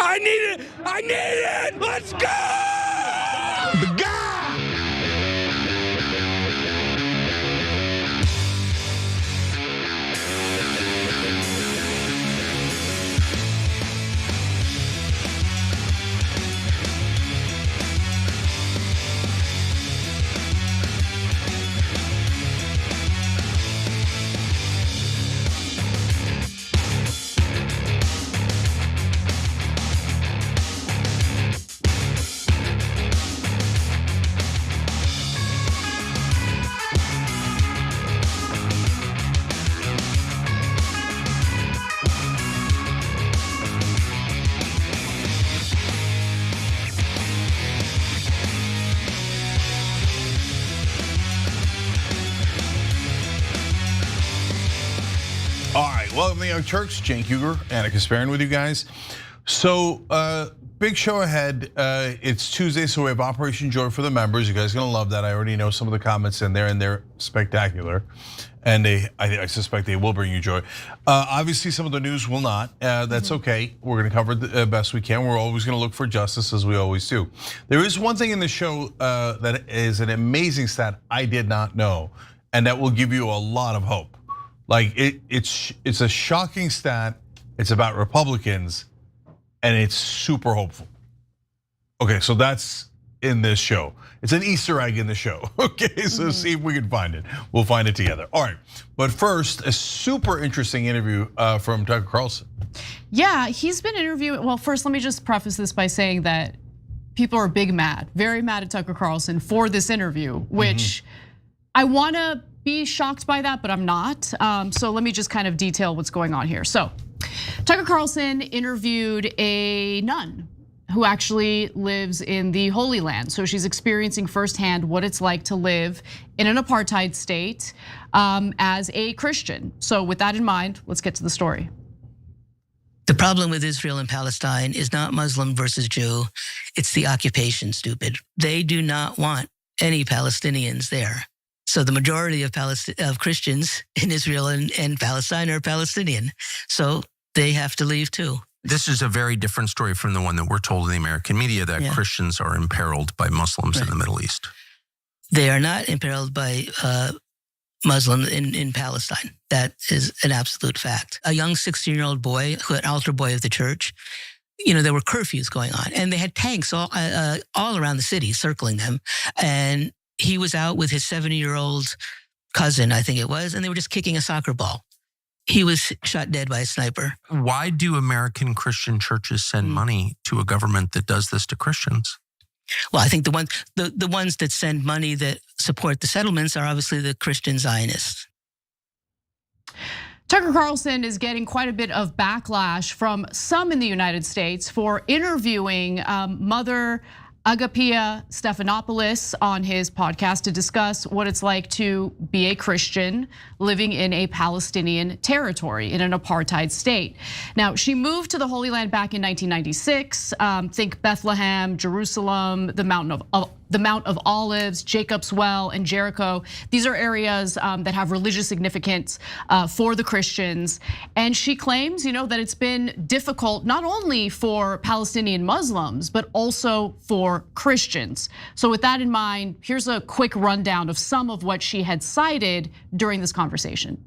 I need it! I need it! Let's go! The guy! All right, welcome to the Young Turks. Cenk Uygur, Anna Kasparian with you guys. So, big show ahead. It's Tuesday, so we have Operation Joy for the members. You guys are gonna love that. I already know some of the comments in there, and they're spectacular. And I suspect they will bring you joy. Obviously, some of the news will not. That's okay. We're gonna cover the best we can. We're always gonna look for justice, as we always do. There is one thing in the show that is an amazing stat I did not know, and that will give you a lot of hope. Like it's a shocking stat. It's about Republicans, and it's super hopeful. Okay, so that's in this show. It's an Easter egg in the show. Okay, so see if we can find it. We'll find it together. All right, but first, a super interesting interview from Tucker Carlson. Yeah, he's been interviewing. Well, first, let me just preface this by saying that people are very mad at Tucker Carlson for this interview, which I want to be shocked by that, but I'm not. So let me just kind of detail what's going on here. So Tucker Carlson interviewed a nun who actually lives in the Holy Land. So she's experiencing firsthand what it's like to live in an apartheid state as a Christian. So with that in mind, let's get to the story. The problem with Israel and Palestine is not Muslim versus Jew, it's the occupation, stupid. They do not want any Palestinians there. So the majority of Christians in Israel and Palestine are Palestinian. So they have to leave too. This is a very different story from the one that we're told in the American media, that Christians are imperiled by Muslims in the Middle East. They are not imperiled by Muslims in Palestine. That is an absolute fact. A young 16-year-old boy, an altar boy of the church, there were curfews going on, and they had tanks all around the city circling them. And he was out with his 70-year-old cousin, I think it was, and they were just kicking a soccer ball. He was shot dead by a sniper. Why do American Christian churches send money to a government that does this to Christians? Well, I think the ones that send money that support the settlements are obviously the Christian Zionists. Tucker Carlson is getting quite a bit of backlash from some in the United States for interviewing Mother Agapia Stephanopoulos on his podcast to discuss what it's like to be a Christian living in a Palestinian territory in an apartheid state. Now, she moved to the Holy Land back in 1996. Think Bethlehem, Jerusalem, the Mount of Olives, Jacob's Well, and Jericho. These are areas that have religious significance for the Christians. And she claims, that it's been difficult not only for Palestinian Muslims, but also for Christians. So with that in mind, here's a quick rundown of some of what she had cited during this conversation.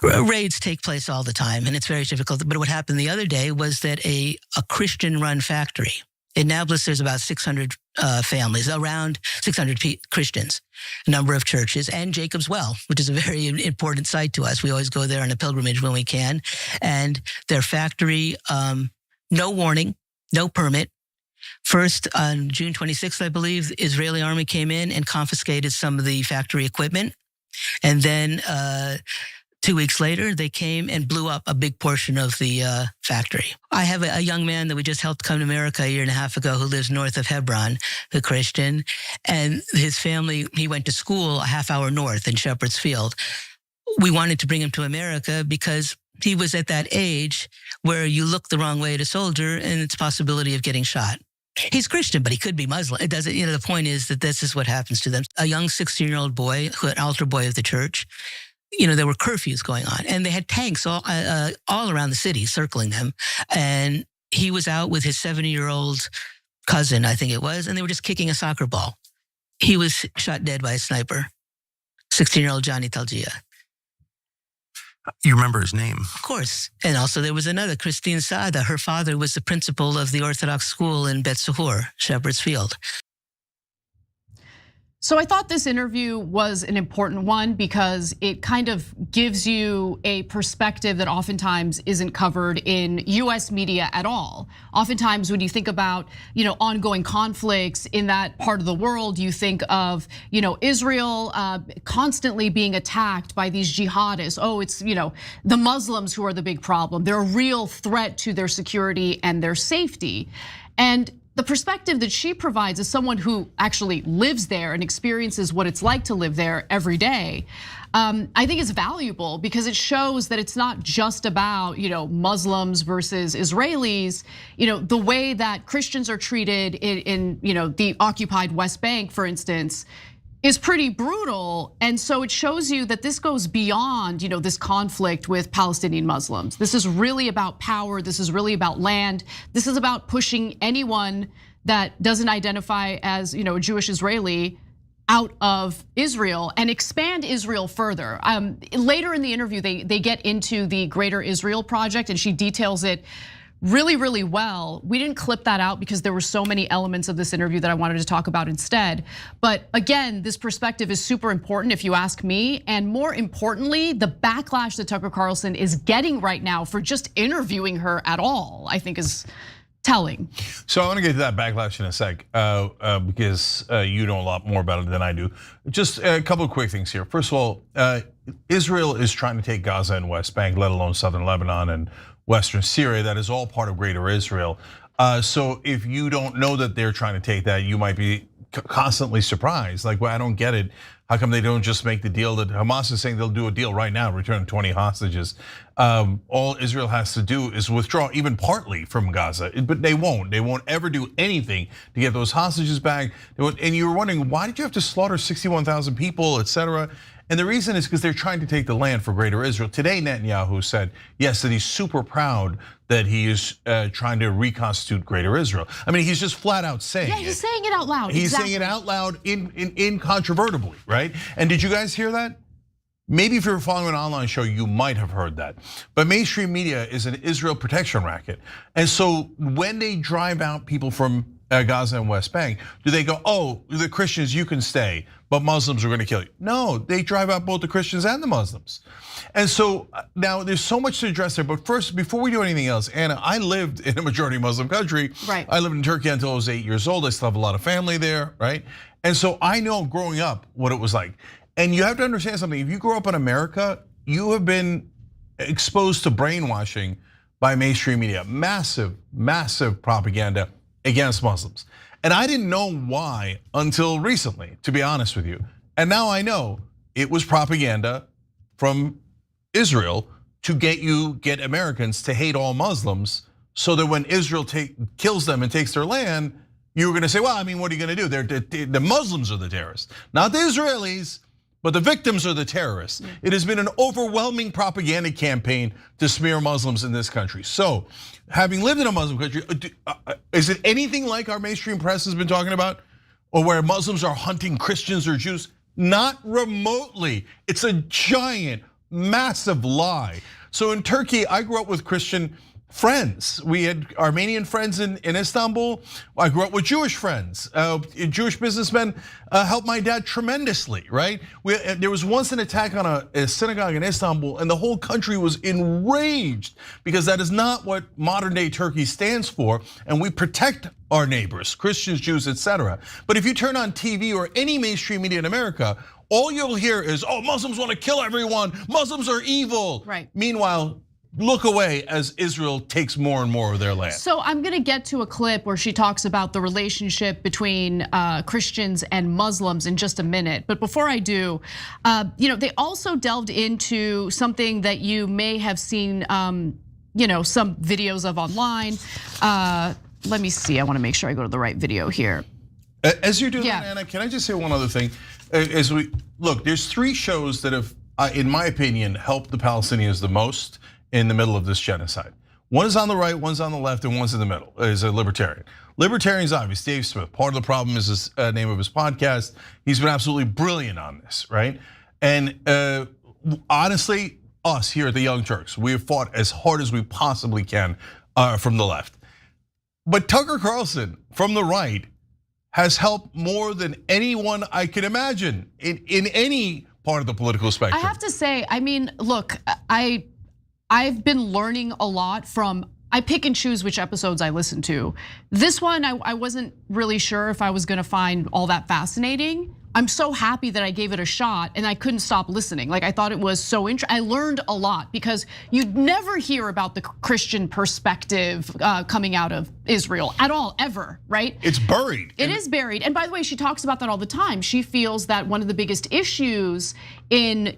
Raids take place all the time, and it's very difficult. But what happened the other day was that a Christian-run factory. In Nablus, there's about 600 families, around 600 Christians, a number of churches, and Jacob's Well, which is a very important site to us. We always go there on a pilgrimage when we can. And their factory, no warning, no permit. First, on June 26th, I believe, the Israeli army came in and confiscated some of the factory equipment. And then 2 weeks later, they came and blew up a big portion of the factory. I have a young man that we just helped come to America a year and a half ago who lives north of Hebron, a Christian, and his family, he went to school a half hour north in Shepherd's Field. We wanted to bring him to America because he was at that age where you look the wrong way at a soldier and it's possibility of getting shot. He's Christian, but he could be Muslim. It doesn't, the point is that this is what happens to them. A young 16-year-old boy, an altar boy of the church, there were curfews going on, and they had tanks all around the city circling them. And he was out with his 70-year-old cousin, I think it was, and they were just kicking a soccer ball. He was shot dead by a sniper, 16-year-old Johnny Talgia. You remember his name? Of course. And also there was another, Christine Saada. Her father was the principal of the Orthodox school in Bet Sahur, Shepherd's Field. So I thought this interview was an important one because it kind of gives you a perspective that oftentimes isn't covered in US media at all. Oftentimes when you think about, ongoing conflicts in that part of the world, you think of, Israel constantly being attacked by these jihadists. Oh, it's, the Muslims who are the big problem. They're a real threat to their security and their safety. And the perspective that she provides as someone who actually lives there and experiences what it's like to live there every day, I think is valuable because it shows that it's not just about, Muslims versus Israelis. The way that Christians are treated in the occupied West Bank, for instance, is pretty brutal. And so it shows you that this goes beyond, this conflict with Palestinian Muslims. This is really about power. This is really about land. This is about pushing anyone that doesn't identify as, a Jewish Israeli out of Israel and expand Israel further. Later in the interview, they get into the Greater Israel Project and she details it really, really well. We didn't clip that out because there were so many elements of this interview that I wanted to talk about instead. But again, this perspective is super important if you ask me. And more importantly, the backlash that Tucker Carlson is getting right now for just interviewing her at all, I think is telling. So I want to get to that backlash in a sec because you know a lot more about it than I do. Just a couple of quick things here. First of all, Israel is trying to take Gaza and West Bank, let alone southern Lebanon and Western Syria. That is all part of Greater Israel. So if you don't know that they're trying to take that, you might be constantly surprised. Like, well, I don't get it. How come they don't just make the deal that Hamas is saying they'll do a deal right now, return 20 hostages? All Israel has to do is withdraw even partly from Gaza, but they won't. They won't ever do anything to get those hostages back. And you're wondering, why did you have to slaughter 61,000 people, etc.? And the reason is because they're trying to take the land for Greater Israel. Today, Netanyahu said, yes, that he's super proud that he is trying to reconstitute Greater Israel. I mean, he's just flat out saying it. Yeah, he's saying it out loud. He's saying it out loud incontrovertibly, right? And did you guys hear that? Maybe if you're following an online show, you might have heard that. But mainstream media is an Israel protection racket. And so when they drive out people from Gaza and West Bank, do they go, oh, the Christians, you can stay, but Muslims are gonna kill you? No, they drive out both the Christians and the Muslims. And so now there's so much to address there, but first, before we do anything else, Anna, I lived in a majority Muslim country. Right. I lived in Turkey until I was 8 years old. I still have a lot of family there, right? And so I know growing up what it was like. And you have to understand something, if you grow up in America, you have been exposed to brainwashing by mainstream media, massive, massive propaganda against Muslims. And I didn't know why until recently, to be honest with you. And now I know it was propaganda from Israel to get Americans to hate all Muslims so that when Israel kills them and takes their land, you were gonna say, well, I mean, what are you gonna do? The Muslims are the terrorists, not the Israelis, but the victims are the terrorists. It has been an overwhelming propaganda campaign to smear Muslims in this country. So, having lived in a Muslim country, is it anything like our mainstream press has been talking about? Or where Muslims are hunting Christians or Jews? Not remotely. It's a giant, massive lie. So in Turkey, I grew up with Christian friends. We had Armenian friends in Istanbul. I grew up with Jewish friends. Jewish businessmen helped my dad tremendously, right? There was once an attack on a synagogue in Istanbul and the whole country was enraged because that is not what modern day Turkey stands for. And we protect our neighbors, Christians, Jews, etc. But if you turn on TV or any mainstream media in America, all you'll hear is, oh, Muslims want to kill everyone. Muslims are evil. Right. Meanwhile, look away as Israel takes more and more of their land. So I'm gonna get to a clip where she talks about the relationship between Christians and Muslims in just a minute. But before I do, they also delved into something that you may have seen, some videos of online. Let me see, I wanna make sure I go to the right video here. As you're doing that, Anna, can I just say one other thing? As we look, there's 3 shows that have, in my opinion, helped the Palestinians the most in the middle of this genocide. One is on the right, one's on the left, and one's in the middle, is a libertarian. Libertarian's obvious, Dave Smith. Part of the problem is his name of his podcast. He's been absolutely brilliant on this, right? And honestly, us here at the Young Turks, we have fought as hard as we possibly can from the left. But Tucker Carlson from the right has helped more than anyone I can imagine in any part of the political spectrum. I have to say, I mean, look, I've been learning a lot from, I pick and choose which episodes I listen to. This one, I wasn't really sure if I was gonna find all that fascinating. I'm so happy that I gave it a shot and I couldn't stop listening. Like I thought it was so interesting. I learned a lot because you'd never hear about the Christian perspective coming out of Israel at all, ever, right? It's buried. It is buried. And by the way, she talks about that all the time. She feels that one of the biggest issues in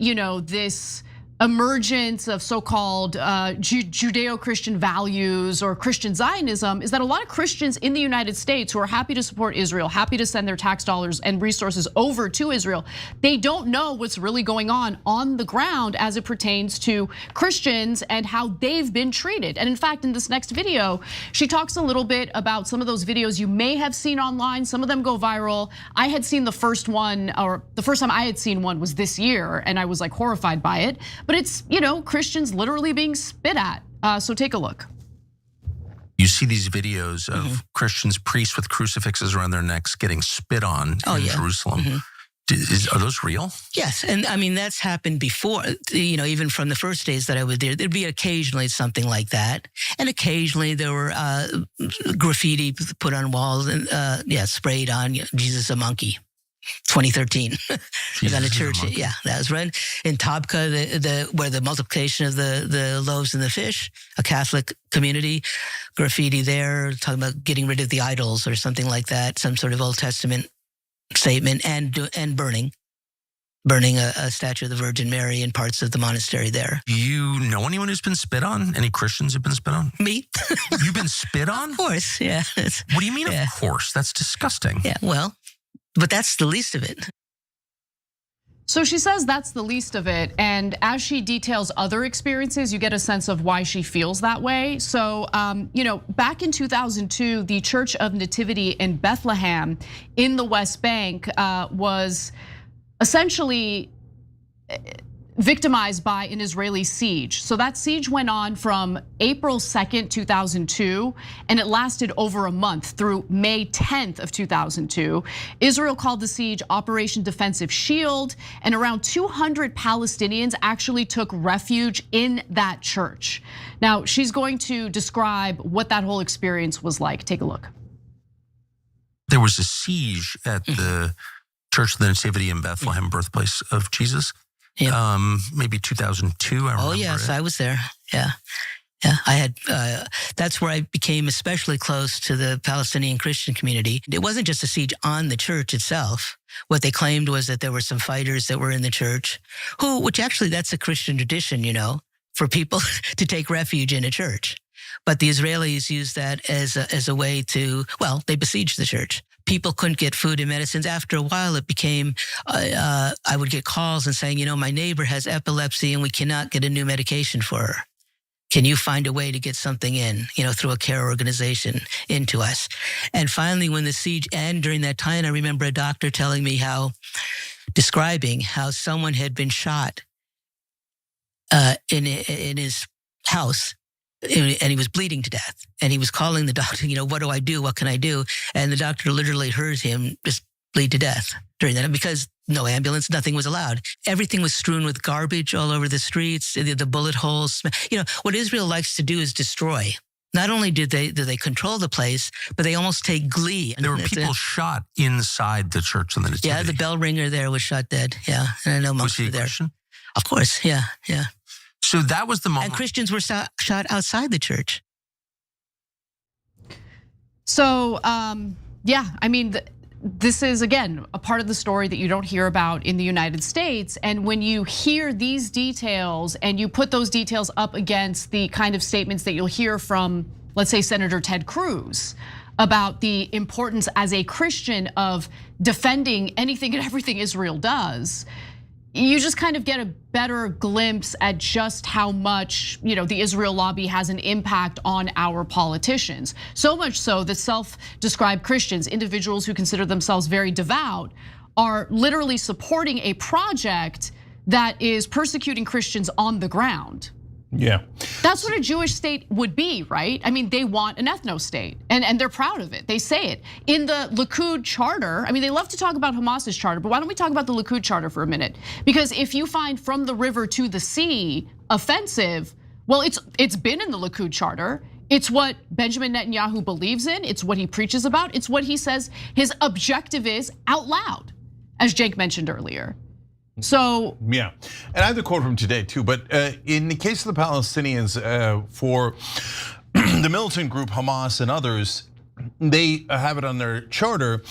this emergence of so-called Judeo-Christian values or Christian Zionism is that a lot of Christians in the United States who are happy to support Israel, happy to send their tax dollars and resources over to Israel, they don't know what's really going on the ground as it pertains to Christians and how they've been treated. And in fact, in this next video, she talks a little bit about some of those videos you may have seen online. Some of them go viral. I had seen the first one, or the first time I had seen one was this year, and I was like horrified by it. But it's, Christians literally being spit at. So take a look. You see these videos of Christians, priests with crucifixes around their necks getting spit on in Jerusalem. Are those real? Yes, and I mean that's happened before. Even from the first days that I was there, there'd be occasionally something like that, and occasionally there were graffiti put on walls and sprayed on Jesus a monkey. 2013, was on a church. Yeah, that was right in Tabka, where the multiplication of the loaves and the fish, a Catholic community, graffiti there talking about getting rid of the idols or something like that, some sort of Old Testament statement, and burning a statue of the Virgin Mary in parts of the monastery there. Do you know anyone who's been spit on? Any Christians have been spit on? Me. You've been spit on? Of course, yeah. What do you mean, of course? That's disgusting. Yeah, well. But that's the least of it. So she says that's the least of it. And as she details other experiences, you get a sense of why she feels that way. So, back in 2002, the Church of Nativity in Bethlehem in the West Bank was essentially victimized by an Israeli siege. So that siege went on from April 2nd, 2002, and it lasted over a month through May 10th of 2002. Israel called the siege Operation Defensive Shield, and around 200 Palestinians actually took refuge in that church. Now, she's going to describe what that whole experience was like. Take a look. There was a siege at the Church of the Nativity in Bethlehem, birthplace of Jesus. Yeah. Maybe 2002. I remember. Oh yes, I was there. Yeah. I had. That's where I became especially close to the Palestinian Christian community. It wasn't just a siege on the church itself. What they claimed was that there were some fighters that were in the church, which actually that's a Christian tradition, for people to take refuge in a church. But the Israelis used that as a way to, they besieged the church. People couldn't get food and medicines. After a while, it became, I would get calls and saying, my neighbor has epilepsy and we cannot get a new medication for her. Can you find a way to get something in, through a care organization into us? And finally, when the siege ended during that time, I remember a doctor telling me describing how someone had been shot in his house. And he was bleeding to death. And he was calling the doctor, what do I do? What can I do? And the doctor literally heard him just bleed to death during that because no ambulance, nothing was allowed. Everything was strewn with garbage all over the streets, the bullet holes. What Israel likes to do is destroy. Not only do they control the place, but they almost take glee. There were people shot inside the Church of the Nativity. Yeah, the bell ringer there was shot dead. Yeah, and I know most was he were there. Christian? Of course, yeah. So that was the moment. And Christians were shot outside the church. So, this is, again, a part of the story that you don't hear about in the United States. And when you hear these details and you put those details up against the kind of statements that you'll hear from, let's say, Senator Ted Cruz about the importance as a Christian of defending anything and everything Israel does, you just kind of get a better glimpse at just how much, the Israel lobby has an impact on our politicians. So much so that self-described Christians, individuals who consider themselves very devout, are literally supporting a project that is persecuting Christians on the ground. Yeah. That's what a Jewish state would be, right? I mean, they want an ethno-state, and they're proud of it. They say it. In the Likud charter, I mean, they love to talk about Hamas's charter, but why don't we talk about the Likud charter for a minute? Because if you find from the river to the sea offensive, well, it's been in the Likud charter. It's what Benjamin Netanyahu believes in. It's what he preaches about. It's what he says his objective is out loud, as Jake mentioned earlier. So yeah, and I have the quote from today too. But in the case of the Palestinians, for the militant group Hamas and others, they have it on their charter,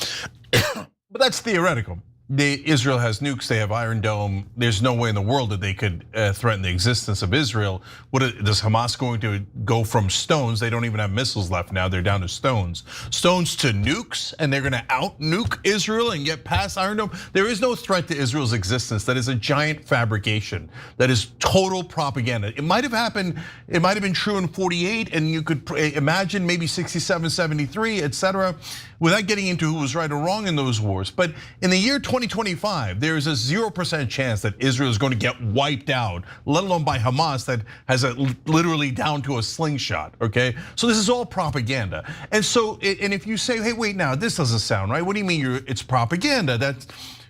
but that's theoretical. Israel has nukes, they have Iron Dome. There's no way in the world that they could threaten the existence of Israel. Does Hamas going to go from stones? They don't even have missiles left now, they're down to stones. Stones to nukes, and they're gonna out-nuke Israel and get past Iron Dome? There is no threat to Israel's existence. That is a giant fabrication. That is total propaganda. It might have happened, it might have been true in 48, and you could imagine maybe 67, 73, etc., without getting into who was right or wrong in those wars. But in the year 2025, there is a 0% chance that Israel is going to get wiped out, let alone by Hamas that has it literally down to a slingshot, okay? So this is all propaganda. And so, and if you say, hey, wait now, this doesn't sound right. What do you mean it's propaganda? That's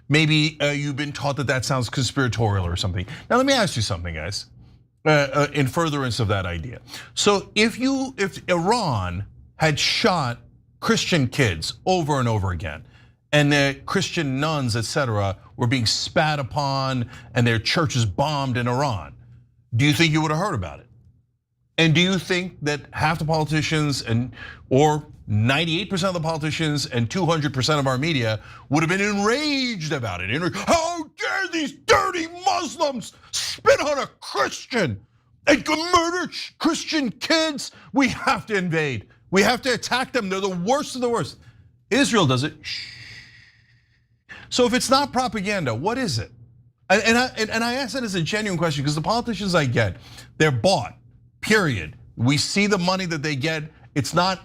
maybe you've been taught that sounds conspiratorial or something. Now let me ask you something, guys, in furtherance of that idea. So if Iran had shot Christian kids over and over again, and the Christian nuns, etc., were being spat upon and their churches bombed in Iran, do you think you would have heard about it? And do you think that half the politicians or 98% of the politicians and 200% of our media would have been enraged about it? How dare these dirty Muslims spit on a Christian and murder Christian kids? We have to invade. We have to attack them. They're the worst of the worst. Israel does it. So if it's not propaganda, what is it? And I ask that as a genuine question because the politicians I get, they're bought, period. We see the money that they get. It's not,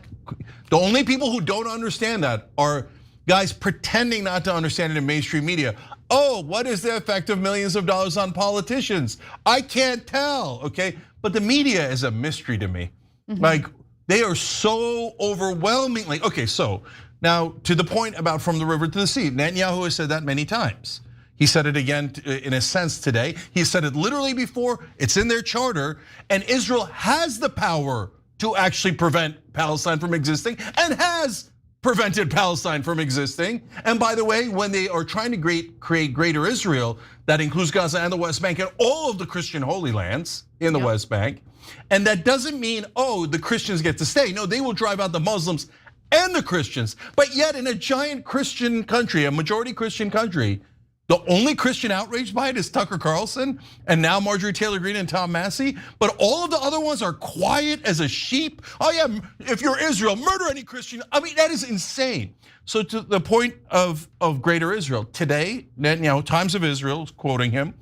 the only people who don't understand that are guys pretending not to understand it in mainstream media. Oh, what is the effect of millions of dollars on politicians? I can't tell, okay? But the media is a mystery to me. Like, they are so overwhelmingly, okay, so now to the point about from the river to the sea, Netanyahu has said that many times. He said it again in a sense today. He said it literally before, it's in their charter, and Israel has the power to actually prevent Palestine from existing and has prevented Palestine from existing. And by the way, when they are trying to create greater Israel, that includes Gaza and the West Bank and all of the Christian Holy Lands in the West Bank, and that doesn't mean, oh, the Christians get to stay. No, they will drive out the Muslims and the Christians. But yet in a giant Christian country, a majority Christian country, the only Christian outraged by it is Tucker Carlson and now Marjorie Taylor Greene and Tom Massey. But all of the other ones are quiet as a sheep. Oh yeah, if you're Israel, murder any Christian. I mean, that is insane. So to the point of greater Israel, today, Netanyahu, Times of Israel, quoting him,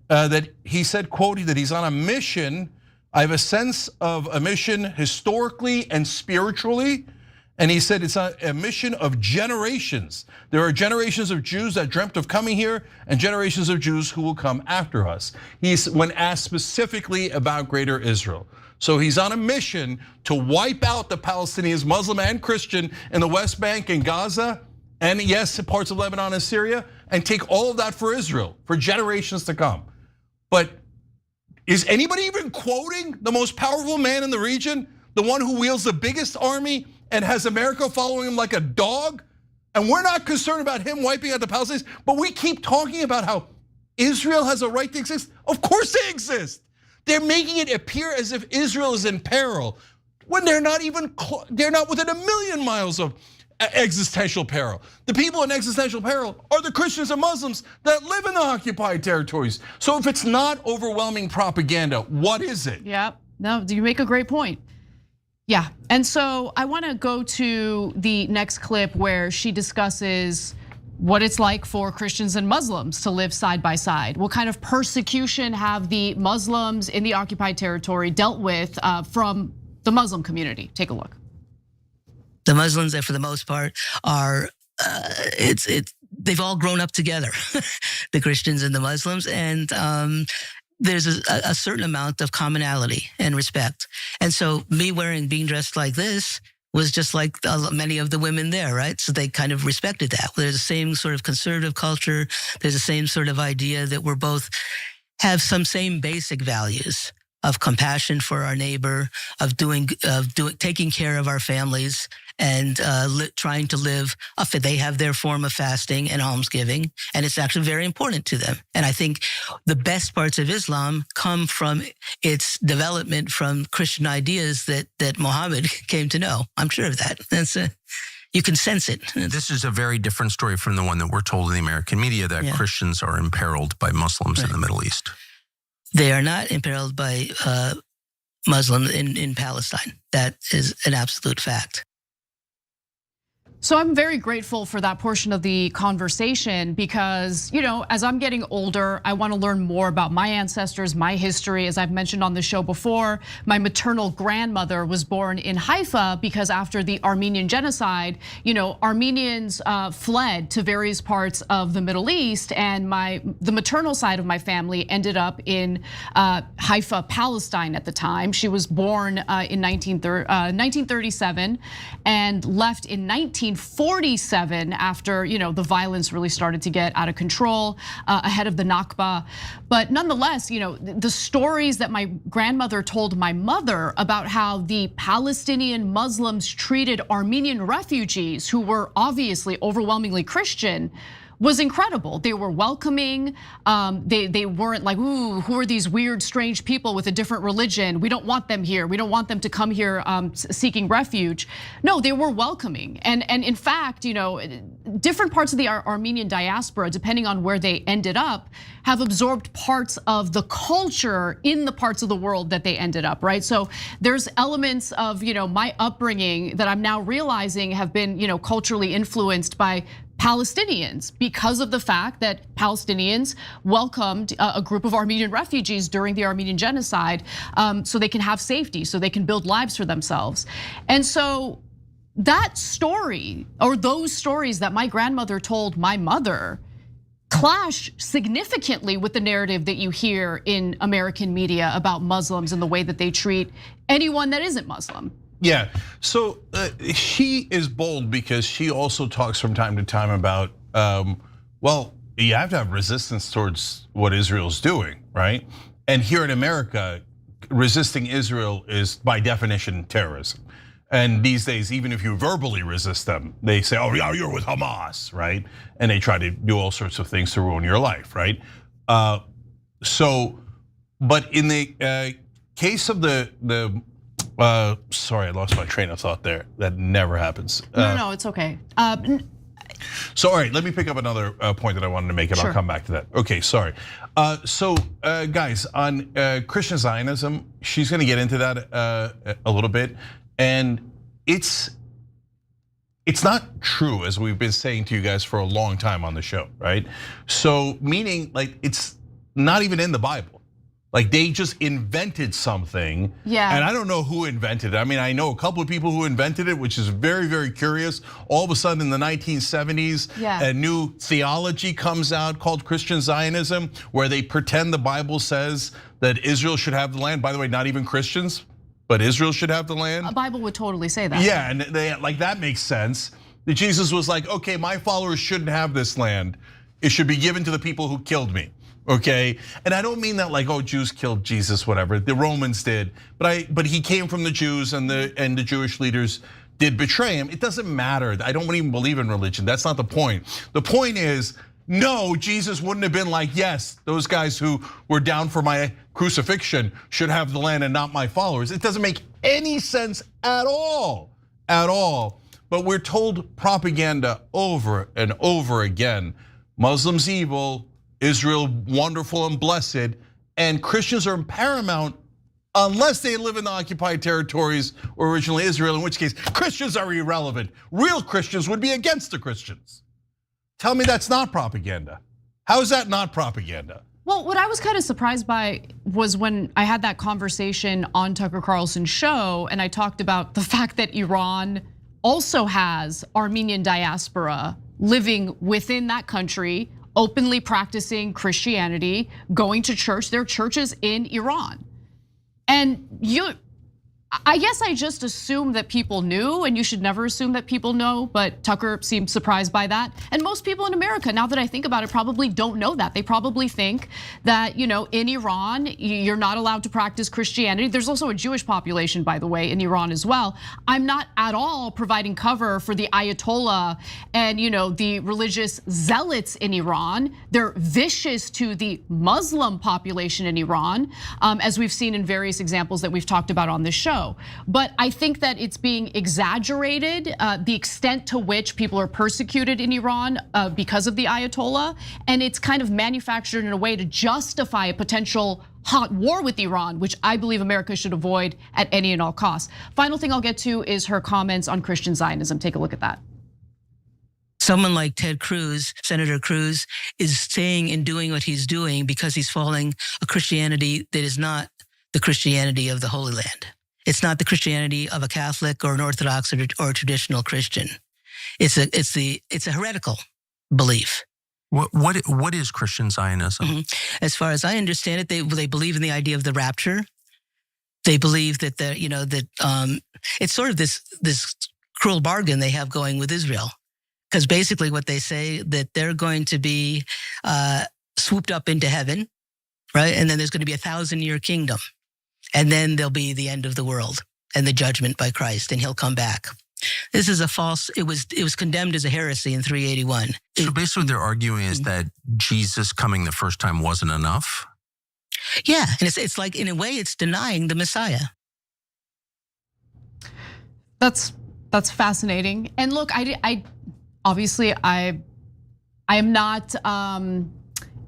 that he said, quote, that he's on a mission. I have a sense of a mission historically and spiritually. And he said it's a mission of generations. There are generations of Jews that dreamt of coming here and generations of Jews who will come after us. When asked specifically about greater Israel. So he's on a mission to wipe out the Palestinians, Muslim and Christian, in the West Bank and Gaza, and yes, parts of Lebanon and Syria, and take all of that for Israel for generations to come. But is anybody even quoting the most powerful man in the region, the one who wields the biggest army and has America following him like a dog? And we're not concerned about him wiping out the Palestinians, but we keep talking about how Israel has a right to exist. Of course they exist. They're making it appear as if Israel is in peril when they're not within 1,000,000 miles of existential peril. The people in existential peril are the Christians and Muslims that live in the occupied territories. So if it's not overwhelming propaganda, what is it? Yeah, no, you make a great point. Yeah, and so I wanna go to the next clip where she discusses what it's like for Christians and Muslims to live side by side. What kind of persecution have the Muslims in the occupied territory dealt with from the Muslim community? Take a look. The Muslims, for the most part, are they've all grown up together, the Christians and the Muslims, and there's a certain amount of commonality and respect. And so me being dressed like this was just like many of the women there, right? So they kind of respected that. There's the same sort of conservative culture. There's the same sort of idea that we're both have some same basic values of compassion for our neighbor, of taking care of our families, and trying to live. They have their form of fasting and almsgiving, and it's actually very important to them. And I think the best parts of Islam come from its development from Christian ideas that Muhammad came to know. I'm sure of that. You can sense it. This is a very different story from the one that we're told in the American media, that Christians are imperiled by Muslims in the Middle East. They are not imperiled by Muslims in Palestine. That is an absolute fact. So I'm very grateful for that portion of the conversation because, as I'm getting older, I want to learn more about my ancestors, my history. As I've mentioned on the show before, my maternal grandmother was born in Haifa because after the Armenian genocide, Armenians fled to various parts of the Middle East, and the maternal side of my family ended up in Haifa, Palestine at the time. She was born in 1937 and left in 1947 after the violence really started to get out of control ahead of the Nakba. But nonetheless, the stories that my grandmother told my mother about how the Palestinian Muslims treated Armenian refugees who were obviously overwhelmingly Christian was incredible. They were welcoming. They weren't like, ooh, who are these weird, strange people with a different religion? We don't want them here. We don't want them to come here seeking refuge. No, they were welcoming. And in fact, different parts of the Armenian diaspora, depending on where they ended up, have absorbed parts of the culture in the parts of the world that they ended up, right? So there's elements of my upbringing that I'm now realizing have been culturally influenced by Palestinians because of the fact that Palestinians welcomed a group of Armenian refugees during the Armenian genocide so they can have safety, so they can build lives for themselves. And so that story, or those stories that my grandmother told my mother, clash significantly with the narrative that you hear in American media about Muslims and the way that they treat anyone that isn't Muslim. Yeah, so she is bold because she also talks from time to time about, well, you have to have resistance towards what Israel's doing, right? And here in America, resisting Israel is by definition terrorism. And these days, even if you verbally resist them, they say, oh yeah, you're with Hamas, right? And they try to do all sorts of things to ruin your life, right? But in the case of sorry, I lost my train of thought there. That never happens. No, it's okay. So all right, let me pick up another point that I wanted to make, and I'll come back to that. Okay, sorry. So guys, on Christian Zionism, she's going to get into that a little bit, and it's not true, as we've been saying to you guys for a long time on the show, right? So meaning like it's not even in the Bible. Like they just invented something, and I don't know who invented it. I mean, I know a couple of people who invented it, which is very, very curious. All of a sudden in the 1970s, a new theology comes out called Christian Zionism, where they pretend the Bible says that Israel should have the land. By the way, not even Christians, but Israel should have the land. The Bible would totally say that. Yeah, and that makes sense. Jesus was like, okay, my followers shouldn't have this land. It should be given to the people who killed me. Okay, and I don't mean that like, oh, Jews killed Jesus, whatever. The Romans did, but he came from the Jews, and the Jewish leaders did betray him. It doesn't matter. I don't even believe in religion. That's not the point. The point is, no, Jesus wouldn't have been like, yes, those guys who were down for my crucifixion should have the land and not my followers. It doesn't make any sense at all, But we're told propaganda over and over again. Muslims evil, Israel wonderful and blessed, and Christians are paramount unless they live in the occupied territories or originally Israel, in which case Christians are irrelevant. Real Christians would be against the Christians. Tell me that's not propaganda. How is that not propaganda? Well, what I was kind of surprised by was when I had that conversation on Tucker Carlson's show, and I talked about the fact that Iran also has Armenian diaspora living within that country, openly practicing Christianity, going to church. There are churches in Iran. And I guess I just assumed that people knew, and you should never assume that people know, but Tucker seemed surprised by that. And most people in America, now that I think about it, probably don't know that. They probably think that, in Iran, you're not allowed to practice Christianity. There's also a Jewish population, by the way, in Iran as well. I'm not at all providing cover for the Ayatollah and the religious zealots in Iran. They're vicious to the Muslim population in Iran, as we've seen in various examples that we've talked about on this show. But I think that it's being exaggerated, the extent to which people are persecuted in Iran because of the Ayatollah, and it's kind of manufactured in a way to justify a potential hot war with Iran, which I believe America should avoid at any and all costs. Final thing I'll get to is her comments on Christian Zionism. Take a look at that. Someone like Ted Cruz, Senator Cruz, is saying and doing what he's doing because he's following a Christianity that is not the Christianity of the Holy Land. It's not the Christianity of a Catholic or an Orthodox or a traditional Christian. It's a heretical belief. What is Christian Zionism? As far as I understand it, they believe in the idea of the rapture. They believe that it's sort of this cruel bargain they have going with Israel, because basically what they say that they're going to be swooped up into heaven, right? And then there's going to be 1,000-year kingdom. And then there'll be the end of the world and the judgment by Christ, and he'll come back. This is a false, it was condemned as a heresy in 381. So basically what they're arguing is that Jesus coming the first time wasn't enough? Yeah, and it's like, in a way, it's denying the Messiah. That's fascinating. And look, I obviously I am not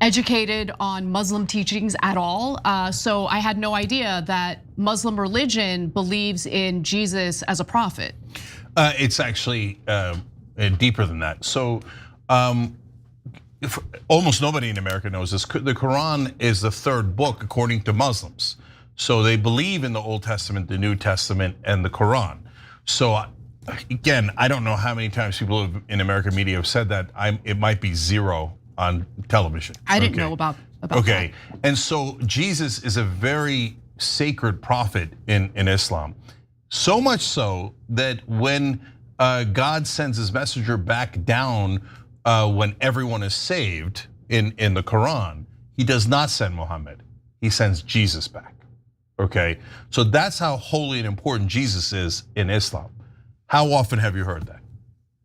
educated on Muslim teachings at all. So I had no idea that Muslim religion believes in Jesus as a prophet. It's actually deeper than that. So almost nobody in America knows this. The Quran is the third book according to Muslims. So they believe in the Old Testament, the New Testament, and the Quran. So again, I don't know how many times people in American media have said that. It might be zero on television. I didn't know about that. And so Jesus is a very sacred prophet in Islam. So much so that when God sends his messenger back down when everyone is saved in the Quran, he does not send Muhammad, he sends Jesus back, okay? So that's how holy and important Jesus is in Islam. How often have you heard that?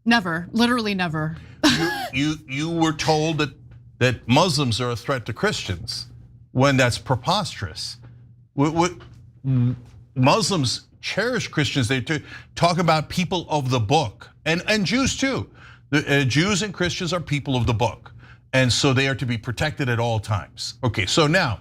Never, literally never. You were told that Muslims are a threat to Christians when that's preposterous. Muslims cherish Christians. They talk about people of the book, and Jews too. The Jews and Christians are people of the book, and so they are to be protected at all times. Okay, so now,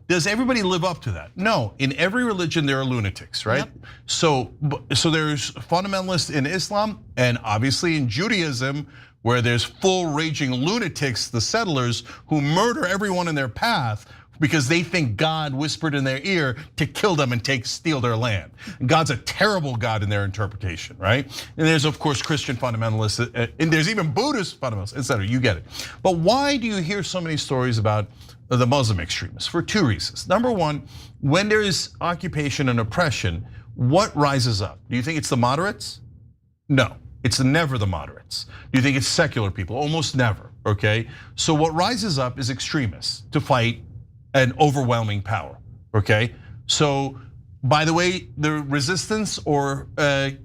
does everybody live up to that? No, in every religion there are lunatics, right? Yep. So there's fundamentalists in Islam, and obviously in Judaism, where there's full raging lunatics, the settlers, who murder everyone in their path because they think God whispered in their ear to kill them and steal their land. God's a terrible God in their interpretation, right? And there's of course Christian fundamentalists, and there's even Buddhist fundamentalists, etc. You get it. But why do you hear so many stories about the Muslim extremists? For two reasons. Number one, when there is occupation and oppression, what rises up? Do you think it's the moderates? No, it's never the moderates. Do you think it's secular people? Almost never, okay? So what rises up is extremists to fight an overwhelming power, okay? So by the way, the resistance or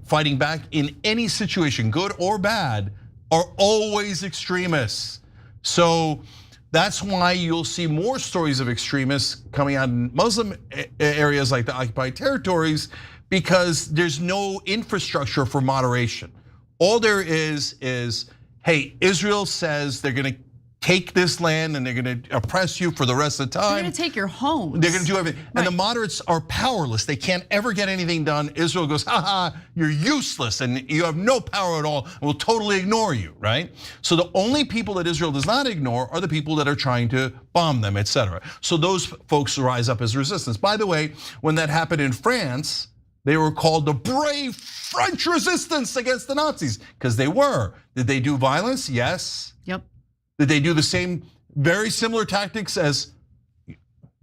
fighting back in any situation, good or bad, are always extremists. So that's why you'll see more stories of extremists coming out in Muslim areas like the occupied territories, because there's no infrastructure for moderation. All there is, hey, Israel says they're gonna take this land and they're gonna oppress you for the rest of the time. They're gonna take your homes. They're gonna do everything. Right. And the moderates are powerless. They can't ever get anything done. Israel goes, you're useless and you have no power at all and will totally ignore you, right? So the only people that Israel does not ignore are the people that are trying to bomb them, etc. So those folks rise up as resistance. By the way, when that happened in France, they were called the brave French resistance against the Nazis, because they were. Did they do violence? Yes. Yep. Did they do the same, very similar tactics as,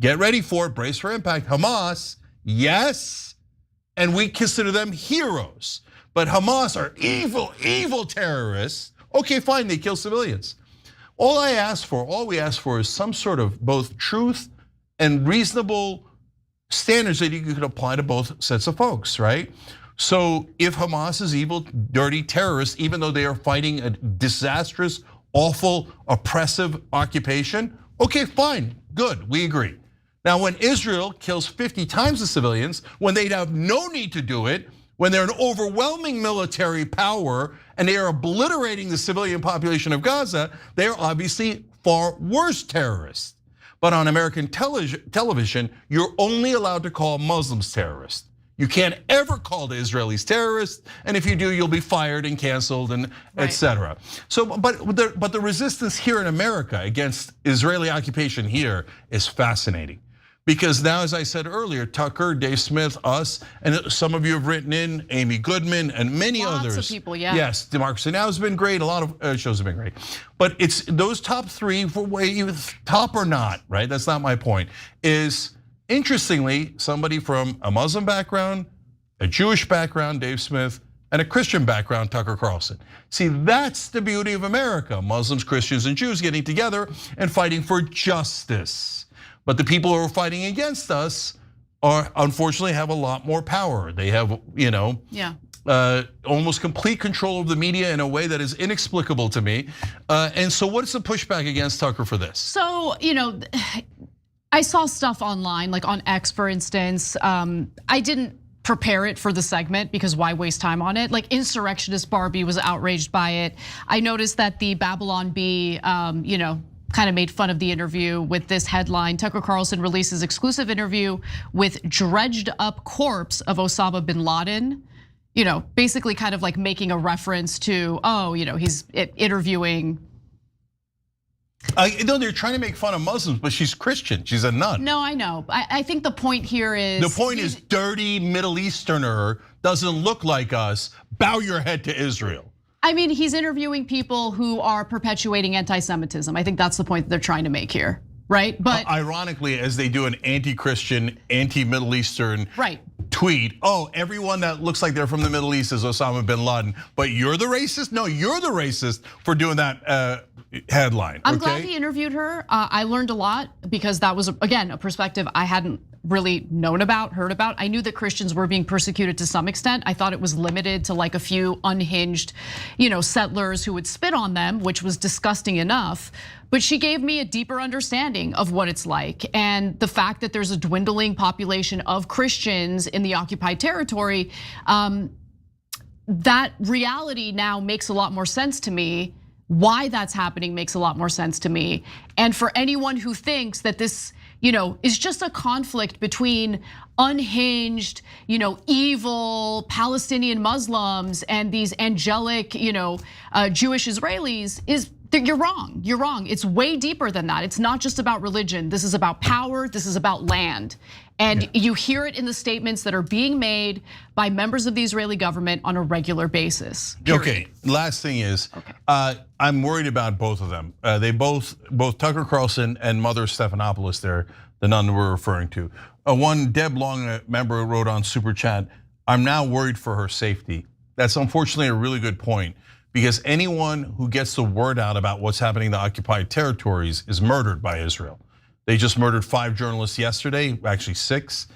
get ready for it, brace for impact, Hamas? Yes. And we consider them heroes. But Hamas are evil, evil terrorists. Okay, fine, they kill civilians. All we ask for is some sort of both truth and reasonable standards that you could apply to both sets of folks, right? So if Hamas is evil, dirty terrorists, even though they are fighting a disastrous, awful, oppressive occupation, okay, fine, good, we agree. Now, when Israel kills 50 times the civilians, when they'd have no need to do it, when they're an overwhelming military power and they are obliterating the civilian population of Gaza, they are obviously far worse terrorists. But on American television, you're only allowed to call Muslims terrorists. You can't ever call the Israelis terrorists, and if you do, you'll be fired and canceled and etc. So, but the resistance here in America against Israeli occupation here is fascinating. Because now, as I said earlier, Tucker, Dave Smith, us, and some of you have written in, Amy Goodman, and many others. Lots of people, yeah. Yes, Democracy Now! Has been great. A lot of shows have been great. But it's those top three, top or not, right? That's not my point. Is interestingly, somebody from a Muslim background, a Jewish background, Dave Smith, and a Christian background, Tucker Carlson. See, that's the beauty of America. Muslims, Christians, and Jews getting together and fighting for justice. But the people who are fighting against us are unfortunately have a lot more power. They have, almost complete control of the media in a way that is inexplicable to me. And so what's the pushback against Tucker for this? So, I saw stuff online, like on X, for instance. I didn't prepare it for the segment because why waste time on it? Like insurrectionist Barbie was outraged by it. I noticed that the Babylon Bee, kind of made fun of the interview with this headline. Tucker Carlson releases exclusive interview with dredged up corpse of Osama bin Laden. Basically kind of like making a reference to, he's interviewing. No, they're trying to make fun of Muslims, but she's Christian, she's a nun. No, I know. I think the point here is. The point is dirty Middle Easterner, doesn't look like us, bow your head to Israel. I mean, he's interviewing people who are perpetuating anti-Semitism. I think that's the point that they're trying to make here, right? But ironically, as they do an anti-Christian, anti-Middle Eastern tweet, everyone that looks like they're from the Middle East is Osama bin Laden, but you're the racist? No, you're the racist for doing that headline. I'm glad he interviewed her. I learned a lot because that was, again, a perspective I hadn't really known about, heard about. I knew that Christians were being persecuted to some extent. I thought it was limited to like a few unhinged, settlers who would spit on them, which was disgusting enough. But she gave me a deeper understanding of what it's like. And the fact that there's a dwindling population of Christians in the occupied territory, that reality now makes a lot more sense to me. Why that's happening makes a lot more sense to me. And for anyone who thinks that this, is just a conflict between unhinged, evil Palestinian Muslims and these angelic, Jewish Israelis, you're wrong. You're wrong. It's way deeper than that. It's not just about religion. This is about power. This is about land. And you hear it in the statements that are being made by members of the Israeli government on a regular basis. Period. Okay, last thing is, I'm worried about both of them. They both Tucker Carlson and Mother Stephanopoulos there, the nun we're referring to. One, Deb Long, a member, wrote on Super Chat, I'm now worried for her safety. That's unfortunately a really good point, because anyone who gets the word out about what's happening in the occupied territories is murdered by Israel. They just murdered 5 journalists yesterday, actually 6,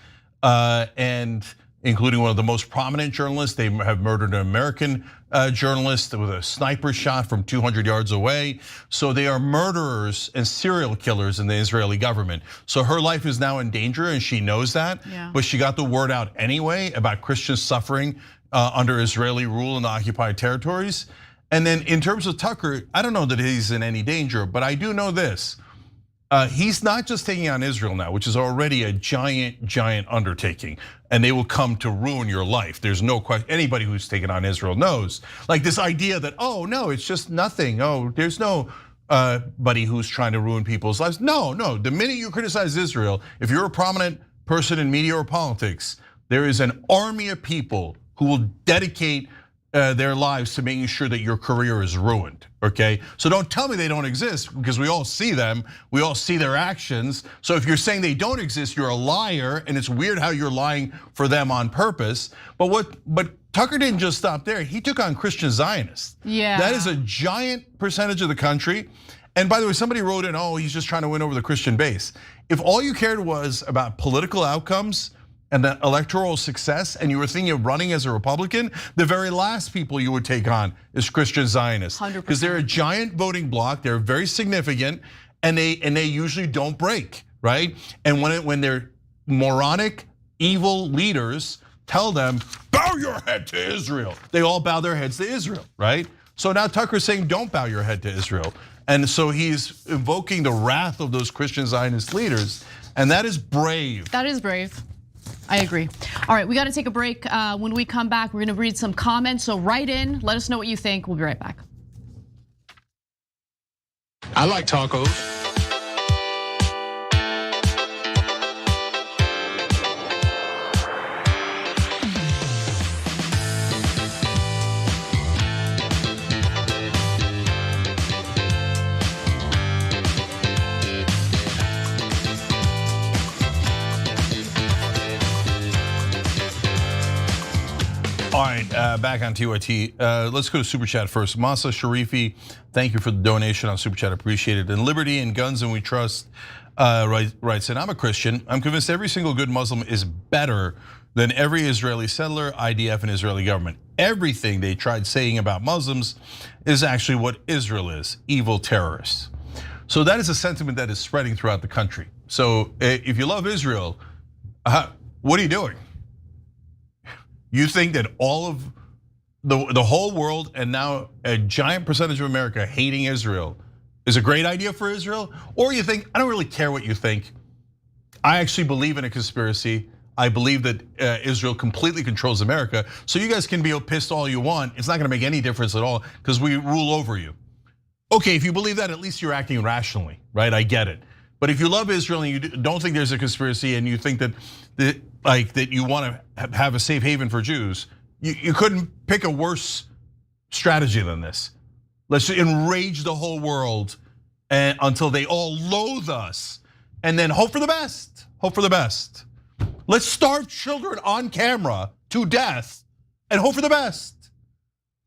and including one of the most prominent journalists. They have murdered an American journalist with a sniper shot from 200 yards away. So they are murderers and serial killers in the Israeli government. So her life is now in danger and she knows that, but she got the word out anyway about Christians suffering under Israeli rule in the occupied territories. And then in terms of Tucker, I don't know that he's in any danger, but I do know this. He's not just taking on Israel now, which is already a giant undertaking, and they will come to ruin your life. There's no question. Anybody who's taken on Israel knows. Like this idea that, oh no, it's just nothing. Oh, there's no buddy who's trying to ruin people's lives. No. The minute you criticize Israel, if you're a prominent person in media or politics, there is an army of people who will dedicate their lives to making sure that your career is ruined, okay? So don't tell me they don't exist, because we all see them, we all see their actions. So if you're saying they don't exist, you're a liar, and it's weird how you're lying for them on purpose. But Tucker didn't just stop there, he took on Christian Zionists. Yeah. That is a giant percentage of the country. And by the way, somebody wrote in, oh, he's just trying to win over the Christian base. If all you cared was about political outcomes and the electoral success, and you were thinking of running as a Republican, the very last people you would take on is Christian Zionists. 100%. Because they're a giant voting bloc, they're very significant, and they usually don't break, right? And when their moronic, evil leaders tell them, bow your head to Israel, they all bow their heads to Israel, right? So now Tucker's saying, don't bow your head to Israel. And so he's invoking the wrath of those Christian Zionist leaders, and that is brave. That is brave. I agree. All right, we got to take a break. When we come back, we're going to read some comments. So write in, let us know what you think. We'll be right back. I like tacos. All right, back on TYT. Let's go to Super Chat first. Masa Sharifi, thank you for the donation on Super Chat, appreciated. And Liberty and Guns and We Trust writes, and I'm a Christian. I'm convinced every single good Muslim is better than every Israeli settler, IDF, and Israeli government. Everything they tried saying about Muslims is actually what Israel is, evil terrorists. So that is a sentiment that is spreading throughout the country. So if you love Israel, what are you doing? You think that all of the whole world and now a giant percentage of America hating Israel is a great idea for Israel? Or you think, I don't really care what you think. I actually believe in a conspiracy. I believe that Israel completely controls America. So you guys can be pissed all you want. It's not gonna make any difference at all because we rule over you. Okay, if you believe that, at least you're acting rationally, right? I get it. But if you love Israel and you don't think there's a conspiracy and you think that you want to have a safe haven for Jews, you couldn't pick a worse strategy than this. Let's enrage the whole world until they all loathe us, and then hope for the best. Hope for the best. Let's starve children on camera to death and hope for the best.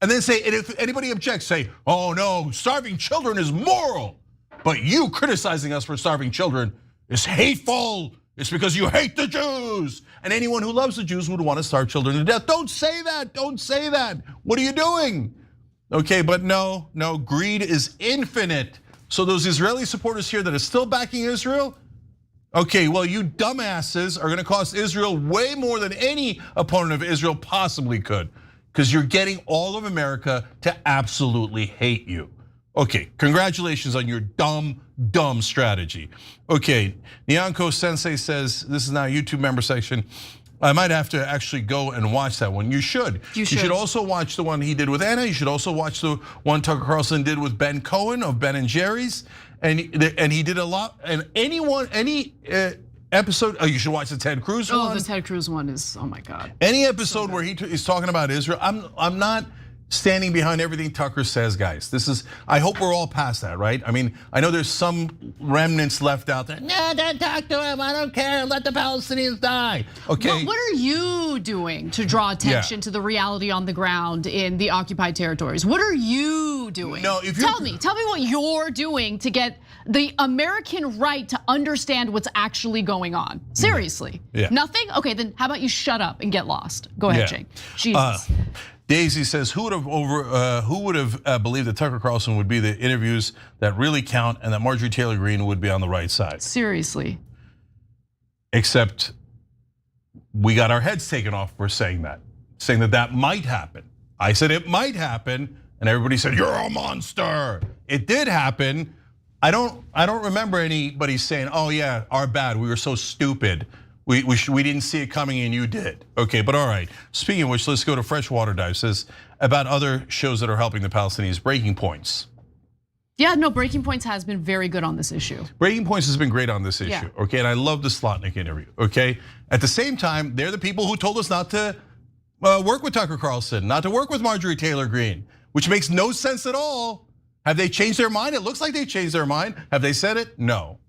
And then say, and if anybody objects, say, oh no, starving children is moral. But you criticizing us for starving children is hateful. It's because you hate the Jews. And anyone who loves the Jews would want to starve children to death. Don't say that, don't say that. What are you doing? Okay, but no, greed is infinite. So those Israeli supporters here that are still backing Israel, okay, well you dumbasses are gonna cost Israel way more than any opponent of Israel possibly could, because you're getting all of America to absolutely hate you. Okay, congratulations on your dumb strategy. Okay, Nyanko Sensei says, this is now a YouTube member section. I might have to actually go and watch that one. You should. You should also watch the one he did with Anna. You should also watch the one Tucker Carlson did with Ben Cohen of Ben and Jerry's. And he did a lot, and any episode, oh, you should watch the Ted Cruz one. Oh, the Ted Cruz one is, oh my God. Any episode where he's talking about Israel, I'm not standing behind everything Tucker says, guys. I hope we're all past that, right? I mean, I know there's some remnants left out there. No, don't talk to him, I don't care, let the Palestinians die. Okay. What are you doing to draw attention to the reality on the ground in the occupied territories? What are you doing? No, if tell me what you're doing to get the American right to understand what's actually going on. Seriously, nothing? Okay, then how about you shut up and get lost? Go ahead, Jake. Jesus. Daisy says, who would have believed that Tucker Carlson would be the interviews that really count and that Marjorie Taylor Greene would be on the right side? Seriously. Except we got our heads taken off for saying that that might happen. I said it might happen, and everybody said, "You're a monster." It did happen. I don't remember anybody saying, "Oh yeah, our bad. We were so stupid. We didn't see it coming and you did." Okay, but all right. Speaking of which, let's go to Freshwater Dive. Says about other shows that are helping the Palestinians. Breaking Points. Yeah, no, Breaking Points has been very good on this issue. Breaking Points has been great on this issue. Yeah. Okay, and I love the Slotnick interview. Okay, at the same time, they're the people who told us not to work with Tucker Carlson, not to work with Marjorie Taylor Greene, which makes no sense at all. Have they changed their mind? It looks like they changed their mind. Have they said it? No.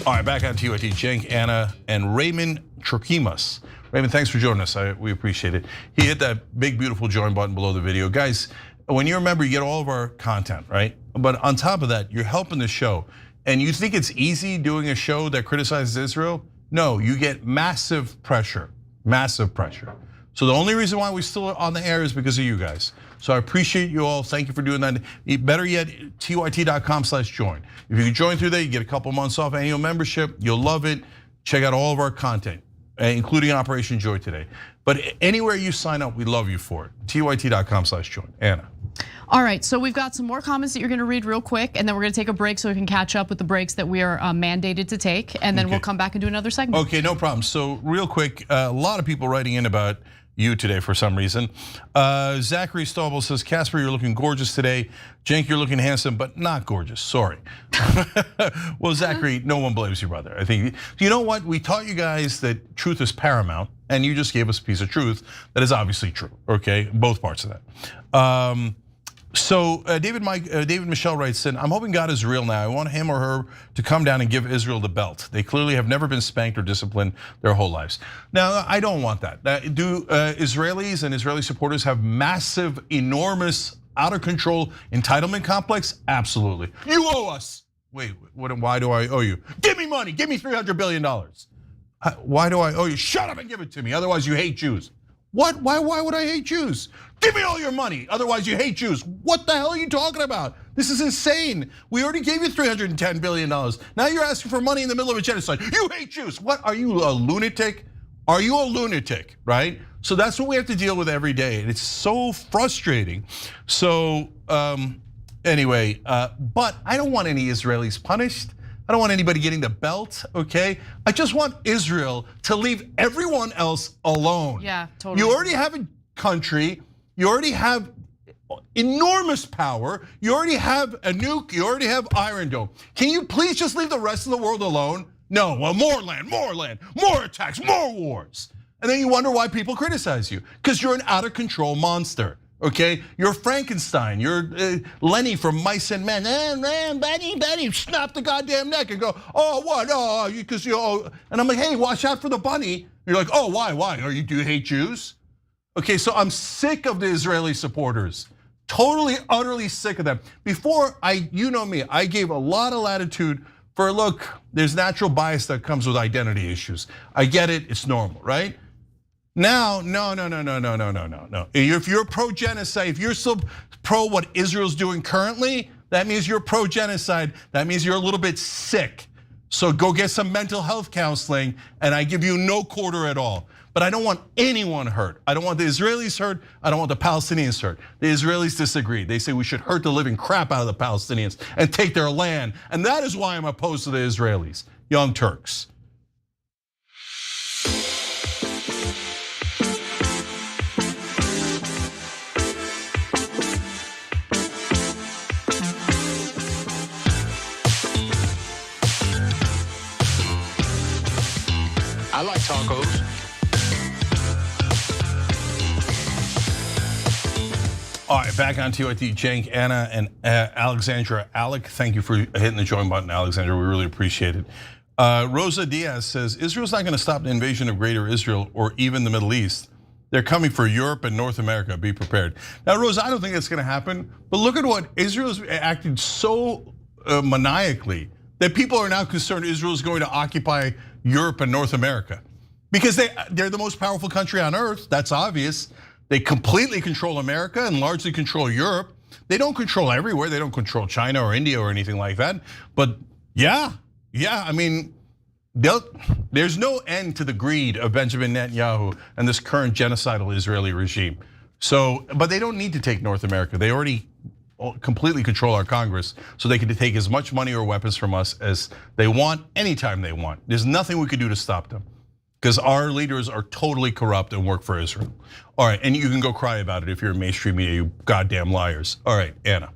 All right, back on TYT, Cenk, Anna, and Raymond Trokimas. Raymond, thanks for joining us. We appreciate it. He hit that big, beautiful join button below the video. Guys, when you remember, you get all of our content, right? But on top of that, you're helping the show. And you think it's easy doing a show that criticizes Israel? No, you get massive pressure, massive pressure. So the only reason why we're still on the air is because of you guys. So I appreciate you all. Thank you for doing that. Better yet, tyt.com/join. If you can join through there, you get a couple months off annual membership. You'll love it. Check out all of our content, including Operation Joy today. But anywhere you sign up, we love you for it. tyt.com/join. Anna. All right, so we've got some more comments that you're gonna read real quick, and then we're gonna take a break so we can catch up with the breaks that we are mandated to take, and then we'll come back and do another segment. Okay, no problem. So real quick, a lot of people writing in about you today for some reason. Zachary Staubel says, Casper, you're looking gorgeous today. Cenk, you're looking handsome, but not gorgeous, sorry. Well, Zachary, no one blames you, brother. I think, you know what? We taught you guys that truth is paramount, and you just gave us a piece of truth that is obviously true, okay? Both parts of that. So David Michelle writes in, I'm hoping God is real now. I want him or her to come down and give Israel the belt. They clearly have never been spanked or disciplined their whole lives. Now, I don't want that. Do Israelis and Israeli supporters have massive, enormous, out of control entitlement complex? Absolutely. You owe us. Wait, why do I owe you? Give me money, give me $300 billion. Why do I owe you? Shut up and give it to me, otherwise you hate Jews. What, why would I hate Jews? Give me all your money, otherwise you hate Jews. What the hell are you talking about? This is insane. We already gave you $310 billion. Now you're asking for money in the middle of a genocide. You hate Jews. What, are you a lunatic? Are you a lunatic, right? So that's what we have to deal with every day, and it's so frustrating. So anyway, but I don't want any Israelis punished. I don't want anybody getting the belt, okay? I just want Israel to leave everyone else alone. Yeah, totally. You already have a country, you already have enormous power, you already have a nuke, you already have Iron Dome. Can you please just leave the rest of the world alone? No, well, more land, more attacks, more wars. And then you wonder why people criticize you, because you're an out of control monster. Okay, you're Frankenstein, you're Lenny from Mice and Men. Benny, snap the goddamn neck and go, oh, what? Oh, because you. And I'm like, hey, watch out for the bunny. You're like, oh, why? Do you hate Jews? Okay, so I'm sick of the Israeli supporters. Totally, utterly sick of them. Before, you know me, I gave a lot of latitude for, look, there's natural bias that comes with identity issues. I get it, it's normal, right? Now, no. If you're pro-genocide, if you're still pro what Israel's doing currently, that means you're pro-genocide. That means you're a little bit sick. So go get some mental health counseling, and I give you no quarter at all. But I don't want anyone hurt. I don't want the Israelis hurt. I don't want the Palestinians hurt. The Israelis disagree. They say we should hurt the living crap out of the Palestinians and take their land. And that is why I'm opposed to the Israelis. Young Turks. I like tacos. All right, back on TYT, Cenk, Anna, and Alexandra. Alec, thank you for hitting the join button, Alexandra. We really appreciate it. Rosa Diaz says, Israel's not gonna stop the invasion of Greater Israel or even the Middle East. They're coming for Europe and North America, be prepared. Now, Rosa, I don't think that's gonna happen, but look at what Israel's acted so maniacally that people are now concerned Israel's going to occupy Europe and North America. Because they're the most powerful country on earth, that's obvious. They completely control America and largely control Europe. They don't control everywhere, they don't control China or India or anything like that. But yeah, I mean, there's no end to the greed of Benjamin Netanyahu and this current genocidal Israeli regime. So, but they don't need to take North America. They already completely control our Congress, so they can take as much money or weapons from us as they want, anytime they want. There's nothing we could do to stop them, because our leaders are totally corrupt and work for Israel. All right, and you can go cry about it if you're in mainstream media, you goddamn liars. All right, Anna.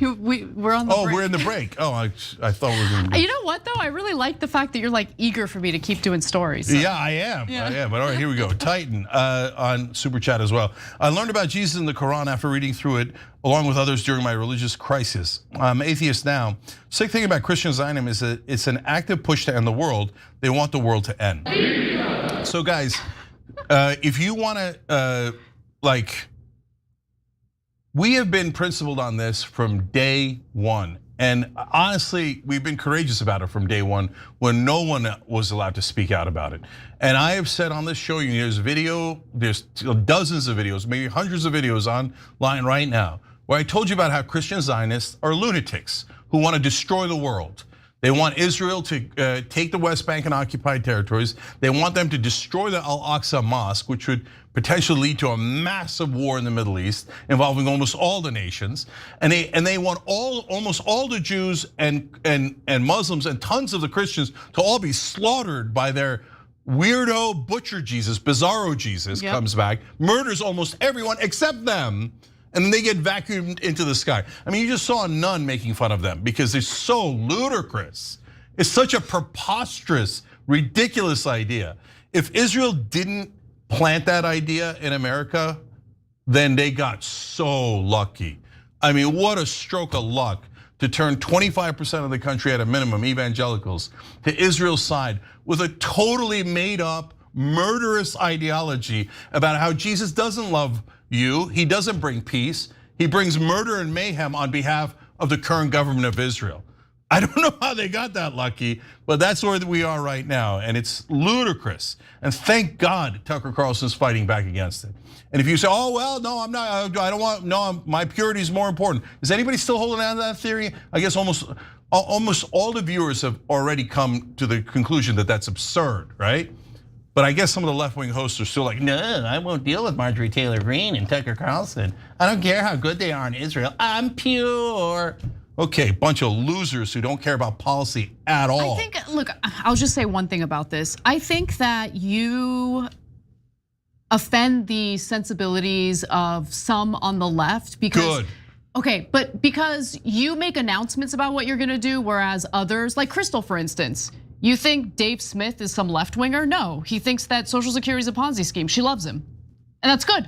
We're on the break. We're in the break. I thought we were going to. You know what though? I really like the fact that you're like eager for me to keep doing stories. So. Yeah, I am. But all right, here we go. Titan on Super Chat as well. I learned about Jesus in the Quran after reading through it, along with others during my religious crisis. I'm atheist now. Sick thing about Christian Zionism is that it's an active push to end the world. They want the world to end. So guys, if you want to we have been principled on this from day one. And honestly, we've been courageous about it from day one when no one was allowed to speak out about it. And I have said on this show, there's dozens of videos, maybe hundreds of videos online right now, where I told you about how Christian Zionists are lunatics who want to destroy the world. They want Israel to take the West Bank and occupied territories. They want them to destroy the Al-Aqsa Mosque, which would potentially lead to a massive war in the Middle East involving almost all the nations. And they want almost all the Jews and Muslims and tons of the Christians to all be slaughtered by their weirdo butcher Jesus, bizarro Jesus comes back, murders almost everyone except them. And then they get vacuumed into the sky. I mean, you just saw a nun making fun of them because they're so ludicrous. It's such a preposterous, ridiculous idea. If Israel didn't plant that idea in America, then they got so lucky. I mean, what a stroke of luck to turn 25% of the country at a minimum, evangelicals, to Israel's side with a totally made up, murderous ideology about how Jesus doesn't love you, he doesn't bring peace, he brings murder and mayhem on behalf of the current government of Israel. I don't know how they got that lucky, but that's where we are right now, and it's ludicrous. And thank God Tucker Carlson's fighting back against it. And if you say, oh, well, no, I'm not, I don't want, no, my purity is more important. Is anybody still holding on to that theory? I guess almost all the viewers have already come to the conclusion that that's absurd, right? But I guess some of the left-wing hosts are still like, no, I won't deal with Marjorie Taylor Greene and Tucker Carlson. I don't care how good they are in Israel. I'm pure. Okay, bunch of losers who don't care about policy at all. I think, look, I'll just say one thing about this. I think that you offend the sensibilities of some on the left because. Good. Okay, but because you make announcements about what you're gonna do, whereas others, like Crystal, for instance, you think Dave Smith is some left winger? No, he thinks that Social Security is a Ponzi scheme. She loves him, and that's good.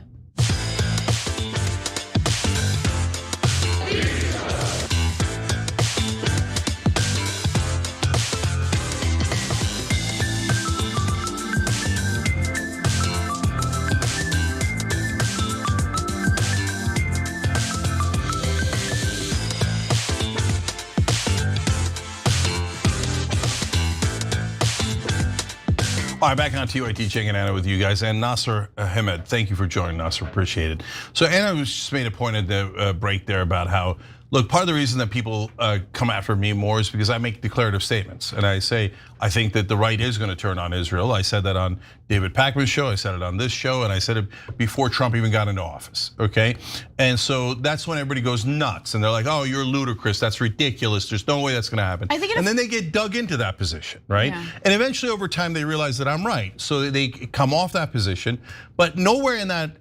All right, back on TYT Cheng and Anna with you guys, and Nasser Ahmed. Thank you for joining, Nasser, appreciate it. So Anna just made a point at the break there about how, look, part of the reason that people come after me more is because I make declarative statements. And I say, I think that the right is gonna turn on Israel. I said that on David Pakman's show, I said it on this show, and I said it before Trump even got into office, okay? And so that's when everybody goes nuts and they're like, oh, you're ludicrous, that's ridiculous, there's no way that's gonna happen. And then they get dug into that position, right? Yeah. And eventually over time they realize that I'm right. So they come off that position, but nowhere in that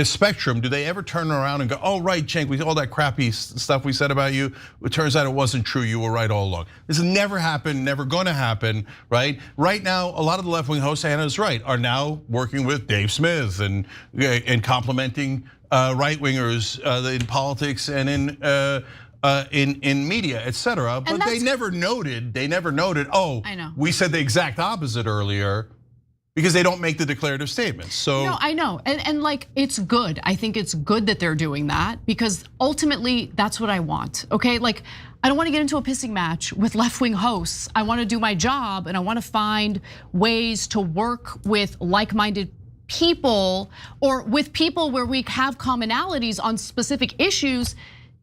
spectrum do they ever turn around and go, oh, right, Cenk, with all that crappy stuff we said about you, it turns out it wasn't true, you were right all along. This has never happened, never gonna happen, right? Right now, a lot of the left-wing hosts, Anna's right, are now working with Dave Smith and complimenting right-wingers in politics and in media, et cetera. But they never noted, oh, we said the exact opposite earlier. because they don't make the declarative statements. So no, I know, and like it's good. I think it's good that they're doing that because ultimately that's what I want. Okay, like I don't want to get into a pissing match with left-wing hosts. I want to do my job and I want to find ways to work with like-minded people or with people where we have commonalities on specific issues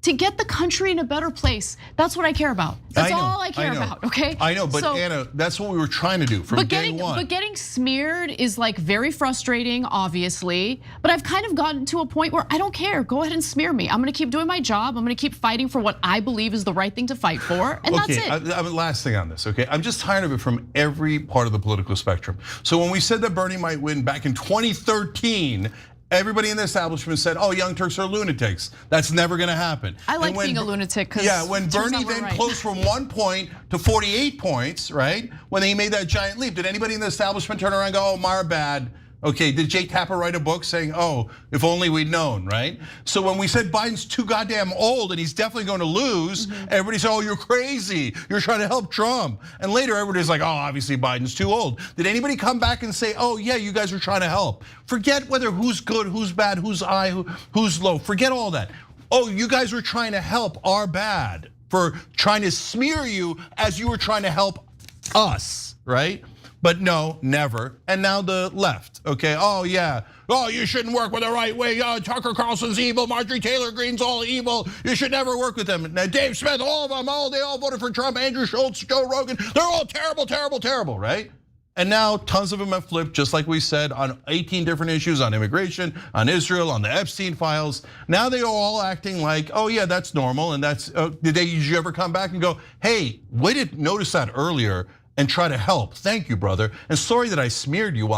to get the country in a better place. That's what I care about. That's all I care about, okay? I know, but so, Anna, that's what we were trying to do from day one. But getting smeared is like very frustrating, obviously. But I've kind of gotten to a point where I don't care. Go ahead and smear me. I'm gonna keep doing my job. I'm gonna keep fighting for what I believe is the right thing to fight for, and that's it. Okay, last thing on this, okay? I'm just tired of it from every part of the political spectrum. So when we said that Bernie might win back in 2013, everybody in the establishment said, "Oh, Young Turks are lunatics. That's never going to happen." I like being a lunatic because when Bernie then closed from 1 point to 48 points, right? When he made that giant leap, did anybody in the establishment turn around and go, "Oh, Maher bad"? Okay, did Jake Tapper write a book saying, "Oh, if only we'd known," right? So when we said Biden's too goddamn old and he's definitely going to lose, everybody said, "Oh, you're crazy. You're trying to help Trump." And later everybody's like, "Oh, obviously Biden's too old." Did anybody come back and say, "Oh, yeah, you guys were trying to help"? Forget whether who's good, who's bad, who's high, who's low. Forget all that. "Oh, you guys were trying to help our bad for trying to smear you as you were trying to help us," right? But no, never. And now the left, okay? "Oh yeah, oh you shouldn't work with the right way. Tucker Carlson's evil, Marjorie Taylor Greene's all evil. You should never work with them." Now Dave Smith, all of them, they all voted for Trump. Andrew Schultz, Joe Rogan, they're all terrible, terrible, terrible, right? And now tons of them have flipped, just like we said, on 18 different issues, on immigration, on Israel, on the Epstein files. Now they are all acting like, "Oh yeah, that's normal," and that's, did you ever come back and go, "Hey, we didn't notice that earlier," and try to help? Thank you, brother. And sorry that I smeared you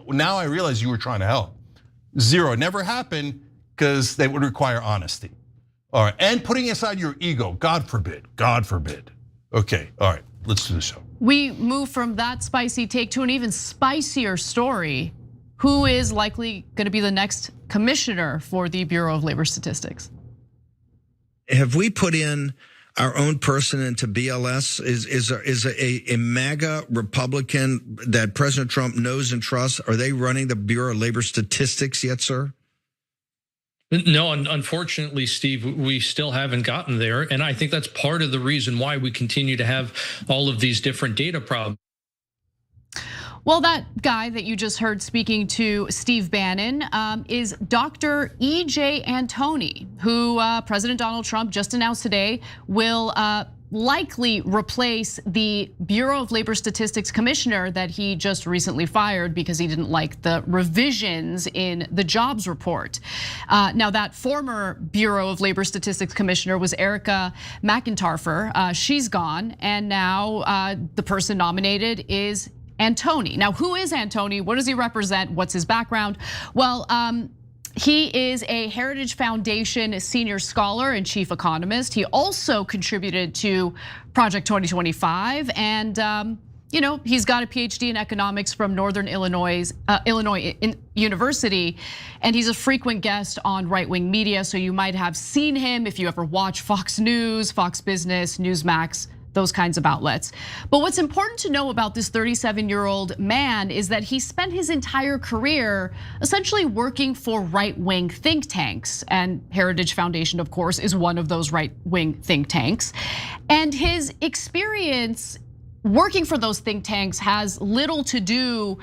now I realize you were trying to help. Zero, never happened because they would require honesty. All right, and putting aside your ego, God forbid, God forbid. Okay, all right, let's do the show. We move from that spicy take to an even spicier story. Who is likely gonna be the next commissioner for the Bureau of Labor Statistics? Have we put in our own person into BLS? Is a MAGA Republican that President Trump knows and trusts? Are they running the Bureau of Labor Statistics yet, sir? No, unfortunately, Steve, we still haven't gotten there. And I think that's part of the reason why we continue to have all of these different data problems. Well, that guy that you just heard speaking to Steve Bannon is Dr. E.J. Antoni, who President Donald Trump just announced today will likely replace the Bureau of Labor Statistics commissioner that he just recently fired because he didn't like the revisions in the jobs report. Now that former Bureau of Labor Statistics commissioner was Erica McIntarfer. She's gone, and now the person nominated is Antoni. Now, who is Antoni? What does he represent? What's his background? Well, he is a Heritage Foundation senior scholar and chief economist. He also contributed to Project 2025, and he's got a PhD in economics from Northern Illinois University, and he's a frequent guest on right-wing media. So you might have seen him if you ever watch Fox News, Fox Business, Newsmax, those kinds of outlets. But what's important to know about this 37-year-old man is that he spent his entire career essentially working for right-wing think tanks. And Heritage Foundation, of course, is one of those right-wing think tanks. And his experience working for those think tanks has little to do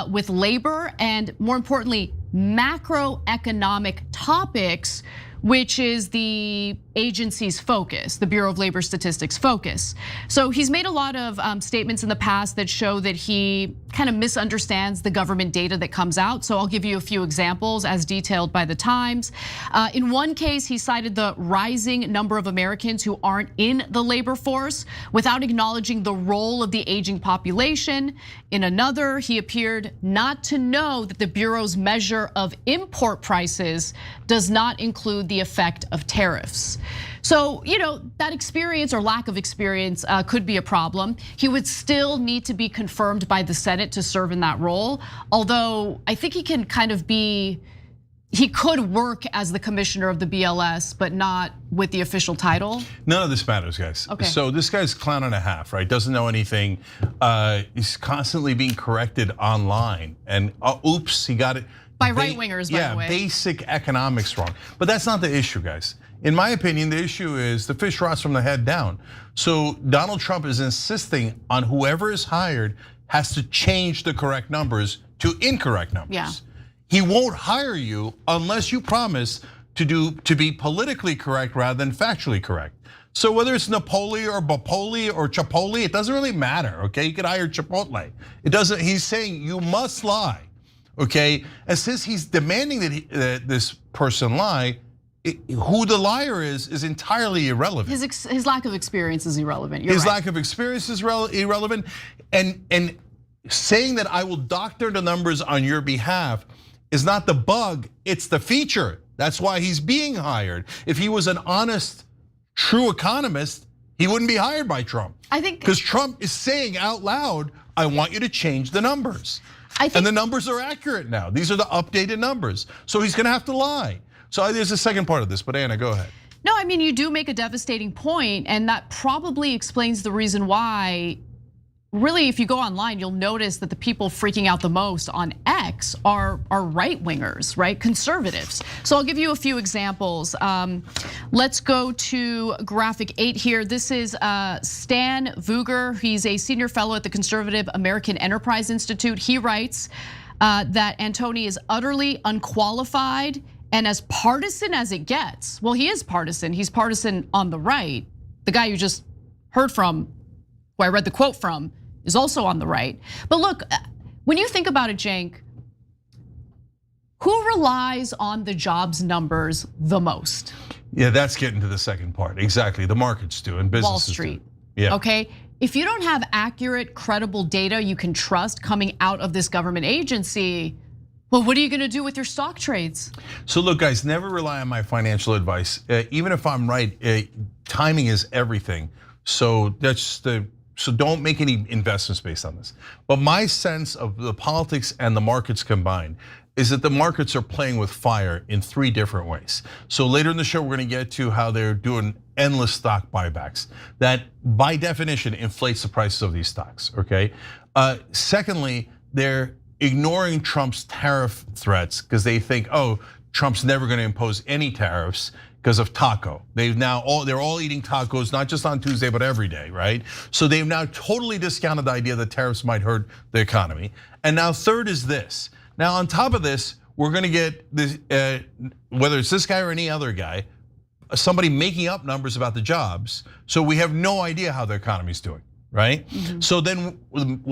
with labor and, more importantly, macroeconomic topics, which is the agency's focus, the Bureau of Labor Statistics focus. So he's made a lot of statements in the past that show that he kind of misunderstands the government data that comes out. So I'll give you a few examples as detailed by the Times. In one case, he cited the rising number of Americans who aren't in the labor force without acknowledging the role of the aging population. In another, he appeared not to know that the Bureau's measure of import prices does not include the effect of tariffs. So, that experience or lack of experience could be a problem. He would still need to be confirmed by the Senate to serve in that role. Although I think he can kind of be he could work as the commissioner of the BLS, but not with the official title? None of this matters, guys. Okay. So this guy's a clown and a half, right? Doesn't know anything. He's constantly being corrected online. And oops, he got it. By right-wingers, by the way. Yeah, basic economics wrong. But that's not the issue, guys. In my opinion, the issue is the fish rots from the head down. So Donald Trump is insisting on whoever is hired has to change the correct numbers to incorrect numbers. Yeah. He won't hire you unless you promise to be politically correct rather than factually correct. So whether it's Napoli or Bapoli or Chipotle, it doesn't really matter, okay? You could hire Chipotle. It doesn't, he's saying you must lie, okay? And since he's demanding that this person lie, who the liar is entirely irrelevant. His lack of experience is irrelevant. His lack of experience is irrelevant, and saying that I will doctor the numbers on your behalf is not the bug, it's the feature. That's why he's being hired. If he was an honest, true economist, he wouldn't be hired by Trump. I think because Trump is saying out loud, I want you to change the numbers. And the numbers are accurate now. These are the updated numbers. So he's gonna have to lie. So there's a second part of this, but Anna, go ahead. No, I mean, you do make a devastating point, and that probably explains the reason why, really, if you go online, you'll notice that the people freaking out the most on X are right-wingers, right? Conservatives. So I'll give you a few examples. Let's go to graphic 8 here. This is Stan Vuger. He's a senior fellow at the Conservative American Enterprise Institute. He writes that Antony is utterly unqualified and as partisan as it gets. Well, he is partisan. He's partisan on the right. The guy you just heard from, who I read the quote from, is also on the right. But look, when you think about it, Cenk, who relies on the jobs numbers the most? Yeah, that's getting to the second part. Exactly, the markets do and businesses Wall Street. Do. Yeah. Okay, if you don't have accurate, credible data you can trust coming out of this government agency, well, what are you gonna do with your stock trades? So look, guys, never rely on my financial advice. Even if I'm right, timing is everything. So so don't make any investments based on this. But my sense of the politics and the markets combined is that the markets are playing with fire in 3 different ways. So later in the show, we're gonna get to how they're doing endless stock buybacks. That by definition inflates the prices of these stocks, okay? Secondly, they're ignoring Trump's tariff threats because they think, oh, Trump's never gonna impose any tariffs because of taco. They're all eating tacos, not just on Tuesday, but every day, right? So they've now totally discounted the idea that tariffs might hurt the economy. And now third is this. Now on top of this, we're gonna get this, whether it's this guy or any other guy, somebody making up numbers about the jobs. So we have no idea how the economy's doing, right? Mm-hmm. So then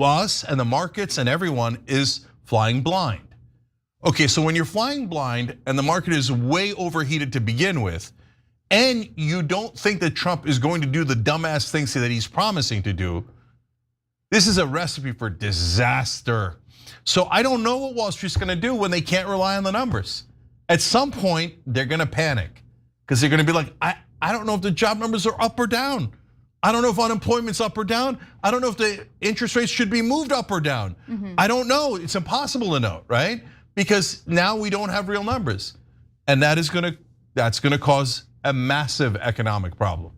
us and the markets and everyone is flying blind. Okay, so when you're flying blind and the market is way overheated to begin with, and you don't think that Trump is going to do the dumbass things that he's promising to do, this is a recipe for disaster. So I don't know what Wall Street's gonna do when they can't rely on the numbers. At some point, they're gonna panic because they're gonna be like, I don't know if the job numbers are up or down. I don't know if unemployment's up or down. I don't know if the interest rates should be moved up or down. Mm-hmm. I don't know, it's impossible to know, right? Because now we don't have real numbers. And that's gonna cause a massive economic problem.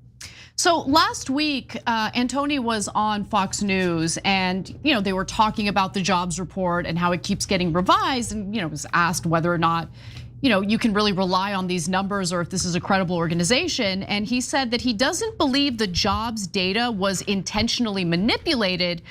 So last week, Antony was on Fox News and they were talking about the jobs report and how it keeps getting revised and was asked whether or not you can really rely on these numbers or if this is a credible organization. And he said that he doesn't believe the jobs data was intentionally manipulated,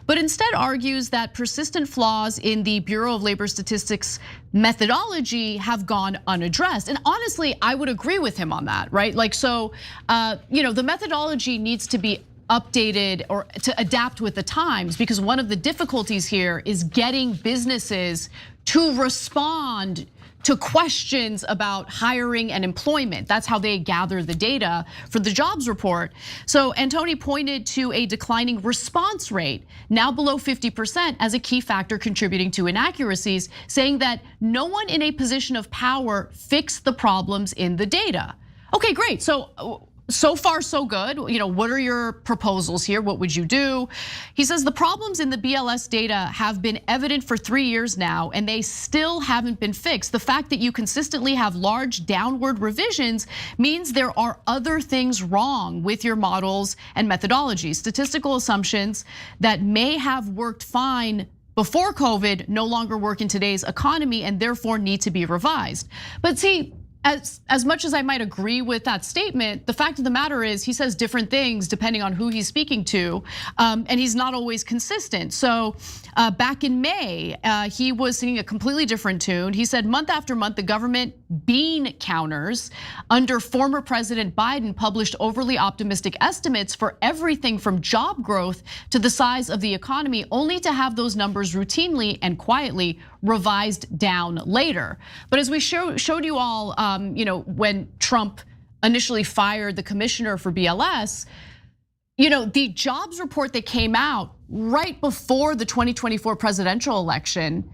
but instead argues that persistent flaws in the Bureau of Labor Statistics methodology have gone unaddressed. And honestly, I would agree with him on that, right? Like, so, the methodology needs to be updated or to adapt with the times, because one of the difficulties here is getting businesses to respond to questions about hiring and employment. That's how they gather the data for the jobs report. So Antony pointed to a declining response rate, now below 50%, as a key factor contributing to inaccuracies, saying that no one in a position of power fixed the problems in the data. Okay, great. So so far so good. What are your proposals here? What would you do? He says the problems in the BLS data have been evident for 3 years now, and they still haven't been fixed. The fact that you consistently have large downward revisions means there are other things wrong with your models and methodologies. Statistical assumptions that may have worked fine before COVID no longer work in today's economy and therefore need to be revised. But see, as much as I might agree with that statement, the fact of the matter is he says different things depending on who he's speaking to, and he's not always consistent. So back in May, he was singing a completely different tune. He said month after month, the government bean counters under former President Biden published overly optimistic estimates for everything from job growth to the size of the economy, only to have those numbers routinely and quietly revised down later. But as we showed you all, when Trump initially fired the commissioner for BLS, the jobs report that came out right before the 2024 presidential election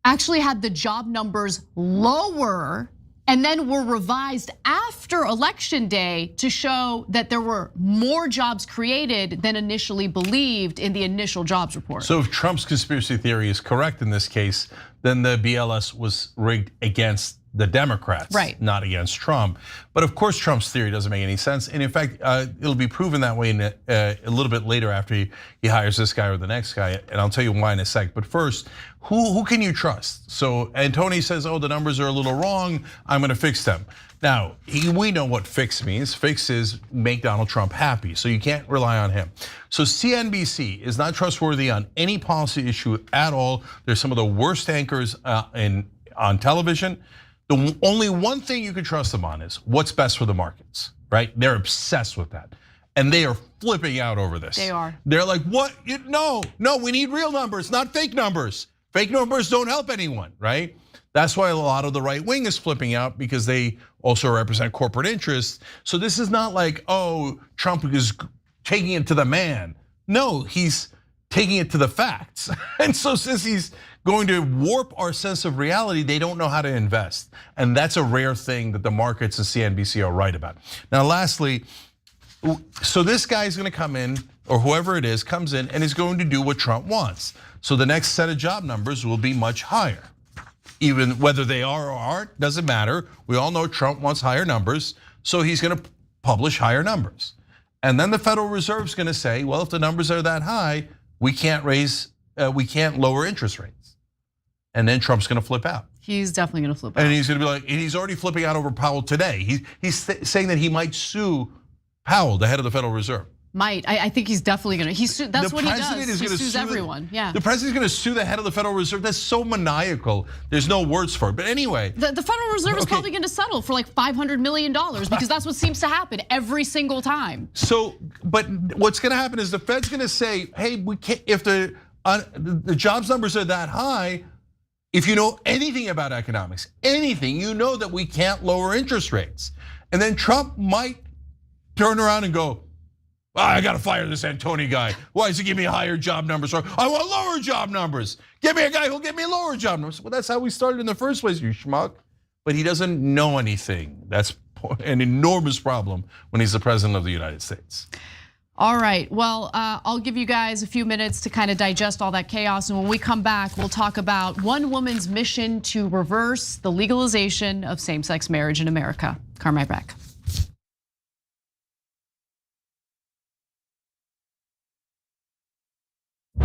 actually had the job numbers lower and then were revised after election day to show that there were more jobs created than initially believed in the initial jobs report. So if Trump's conspiracy theory is correct in this case, then the BLS was rigged against the Democrats, right, not against Trump. But of course, Trump's theory doesn't make any sense. And in fact, it'll be proven that way a little bit later after he hires this guy or the next guy. And I'll tell you why in a sec. But first, who can you trust? So Antony says, the numbers are a little wrong, I'm gonna fix them. Now, we know what fix means. Fix is make Donald Trump happy, so you can't rely on him. So CNBC is not trustworthy on any policy issue at all. They're some of the worst anchors on television. The only one thing you can trust them on is what's best for the markets, right? They're obsessed with that. And they are flipping out over this. They are. They're like, what? No, we need real numbers, not fake numbers. Fake numbers don't help anyone, right? That's why a lot of the right wing is flipping out, because they also represent corporate interests. So this is not like, Trump is taking it to the man. No, he's taking it to the facts. And so since he's going to warp our sense of reality, they don't know how to invest. And that's a rare thing that the markets and CNBC are right about. Now, lastly, so this guy's gonna come in, or whoever it is comes in and is going to do what Trump wants. So the next set of job numbers will be much higher. Even whether they are or aren't, doesn't matter. We all know Trump wants higher numbers, so he's gonna publish higher numbers. And then the Federal Reserve's gonna say, well, if the numbers are that high, we can't lower interest rates. And then Trump's gonna flip out. He's definitely gonna flip out. And he's gonna be like, and he's already flipping out over Powell today. He's saying that he might sue Powell, the head of the Federal Reserve. I think he's definitely gonna. That's what he does. He sues sues everyone. Yeah. The president's gonna sue the head of the Federal Reserve. That's so maniacal. There's no words for it. But anyway, the Federal Reserve is probably gonna settle for like $500 million because that's what seems to happen every single time. So, but what's gonna happen is the Fed's gonna say, hey, we can't. If the jobs numbers are that high, if you know anything about economics, anything, you know that we can't lower interest rates. And then Trump might turn around and go, I gotta fire this Antony guy. Why does he give me higher job numbers? Or I want lower job numbers. Give me a guy who'll give me lower job numbers. Well, that's how we started in the first place, you schmuck. But he doesn't know anything. That's an enormous problem when he's the president of the United States. All right, well, I'll give you guys a few minutes to kind of digest all that chaos. And when we come back, we'll talk about one woman's mission to reverse the legalization of same-sex marriage in America. Come right back.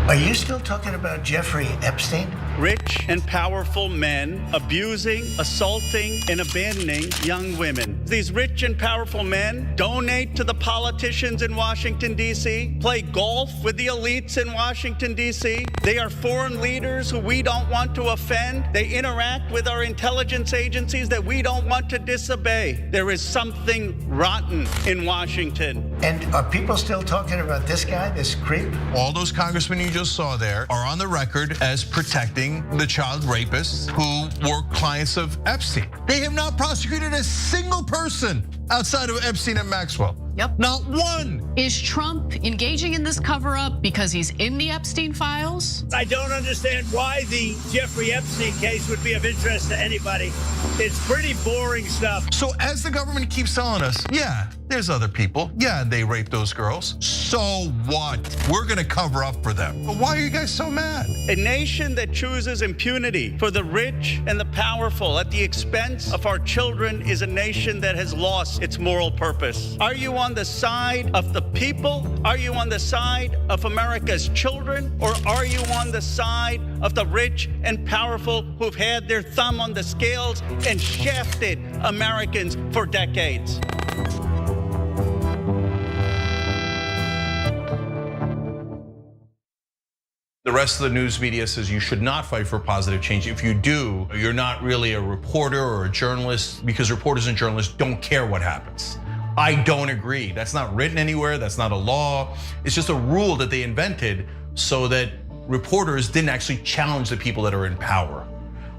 Are you still talking about Jeffrey Epstein? Rich and powerful men abusing, assaulting, and abandoning young women. These rich and powerful men donate to the politicians in Washington, D.C., play golf with the elites in Washington, D.C. They are foreign leaders who we don't want to offend. They interact with our intelligence agencies that we don't want to disobey. There is something rotten in Washington. And are people still talking about this guy, this creep? All those congressmen you just saw there are on the record as protecting the child rapists who were clients of Epstein. They have not prosecuted a single person outside of Epstein and Maxwell. Yep. Not one. Is Trump engaging in this cover-up because he's in the Epstein files? I don't understand why the Jeffrey Epstein case would be of interest to anybody. It's pretty boring stuff. So as the government keeps telling us, yeah, there's other people. Yeah, they rape those girls. So what? We're gonna cover up for them. But why are you guys so mad? A nation that chooses impunity for the rich and the powerful at the expense of our children is a nation that has lost its moral purpose. Are you on the side of the people? Are you on the side of America's children? Or are you on the side of the rich and powerful who've had their thumb on the scales and shafted Americans for decades? The rest of the news media says you should not fight for positive change. If you do, you're not really a reporter or a journalist, because reporters and journalists don't care what happens. I don't agree. That's not written anywhere. That's not a law. It's just a rule that they invented so that reporters didn't actually challenge the people that are in power.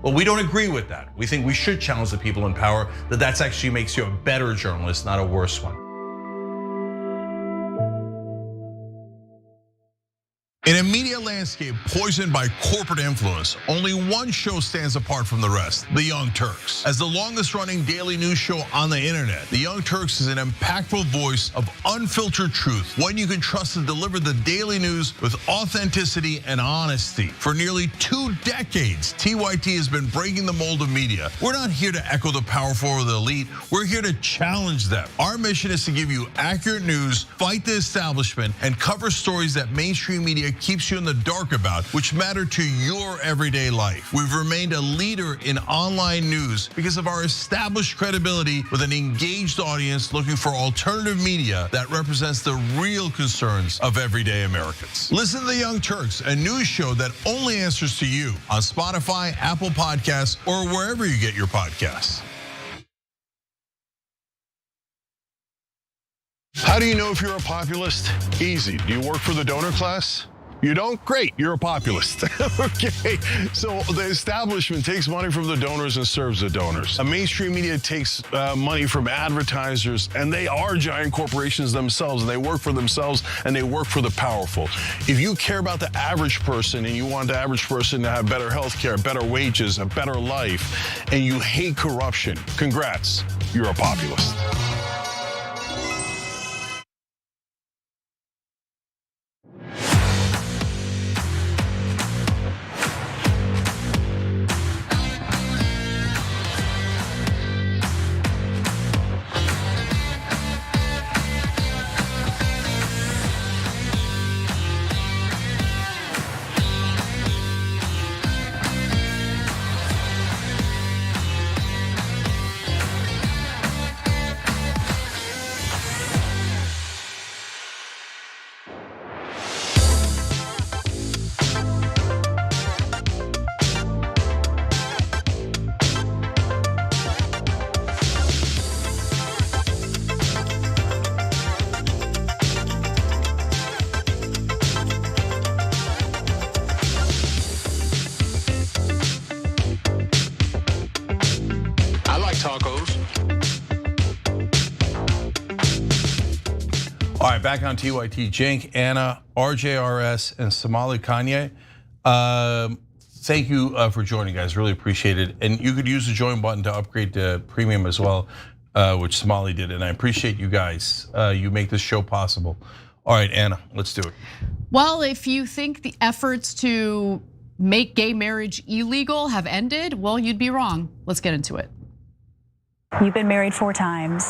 Well, we don't agree with that. We think we should challenge the people in power, that actually makes you a better journalist, not a worse one. In a media landscape poisoned by corporate influence, only one show stands apart from the rest, The Young Turks. As the longest running daily news show on the internet, The Young Turks is an impactful voice of unfiltered truth, one you can trust to deliver the daily news with authenticity and honesty. For nearly 2 decades, TYT has been breaking the mold of media. We're not here to echo the powerful or the elite, we're here to challenge them. Our mission is to give you accurate news, fight the establishment, and cover stories that mainstream media keeps you in the dark about, which matter to your everyday life. We've remained a leader in online news because of our established credibility with an engaged audience looking for alternative media that represents the real concerns of everyday Americans. Listen to The Young Turks, a news show that only answers to you on Spotify, Apple Podcasts, or wherever you get your podcasts. How do you know if you're a populist? Easy. Do you work for the donor class? You don't? Great, you're a populist. Okay, so the establishment takes money from the donors and serves the donors. Mainstream media takes money from advertisers, and they are giant corporations themselves, and they work for themselves, and they work for the powerful. If you care about the average person, and you want the average person to have better health care, better wages, a better life, and you hate corruption, congrats, you're a populist. All right, back on TYT. Cenk, Anna, RJRS, and Somali Kanye. Thank you for joining, guys. Really appreciate it. And you could use the join button to upgrade to premium as well, which Somali did. And I appreciate you guys. You make this show possible. All right, Anna, let's do it. Well, if you think the efforts to make gay marriage illegal have ended, well, you'd be wrong. Let's get into it. You've been married 4 times.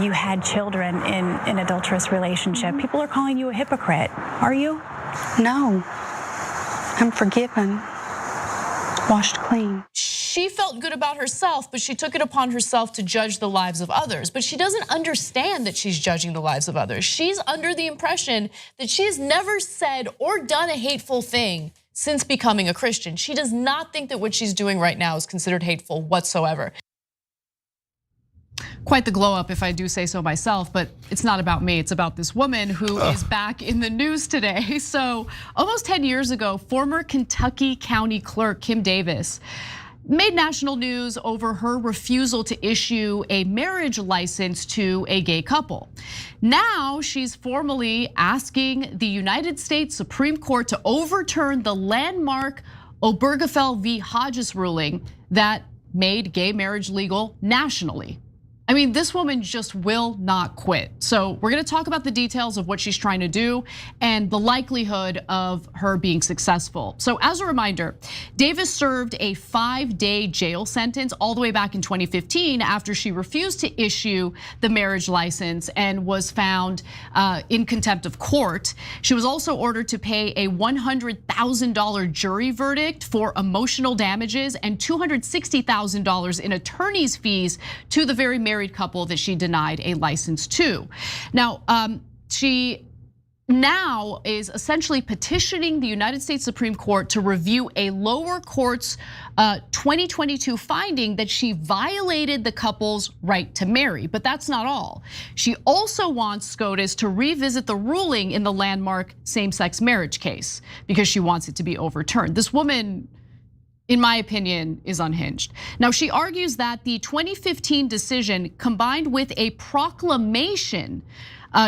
You had children in an adulterous relationship. People are calling you a hypocrite. Are you? No. I'm forgiven. Washed clean. She felt good about herself, but she took it upon herself to judge the lives of others. But she doesn't understand that she's judging the lives of others. She's under the impression that she has never said or done a hateful thing since becoming a Christian. She does not think that what she's doing right now is considered hateful whatsoever. Quite the glow up, if I do say so myself, but it's not about me. It's about this woman who is back in the news today. So almost 10 years ago, former Kentucky County Clerk Kim Davis made national news over her refusal to issue a marriage license to a gay couple. Now she's formally asking the United States Supreme Court to overturn the landmark Obergefell v. Hodges ruling that made gay marriage legal nationally. I mean, this woman just will not quit. So we're gonna talk about the details of what she's trying to do and the likelihood of her being successful. So as a reminder, Davis served a 5-day jail sentence all the way back in 2015 after she refused to issue the marriage license and was found in contempt of court. She was also ordered to pay a $100,000 jury verdict for emotional damages and $260,000 in attorney's fees to the very married couple that she denied a license to. Now, she now is essentially petitioning the United States Supreme Court to review a lower court's 2022 finding that she violated the couple's right to marry. But that's not all. She also wants SCOTUS to revisit the ruling in the landmark same-sex marriage case because she wants it to be overturned. This woman, in my opinion, is unhinged. Now, she argues that the 2015 decision combined with a proclamation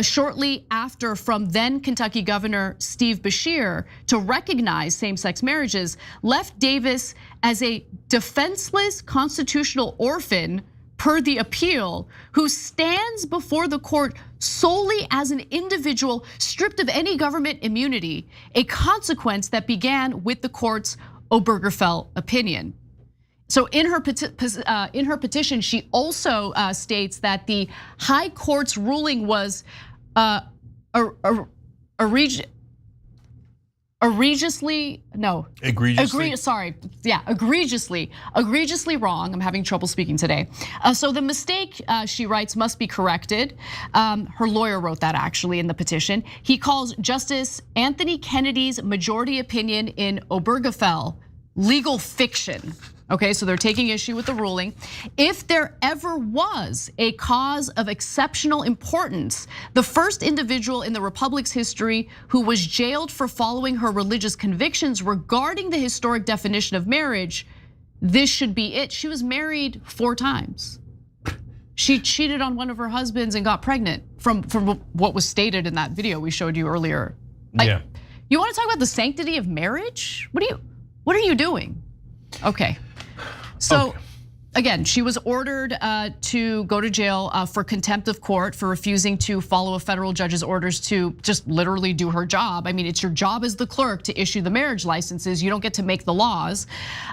shortly after from then Kentucky Governor Steve Beshear to recognize same-sex marriages left Davis as a defenseless constitutional orphan per the appeal, who stands before the court solely as an individual stripped of any government immunity, a consequence that began with the court's Obergefell opinion. So in her petition, she also states that the high court's ruling was egregiously wrong. I'm having trouble speaking today. So the mistake, she writes, must be corrected. Her lawyer wrote that actually in the petition. He calls Justice Anthony Kennedy's majority opinion in Obergefell legal fiction. Okay, so they're taking issue with the ruling. If there ever was a cause of exceptional importance, the first individual in the Republic's history who was jailed for following her religious convictions regarding the historic definition of marriage, this should be it. She was married 4 times. She cheated on one of her husbands and got pregnant from what was stated in that video we showed you earlier. Yeah. You want to talk about the sanctity of marriage? What are you doing? Okay. So again, she was ordered to go to jail for contempt of court for refusing to follow a federal judge's orders to just literally do her job. I mean, it's your job as the clerk to issue the marriage licenses. You don't get to make the laws.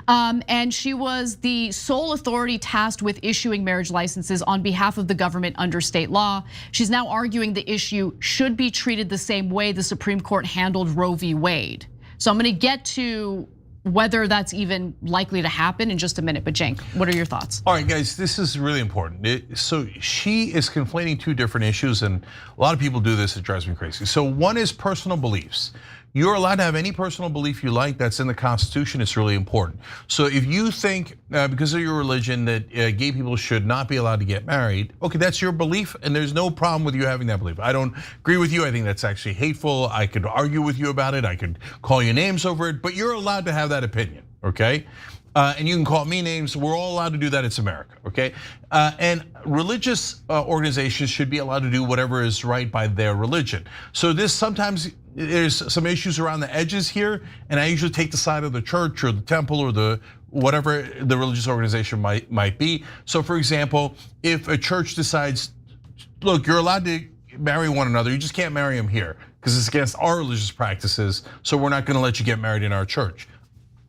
And she was the sole authority tasked with issuing marriage licenses on behalf of the government under state law. She's now arguing the issue should be treated the same way the Supreme Court handled Roe v. Wade. So I'm gonna get to whether that's even likely to happen in just a minute. But Cenk, what are your thoughts? All right, guys, this is really important. So she is conflating 2 different issues, and a lot of people do this, it drives me crazy. So one is personal beliefs. You're allowed to have any personal belief you like, that's in the Constitution, it's really important. So if you think, because of your religion, that gay people should not be allowed to get married, okay, that's your belief, and there's no problem with you having that belief. I don't agree with you, I think that's actually hateful. I could argue with you about it, I could call you names over it, but you're allowed to have that opinion, okay? And you can call me names, we're all allowed to do that, it's America, okay? And religious organizations should be allowed to do whatever is right by their religion. So this sometimes, there's some issues around the edges here, and I usually take the side of the church or the temple or the whatever the religious organization might be. So for example, if a church decides, look, you're allowed to marry one another, you just can't marry them here because it's against our religious practices, so we're not gonna let you get married in our church.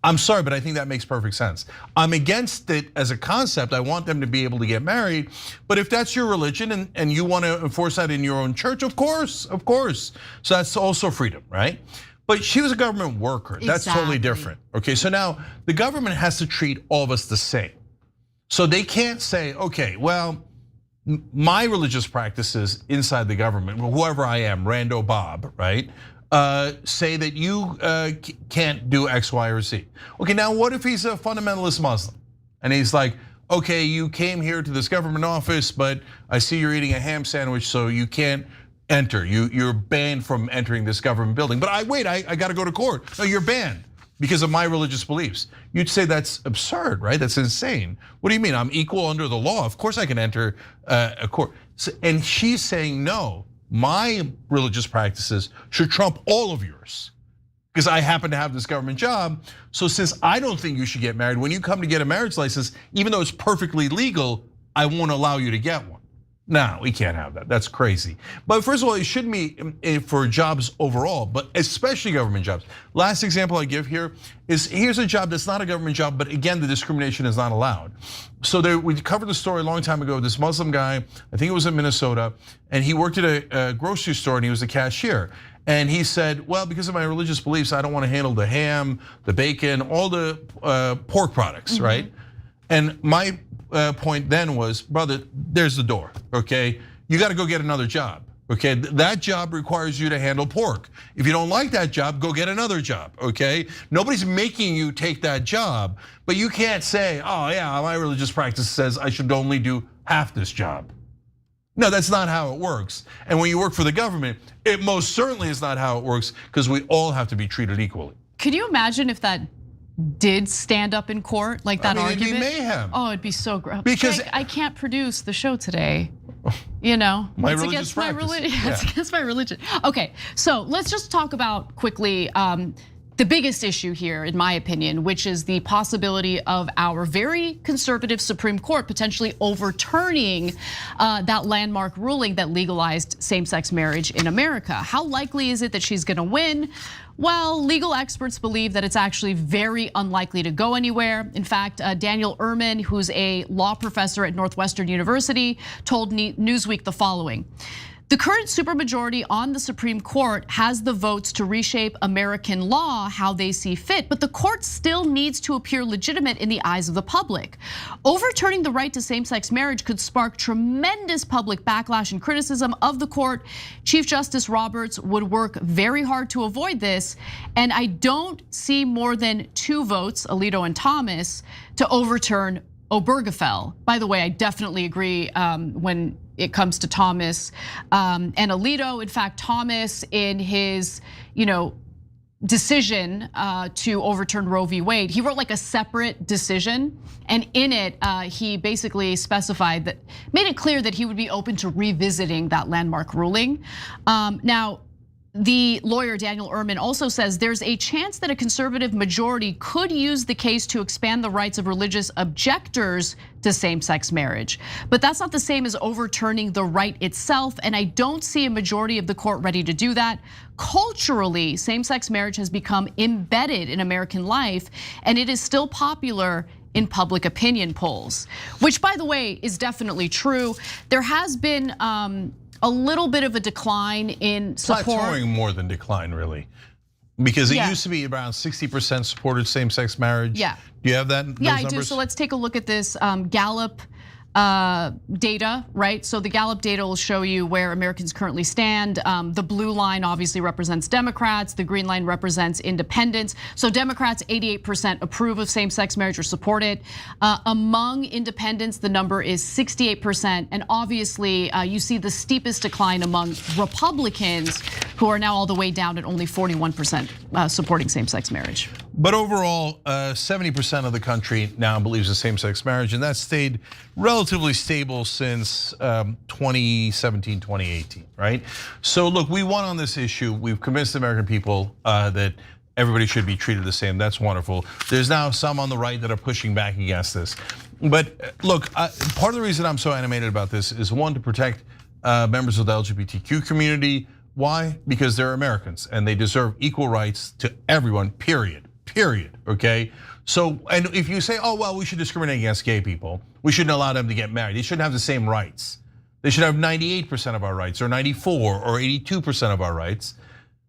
I'm sorry, but I think that makes perfect sense. I'm against it as a concept. I want them to be able to get married. But if that's your religion and you want to enforce that in your own church, of course. So that's also freedom, right? But she was a government worker. Exactly. That's totally different. Okay, so now the government has to treat all of us the same. So they can't say, okay, well, my religious practices inside the government, whoever I am, Rando Bob, right? Say that you can't do X, Y, or Z. Okay, now what if he's a fundamentalist Muslim? And he's like, okay, you came here to this government office, but I see you're eating a ham sandwich, so you can't enter. You're banned from entering this government building. But I gotta go to court. No, you're banned because of my religious beliefs. You'd say that's absurd, right? That's insane. What do you mean? I'm equal under the law. Of course I can enter a court. And she's saying no. My religious practices should trump all of yours because I happen to have this government job. So since I don't think you should get married, when you come to get a marriage license, even though it's perfectly legal, I won't allow you to get one. No, we can't have that. That's crazy. But first of all, it shouldn't be for jobs overall, but especially government jobs. Last example I give here is, here's a job that's not a government job, but again, the discrimination is not allowed. So we covered the story a long time ago. This Muslim guy, I think it was in Minnesota, and he worked at a grocery store and he was a cashier. And he said, well, because of my religious beliefs, I don't want to handle the ham, the bacon, all the pork products, right? And my point then was, brother, there's the door, okay? You got to go get another job, okay? That job requires you to handle pork. If you don't like that job, go get another job, okay? Nobody's making you take that job, but you can't say, oh yeah, my religious practice says I should only do half this job. No, that's not how it works. And when you work for the government, it most certainly is not how it works, because we all have to be treated equally. Could you imagine if that did stand up in court, like that argument? It'd be mayhem. Oh, it'd be so gross. Because Jake, I can't produce the show today. You know, my it's religious against my religion. practice. It's against my religion. Okay, so let's just talk about quickly the biggest issue here, in my opinion, which is the possibility of our very conservative Supreme Court potentially overturning that landmark ruling that legalized same-sex marriage in America. How likely is it that she's gonna win? Well, legal experts believe that it's actually very unlikely to go anywhere. In fact, Daniel Ehrman, who's a law professor at Northwestern University, told Newsweek the following. The current supermajority on the Supreme Court has the votes to reshape American law how they see fit, but the court still needs to appear legitimate in the eyes of the public. Overturning the right to same-sex marriage could spark tremendous public backlash and criticism of the court. Chief Justice Roberts would work very hard to avoid this, and I don't see more than 2 votes, Alito and Thomas, to overturn Obergefell. By the way, I definitely agree when it comes to Thomas and Alito. In fact, Thomas, in his decision to overturn Roe v. Wade, he wrote like a separate decision, and in it he basically specified that, made it clear that he would be open to revisiting that landmark ruling. Now, the lawyer Daniel Ehrman also says there's a chance that a conservative majority could use the case to expand the rights of religious objectors to same-sex marriage. But that's not the same as overturning the right itself, and I don't see a majority of the court ready to do that. Culturally, same-sex marriage has become embedded in American life, and it is still popular in public opinion polls, which, by the way, is definitely true. There has been a little bit of a decline in support. Plateauing more than decline, really. Because it used to be around 60% supported same-sex marriage. Yeah. Do you have that? Yeah, I do. So let's take a look at this Gallup data, right? So the Gallup data will show you where Americans currently stand. The blue line obviously represents Democrats. The green line represents independents. So Democrats, 88% approve of same-sex marriage or support it. Among independents, the number is 68%. And obviously, you see the steepest decline among Republicans, who are now all the way down at only 41% supporting same-sex marriage. But overall, 70% of the country now believes in same-sex marriage, and that's stayed relatively stable since 2017, 2018, right? So look, we won on this issue. We've convinced the American people that everybody should be treated the same. That's wonderful. There's now some on the right that are pushing back against this. But look, part of the reason I'm so animated about this is, one, to protect members of the LGBTQ community. Why? Because they're Americans and they deserve equal rights to everyone, period, okay? So, and if you say, oh, well, we should discriminate against gay people, we shouldn't allow them to get married, they shouldn't have the same rights. They should have 98% of our rights, or 94 or 82% of our rights.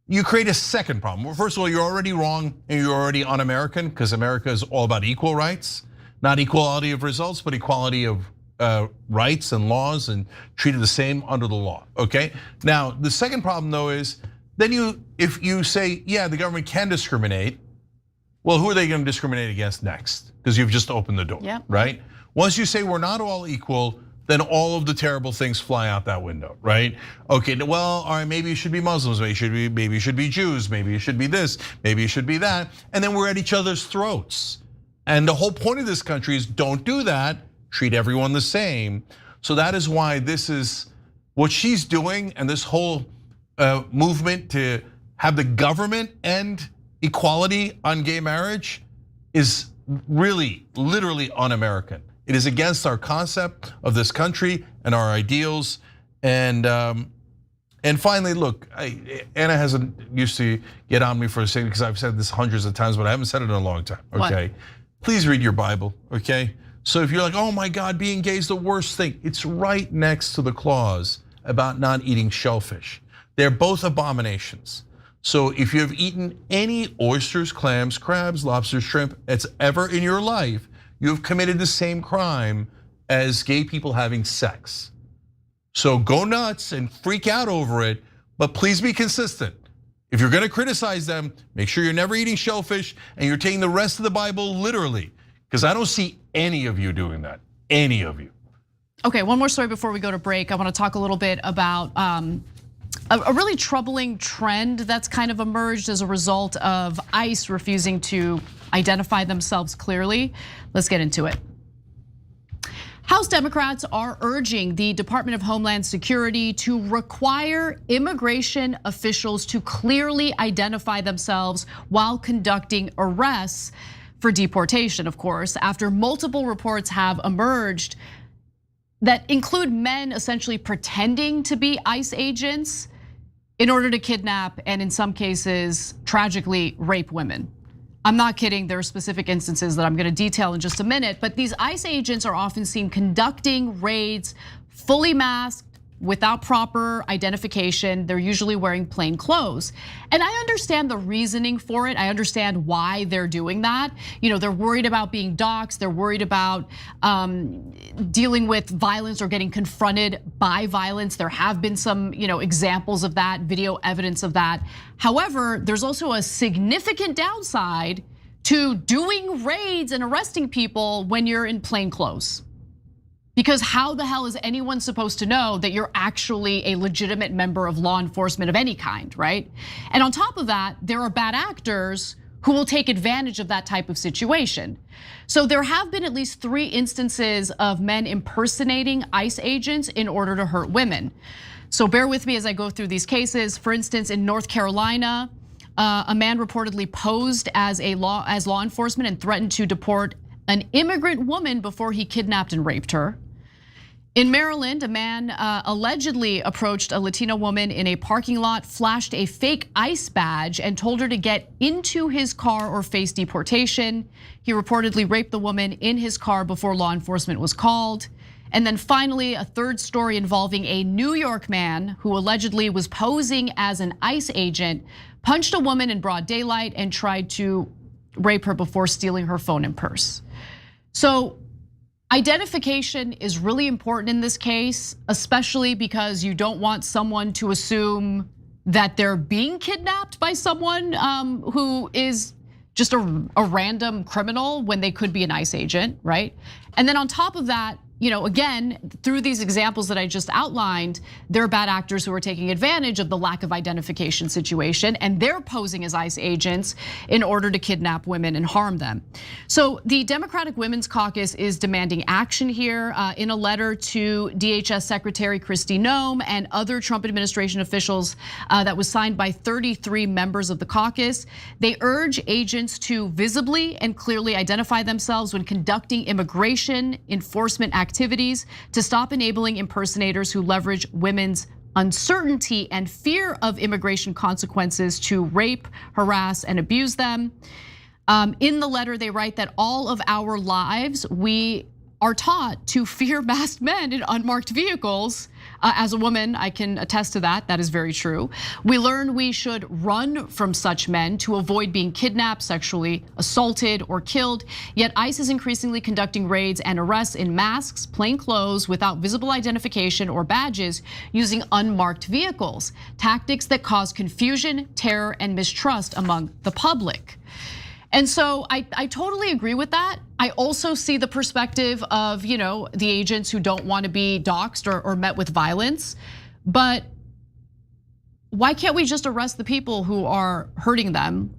You create a second problem. Well, first of all, you're already wrong and you're already un-American, because America is all about equal rights, not equality of results, but equality of rights and laws, and treated the same under the law, okay? Now, the second problem though is, then if you say, yeah, the government can discriminate, well, who are they going to discriminate against next? Because you've just opened the door, right? Once you say we're not all equal, then all of the terrible things fly out that window, right? Okay, well, all right, maybe it should be Muslims, maybe it should be Jews, maybe it should be this, maybe it should be that, and then we're at each other's throats. And the whole point of this country is, don't do that, treat everyone the same. So that is why this is what she's doing, and this whole movement to have the government end equality on gay marriage is really, literally un-American. It is against our concept of this country and our ideals. And finally, look, Anna hasn't used to get on me for a second because I've said this hundreds of times, but I haven't said it in a long time, okay? What? Please read your Bible, okay? So if you're like, oh my God, being gay is the worst thing, it's right next to the clause about not eating shellfish. They're both abominations. So if you have eaten any oysters, clams, crabs, lobsters, shrimp, that's ever in your life, you have committed the same crime as gay people having sex. So go nuts and freak out over it, but please be consistent. If you're gonna criticize them, make sure you're never eating shellfish and you're taking the rest of the Bible literally, because I don't see any of you doing that, any of you. Okay, one more story before we go to break. I want to talk a little bit about a really troubling trend that's kind of emerged as a result of ICE refusing to identify themselves clearly. Let's get into it. House Democrats are urging the Department of Homeland Security to require immigration officials to clearly identify themselves while conducting arrests for deportation, of course, after multiple reports have emerged that include men essentially pretending to be ICE agents in order to kidnap and in some cases, tragically rape women. I'm not kidding, there are specific instances that I'm gonna detail in just a minute, but these ICE agents are often seen conducting raids fully masked, without proper identification. They're usually wearing plain clothes. And I understand the reasoning for it. I understand why they're doing that. They're worried about being doxxed. They're worried about dealing with violence or getting confronted by violence. There have been some examples of that, video evidence of that. However, there's also a significant downside to doing raids and arresting people when you're in plain clothes. Because how the hell is anyone supposed to know that you're actually a legitimate member of law enforcement of any kind, right? And on top of that, there are bad actors who will take advantage of that type of situation. So there have been at least 3 instances of men impersonating ICE agents in order to hurt women. So bear with me as I go through these cases. For instance, in North Carolina, a man reportedly posed as law enforcement and threatened to deport an immigrant woman before he kidnapped and raped her. In Maryland, a man allegedly approached a Latina woman in a parking lot, flashed a fake ICE badge and told her to get into his car or face deportation. He reportedly raped the woman in his car before law enforcement was called. And then finally, a third story involving a New York man who allegedly was posing as an ICE agent, punched a woman in broad daylight and tried to rape her before stealing her phone and purse. So identification is really important in this case, especially because you don't want someone to assume that they're being kidnapped by someone who is just a random criminal when they could be an ICE agent, right? And then on top of that, again, through these examples that I just outlined, there are bad actors who are taking advantage of the lack of identification situation, and they're posing as ICE agents in order to kidnap women and harm them. So the Democratic Women's Caucus is demanding action here. In a letter to DHS Secretary Kristi Noem and other Trump administration officials that was signed by 33 members of the caucus, they urge agents to visibly and clearly identify themselves when conducting immigration enforcement activities, to stop enabling impersonators who leverage women's uncertainty and fear of immigration consequences to rape, harass, and abuse them. In the letter, they write that all of our lives, we are taught to fear masked men in unmarked vehicles. As a woman, I can attest to that. That is very true. We learn we should run from such men to avoid being kidnapped, sexually assaulted, or killed. Yet ICE is increasingly conducting raids and arrests in masks, plain clothes, without visible identification or badges, using unmarked vehicles. Tactics that cause confusion, terror, and mistrust among the public. And so I totally agree with that. I also see the perspective of the agents who don't want to be doxxed or met with violence. But why can't we just arrest the people who are hurting them,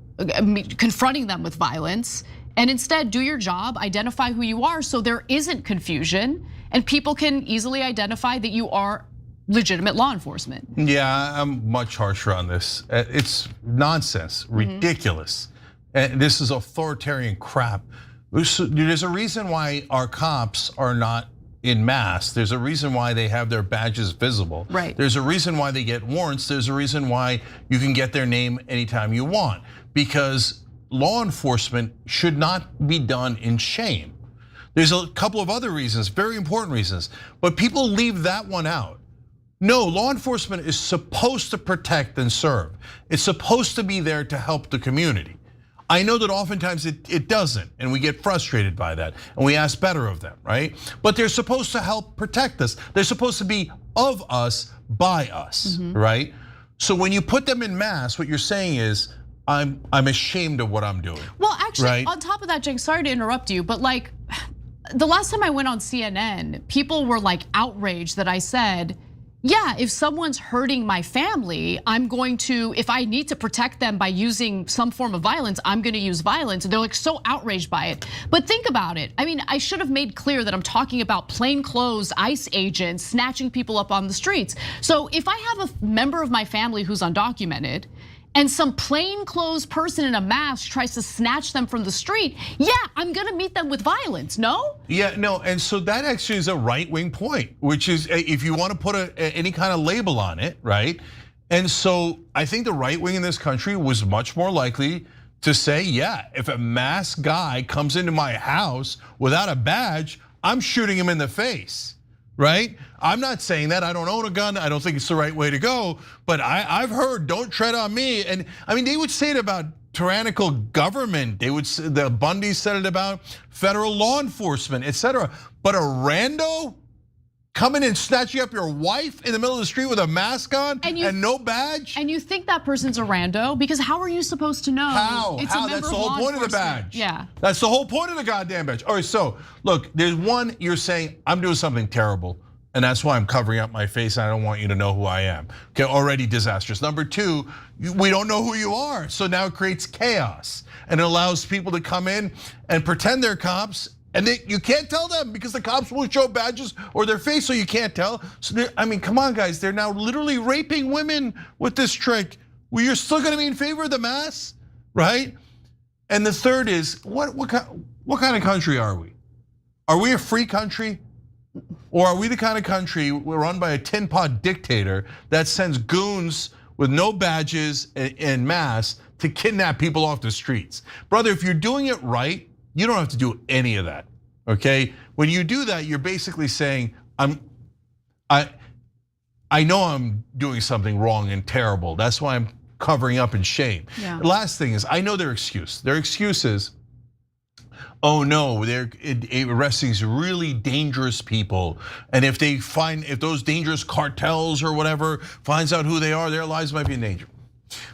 confronting them with violence, and instead do your job, identify who you are so there isn't confusion and people can easily identify that you are legitimate law enforcement? Yeah, I'm much harsher on this. It's nonsense, ridiculous. And this is authoritarian crap. There's a reason why our cops are not in mass. There's a reason why they have their badges visible. Right. There's a reason why they get warrants. There's a reason why you can get their name anytime you want. Because law enforcement should not be done in shame. There's a couple of other reasons, very important reasons, but people leave that one out. No, law enforcement is supposed to protect and serve. It's supposed to be there to help the community. I know that oftentimes it doesn't, and we get frustrated by that, and we ask better of them, right? But they're supposed to help protect us. They're supposed to be of us, by us, right? So when you put them in mass, what you're saying is, I'm ashamed of what I'm doing. Well, actually, right? On top of that, Jake, sorry to interrupt you, but like, the last time I went on CNN, people were like outraged that I said, yeah, if someone's hurting my family, I'm going to, if I need to protect them by using some form of violence, I'm gonna use violence. And they're like so outraged by it. But think about it. I mean, I should have made clear that I'm talking about plainclothes ICE agents snatching people up on the streets. So if I have a member of my family who's undocumented, and some plainclothes person in a mask tries to snatch them from the street, yeah, I'm gonna meet them with violence, no? Yeah, no, and so that actually is a right-wing point, which is if you want to put any kind of label on it, right? And so I think the right wing in this country was much more likely to say, yeah, if a masked guy comes into my house without a badge, I'm shooting him in the face. Right? I'm not saying that, I don't own a gun, I don't think it's the right way to go, but I've heard, don't tread on me. And I mean, they would say it about tyrannical government, the Bundys said it about federal law enforcement, etc. But a rando coming and snatching up your wife in the middle of the street with a mask on and no badge? And you think that person's a rando? Because how are you supposed to know? How? That's the whole point of the badge. Yeah. That's the whole point of the goddamn badge. All right, so look, there's one, you're saying, I'm doing something terrible, and that's why I'm covering up my face, and I don't want you to know who I am. Okay, already disastrous. Number two, we don't know who you are, so now it creates chaos, and it allows people to come in and pretend they're cops, and you can't tell them because the cops won't show badges or their face, so you can't tell. So I mean, come on, guys, they're now literally raping women with this trick. Well, you're still gonna be in favor of the mass, right? And the third is, what kind of country are we? Are we a free country? Or are we the kind of country we're run by a tin pot dictator that sends goons with no badges en masse to kidnap people off the streets? Brother, if you're doing it right, you don't have to do any of that, okay? When you do that, you're basically saying, I know I'm doing something wrong and terrible. That's why I'm covering up in shame. Yeah. The last thing is, I know their excuse. Their excuse is, oh no, they're arresting these really dangerous people. And if those dangerous cartels or whatever finds out who they are, their lives might be in danger.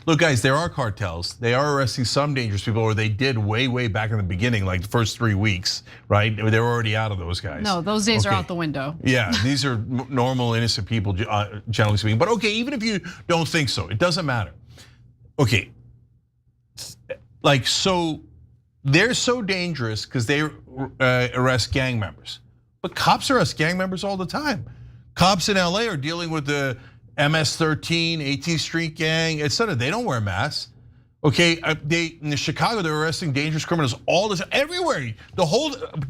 Look, guys, there are cartels. They are arresting some dangerous people, or they did way back in the beginning, like the first 3 weeks, right? They were already out of those guys. No, those days are out the window. Yeah, these are normal, innocent people, generally speaking. But okay, even if you don't think so, it doesn't matter. Okay, like so, they're so dangerous because they arrest gang members. But cops arrest gang members all the time. Cops in LA are dealing with the MS-13, 18th Street gang, etc. They don't wear masks. Okay, in Chicago, they're arresting dangerous criminals all the time, everywhere.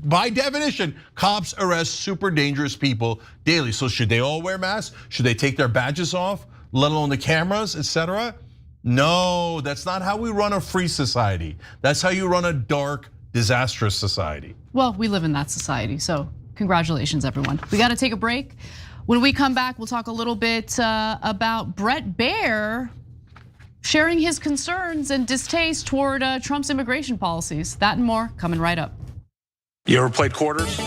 By definition, cops arrest super dangerous people daily. So should they all wear masks? Should they take their badges off, let alone the cameras, etc.? No, that's not how we run a free society. That's how you run a dark, disastrous society. Well, we live in that society, so congratulations, everyone. We got to take a break. When we come back, we'll talk a little bit about Bret Baier sharing his concerns and distaste toward Trump's immigration policies. That and more coming right up. You ever played quarters?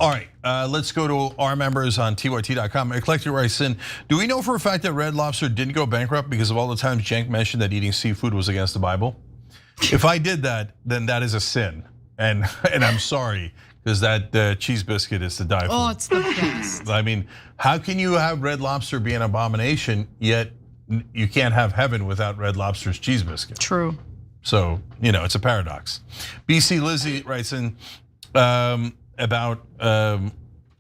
All right, let's go to our members on TYT.com. Eclectic writes in, do we know for a fact that Red Lobster didn't go bankrupt because of all the times Cenk mentioned that eating seafood was against the Bible? If I did that, then that is a sin, and I'm sorry, because that cheese biscuit is to die for. Oh, it's the best. I mean, how can you have Red Lobster be an abomination, yet you can't have heaven without Red Lobster's cheese biscuit? True. So, it's a paradox. BC Lizzie writes in about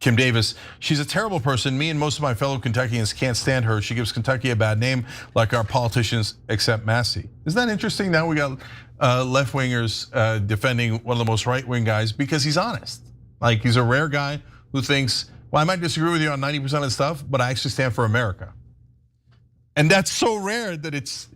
Kim Davis. She's a terrible person. Me and most of my fellow Kentuckians can't stand her. She gives Kentucky a bad name, like our politicians, except Massey. Isn't that interesting? Now we got left-wingers defending one of the most right-wing guys because he's honest. Like, he's a rare guy who thinks, well, I might disagree with you on 90% of stuff, but I actually stand for America. And that's so rare that it's,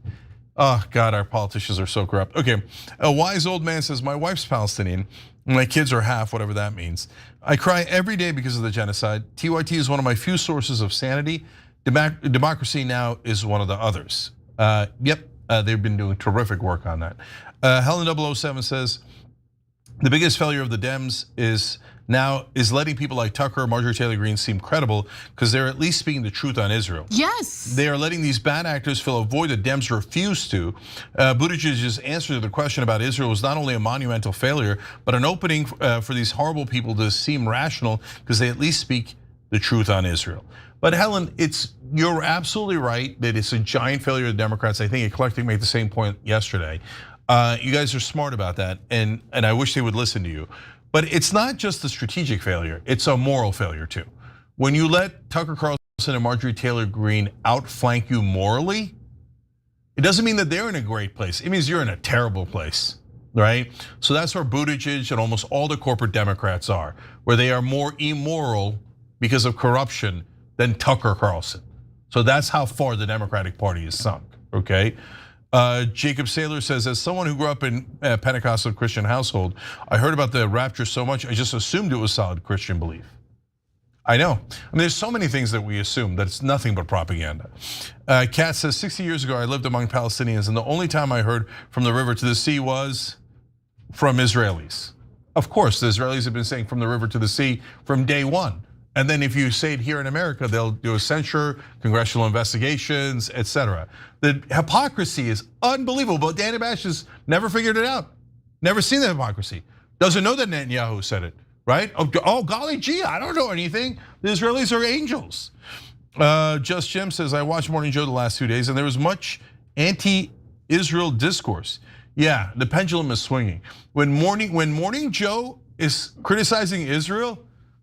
oh God, our politicians are so corrupt. Okay, a wise old man says, my wife's Palestinian, my kids are half, whatever that means. I cry every day because of the genocide. TYT is one of my few sources of sanity. Democracy Now! Is one of the others. Yep, they've been doing terrific work on that. Helen 007 says, the biggest failure of the Dems is letting people like Tucker, Marjorie Taylor Greene seem credible because they're at least speaking the truth on Israel. Yes. They are letting these bad actors fill a void that Dems refuse to. Buttigieg's answer to the question about Israel was not only a monumental failure, but an opening for these horrible people to seem rational because they at least speak the truth on Israel. But Helen, you're absolutely right that it's a giant failure of the Democrats. I think Eclectic made the same point yesterday. You guys are smart about that, and I wish they would listen to you. But it's not just a strategic failure, it's a moral failure too. When you let Tucker Carlson and Marjorie Taylor Greene outflank you morally, it doesn't mean that they're in a great place. It means you're in a terrible place, right? So that's where Buttigieg and almost all the corporate Democrats are, where they are more immoral because of corruption than Tucker Carlson. So that's how far the Democratic Party is sunk, okay? Jacob Saylor says, as someone who grew up in a Pentecostal Christian household, I heard about the rapture so much, I just assumed it was solid Christian belief. I know. I mean, there's so many things that we assume that it's nothing but propaganda. Kat says, 60 years ago, I lived among Palestinians, and the only time I heard from the river to the sea was from Israelis. Of course, the Israelis have been saying from the river to the sea from day one. And then if you say it here in America, they'll do a censure, congressional investigations, etc. The hypocrisy is unbelievable, but Dana Bash has never figured it out. Never seen the hypocrisy. Doesn't know that Netanyahu said it, right? Oh golly gee, I don't know anything. The Israelis are angels. Just Jim says, I watched Morning Joe the last 2 days and there was much anti-Israel discourse. Yeah, the pendulum is swinging. When Morning Joe is criticizing Israel,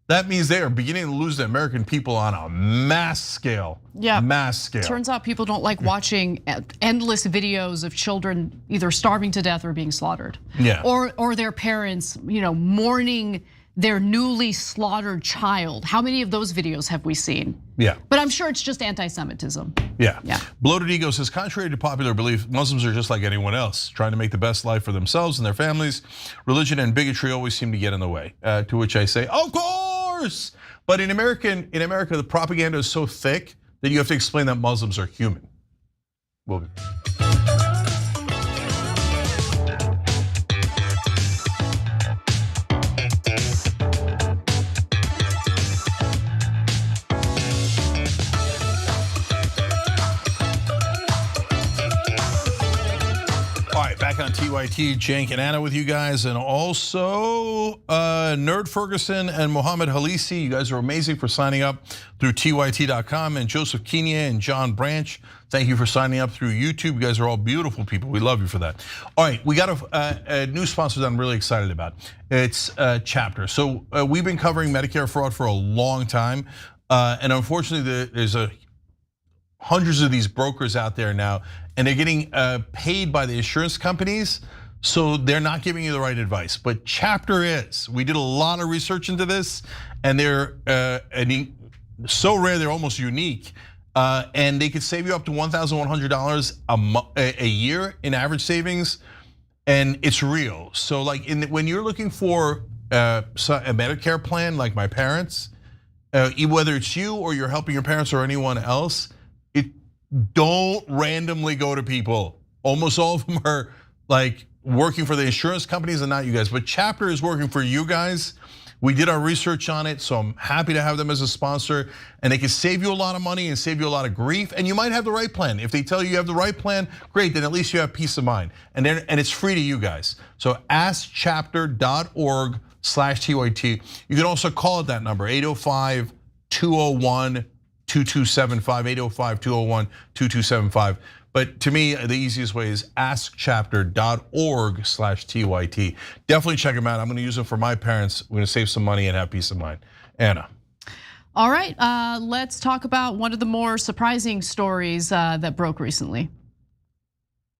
that means they are beginning to lose the American people on a mass scale. Yeah, mass scale. Turns out people don't like watching endless videos of children either starving to death or being slaughtered. Yeah. Or their parents, mourning their newly slaughtered child. How many of those videos have we seen? Yeah. But I'm sure it's just anti-Semitism. Yeah. Yeah. Bloated Ego says, contrary to popular belief, Muslims are just like anyone else, trying to make the best life for themselves and their families. Religion and bigotry always seem to get in the way. To which I say, of course. But in America, the propaganda is so thick that you have to explain that Muslims are human. We'll be. Back on TYT, Cenk and Anna with you guys, and also Nerd Ferguson and Mohammed Halisi. You guys are amazing for signing up through TYT.com, and Joseph Kenya and John Branch. Thank you for signing up through YouTube. You guys are all beautiful people. We love you for that. All right, we got a new sponsor that I'm really excited about. It's Chapter. So we've been covering Medicare fraud for a long time, and unfortunately, there's hundreds of these brokers out there now, and they're getting paid by the insurance companies, so they're not giving you the right advice. But Chapter is. We did a lot of research into this, and they're so rare, they're almost unique. And they could save you up to $1,100 a year in average savings, and it's real. So like when you're looking for a Medicare plan like my parents, whether it's you or you're helping your parents or anyone else, don't randomly go to people. Almost all of them are like working for the insurance companies and not you guys, but Chapter is working for you guys. We did our research on it, so I'm happy to have them as a sponsor, and they can save you a lot of money and save you a lot of grief, and you might have the right plan. If they tell you have the right plan, great, then at least you have peace of mind. And it's free to you guys. So askchapter.org 805-201-2275/TYT. You can also call it that number, 805-201-2275, 805-201-2275. But to me, the easiest way is askchapter.org/TYT. Definitely check them out. I'm gonna use them for my parents. We're gonna save some money and have peace of mind. Anna. All right, let's talk about one of the more surprising stories that broke recently.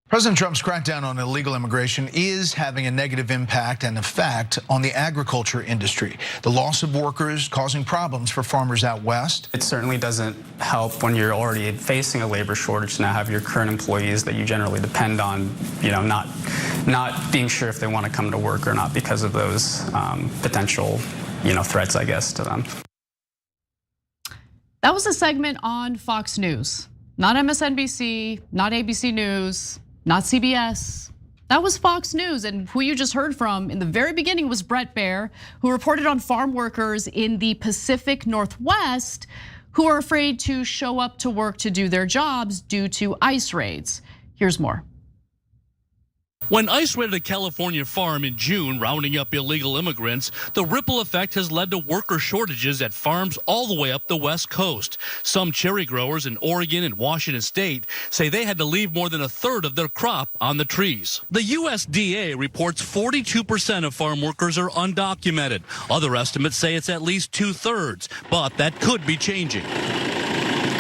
President Trump's crackdown on illegal immigration is having a negative impact and effect on the agriculture industry. The loss of workers causing problems for farmers out west. It certainly doesn't help when you're already facing a labor shortage to now have your current employees that you generally depend on, not being sure if they want to come to work or not because of those potential, threats, I guess, to them. That was a segment on Fox News, not MSNBC, not ABC News, not CBS. That was Fox News, and who you just heard from in the very beginning was Bret Baier, who reported on farm workers in the Pacific Northwest who are afraid to show up to work to do their jobs due to ICE raids. Here's more. When ICE raided a California farm in June, rounding up illegal immigrants, the ripple effect has led to worker shortages at farms all the way up the West Coast. Some cherry growers in Oregon and Washington State say they had to leave more than a third of their crop on the trees. The USDA reports 42% of farm workers are undocumented. Other estimates say it's at least 2/3, but that could be changing.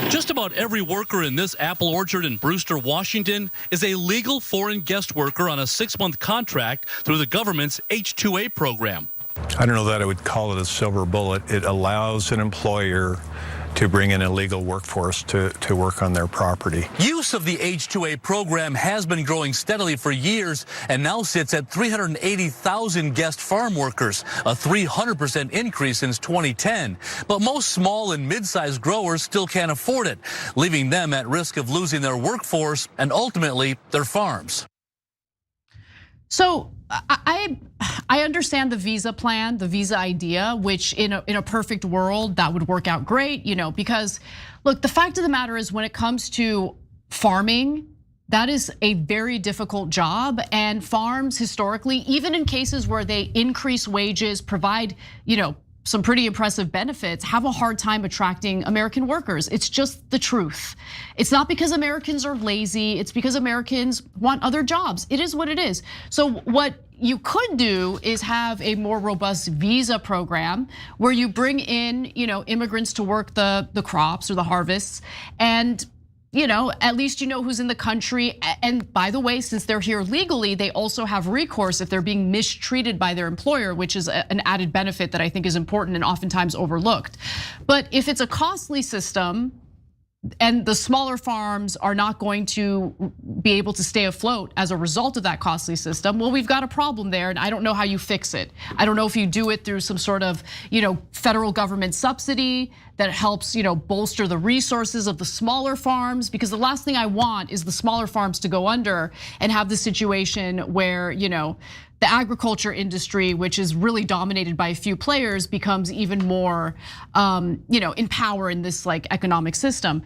Just about every worker in this apple orchard in Brewster, Washington is a legal foreign guest worker on a 6-month contract through the government's H-2A program. I don't know that I would call it a silver bullet. It allows an employer to bring in a legal workforce to work on their property. Use of the H-2A program has been growing steadily for years and now sits at 380,000 guest farm workers, a 300% increase since 2010. But most small and mid-sized growers still can't afford it, leaving them at risk of losing their workforce and ultimately their farms. So I understand the visa plan, the visa idea, which in a perfect world that would work out great, because look, the fact of the matter is when it comes to farming, that is a very difficult job, and farms historically, even in cases where they increase wages, provide, some pretty impressive benefits, have a hard time attracting American workers. It's just the truth. It's not because Americans are lazy, it's because Americans want other jobs. It is what it is. So what you could do is have a more robust visa program where you bring in, immigrants to work the crops or the harvests, and at least who's in the country. And by the way, since they're here legally, they also have recourse if they're being mistreated by their employer, which is an added benefit that I think is important and oftentimes overlooked. But if it's a costly system, and the smaller farms are not going to be able to stay afloat as a result of that costly system, well, we've got a problem there, and I don't know how you fix it. I don't know if you do it through some sort of, federal government subsidy that helps, bolster the resources of the smaller farms, because the last thing I want is the smaller farms to go under and have the situation where, the agriculture industry, which is really dominated by a few players, becomes even more, in power in this economic system.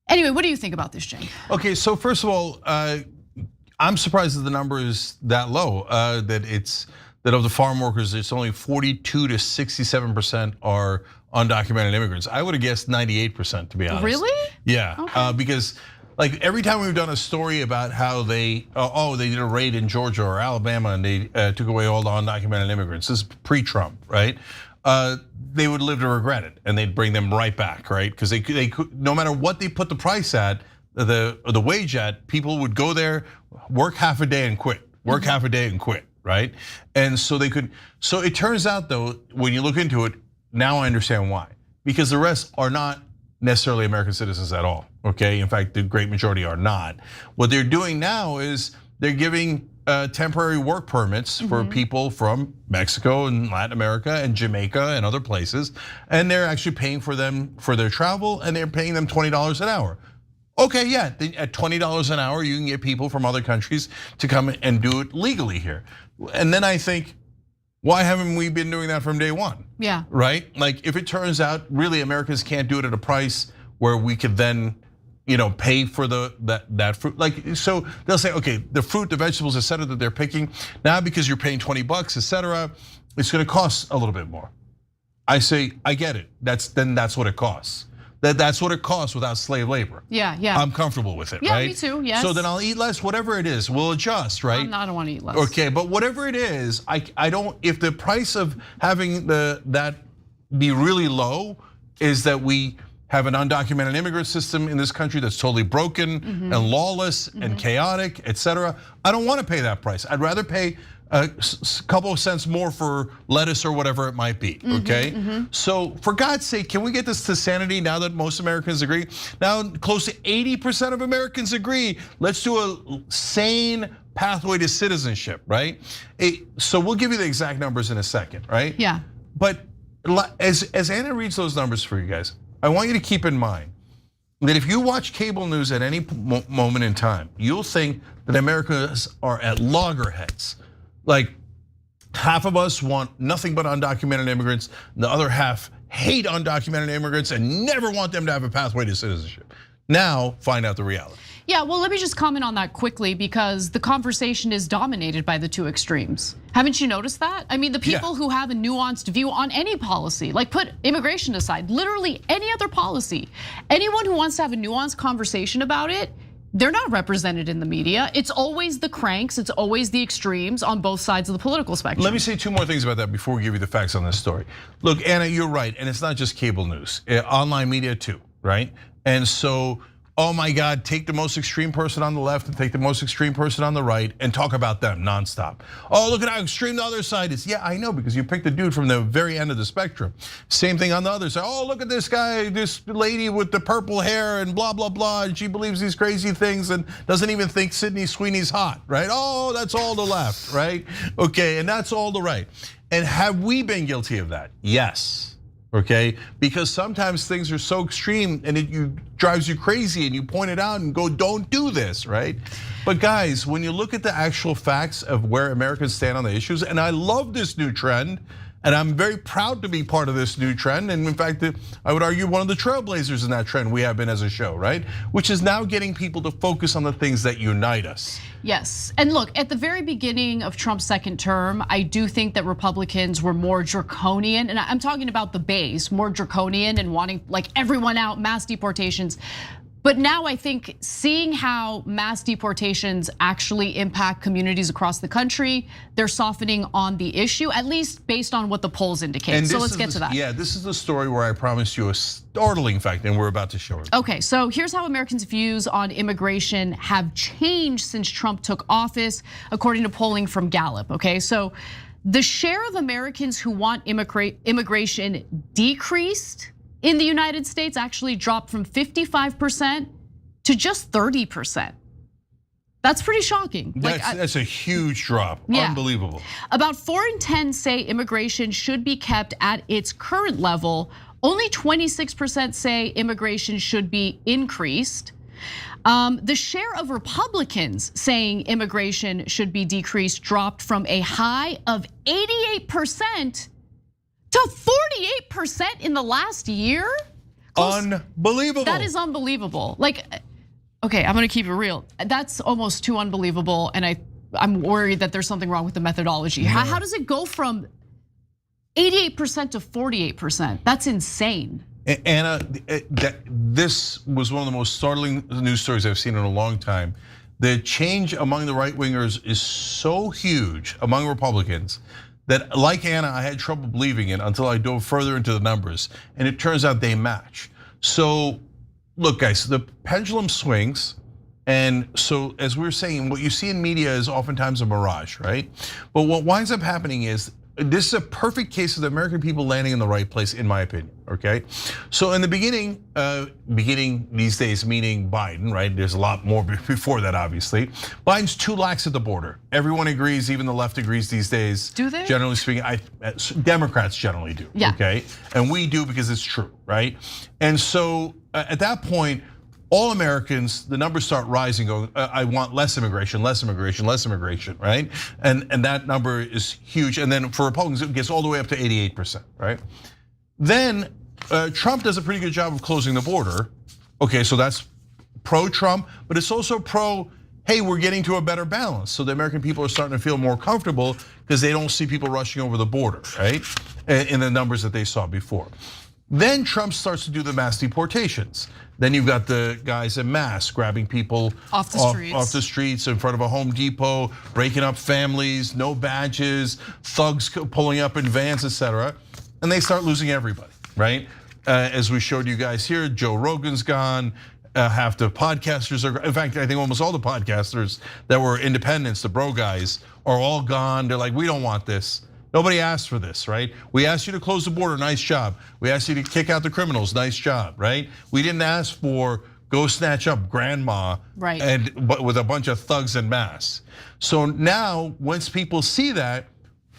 Anyway, what do you think about this, Jake? Okay, so first of all, I'm surprised that the number is that low. That of the farm workers, it's only 42 to 67% are undocumented immigrants. I would have guessed 98%, to be honest. Really? Yeah, okay. Because every time we've done a story about how they did a raid in Georgia or Alabama and they took away all the undocumented immigrants. This is pre-Trump, right? They would live to regret it, and they'd bring them right back, right? Because they could, no matter what they put the price at, the wage at, people would go there, work half a day and quit, work half a day and quit, right? And so they could. So it turns out though, when you look into it, now I understand why. Because the rest are not necessarily American citizens at all, okay? In fact, the great majority are not. What they're doing now is they're giving temporary work permits for people from Mexico and Latin America and Jamaica and other places, and they're actually paying for them for their travel, and they're paying them $20 an hour. Okay, yeah, at $20 an hour, you can get people from other countries to come and do it legally here. And then I think, why haven't we been doing that from day one? Yeah. Right? If it turns out really Americans can't do it at a price where we could then, pay for that fruit. Like, so they'll say, okay, the fruit, the vegetables, et cetera, that they're picking, now because you're paying $20, et cetera, it's gonna cost a little bit more. I say, I get it. That's what it costs. That's what it costs without slave labor. Yeah. I'm comfortable with it, yeah, right? Yeah, me too, yes. So then I'll eat less, whatever it is, we'll adjust, right? I don't wanna eat less. Okay, but whatever it is, I don't, if the price of having that be really low is that we have an undocumented immigrant system in this country that's totally broken and lawless and chaotic, et cetera. I don't want to pay that price. I'd rather pay a couple of cents more for lettuce or whatever it might be, okay? So for God's sake, can we get this to sanity now that most Americans agree? Now close to 80% of Americans agree, let's do a sane pathway to citizenship, right? So we'll give you the exact numbers in a second, right? Yeah. But as Anna reads those numbers for you guys, I want you to keep in mind that if you watch cable news at any moment in time, you'll think that Americans are at loggerheads. Like half of us want nothing but undocumented immigrants, and the other half hate undocumented immigrants and never want them to have a pathway to citizenship. Now, find out the reality. Yeah, well, let me just comment on that quickly because the conversation is dominated by the two extremes. Haven't you noticed that? I mean, the people who have a nuanced view on any policy, like put immigration aside, literally any other policy, anyone who wants to have a nuanced conversation about it, they're not represented in the media. It's always the cranks, it's always the extremes on both sides of the political spectrum. Let me say two more things about that before we give you the facts on this story. Look, Anna, you're right, and it's not just cable news, online media too, right? And so, oh my God, take the most extreme person on the left and take the most extreme person on the right and talk about them nonstop. Oh, look at how extreme the other side is. Yeah, I know, because you picked a dude from the very end of the spectrum. Same thing on the other side. Oh, look at this guy, this lady with the purple hair and blah, blah, blah. And she believes these crazy things and doesn't even think Sydney Sweeney's hot, right? Oh, that's all the left, right? Okay, and that's all the right. And have we been guilty of that? Yes. Okay, because sometimes things are so extreme and it drives you crazy and you point it out and go, don't do this, right? But guys, when you look at the actual facts of where Americans stand on the issues, and I love this new trend, and I'm very proud to be part of this new trend. And in fact, I would argue one of the trailblazers in that trend we have been as a show, right? Which is now getting people to focus on the things that unite us. Yes, and look, at the very beginning of Trump's second term, I do think that Republicans were more draconian, and I'm talking about the base, more draconian and wanting like everyone out, mass deportations. But now I think seeing how mass deportations actually impact communities across the country, they're softening on the issue, at least based on what the polls indicate. So let's get to that. Yeah, this is the story where I promised you a startling fact, and we're about to show it. Okay, so here's how Americans' views on immigration have changed since Trump took office, according to polling from Gallup. Okay, so the share of Americans who want immigration decreased in the United States actually dropped from 55% to just 30%. That's pretty shocking. That's a huge drop, unbelievable. About 4 in 10 say immigration should be kept at its current level. Only 26% say immigration should be increased. The share of Republicans saying immigration should be decreased dropped from a high of 88% to 48% in the last year? Unbelievable. That is unbelievable. Like, okay, I'm gonna keep it real. That's almost too unbelievable, and I'm worried that there's something wrong with the methodology. No. How does it go from 88% to 48%? That's insane. Anna, this was one of the most startling news stories I've seen in a long time. The change among the right wingers is so huge among Republicans that, like Anna, I had trouble believing it until I dove further into the numbers, and it turns out they match. So, look guys, the pendulum swings, and so as we were saying, what you see in media is oftentimes a mirage, right? But what winds up happening is, this is a perfect case of the American people landing in the right place, in my opinion, okay? So in the beginning these days, meaning Biden, right? There's a lot more before that, obviously. Biden's too lax at the border. Everyone agrees, even the left agrees these days. Do they? Generally speaking, Democrats generally do, okay? And we do because it's true, right? And so at that point, all Americans, the numbers start rising, going, I want less immigration, less immigration, less immigration, right? And that number is huge. And then for Republicans, it gets all the way up to 88%, right? Then Trump does a pretty good job of closing the border. Okay, so that's pro-Trump, but it's also pro, hey, we're getting to a better balance. So the American people are starting to feel more comfortable because they don't see people rushing over the border, right? In the numbers that they saw before. Then Trump starts to do the mass deportations. Then you've got the guys en masse grabbing people off the streets in front of a Home Depot, breaking up families, no badges, thugs pulling up in vans, etc. And they start losing everybody, right? As we showed you guys here, Joe Rogan's gone. Half the podcasters are, in fact, I think almost all the podcasters that were independents, the bro guys, are all gone. They're like, we don't want this. Nobody asked for this, right? We asked you to close the border, nice job. We asked you to kick out the criminals, nice job, right? We didn't ask for go snatch up grandma, right? But with a bunch of thugs en masse. So now, once people see that,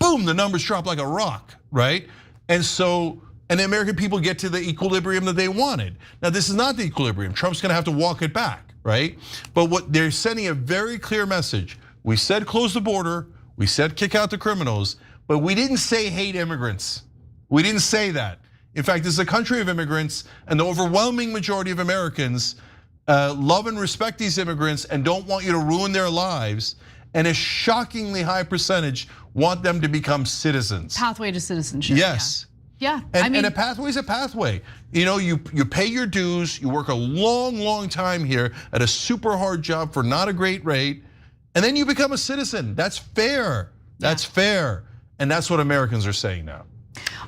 boom, the numbers drop like a rock, right? And the American people get to the equilibrium that they wanted. Now, this is not the equilibrium. Trump's gonna have to walk it back, right? But what they're sending a very clear message. We said close the border, we said kick out the criminals, but we didn't say hate immigrants. We didn't say that. In fact, this is a country of immigrants, and the overwhelming majority of Americans love and respect these immigrants and don't want you to ruin their lives. And a shockingly high percentage want them to become citizens. Pathway to citizenship. Yes. Yeah. And a pathway is a pathway. You know, you pay your dues, you work a long time here at a super hard job for not a great rate, and then you become a citizen. That's fair. That's fair. And that's what Americans are saying now.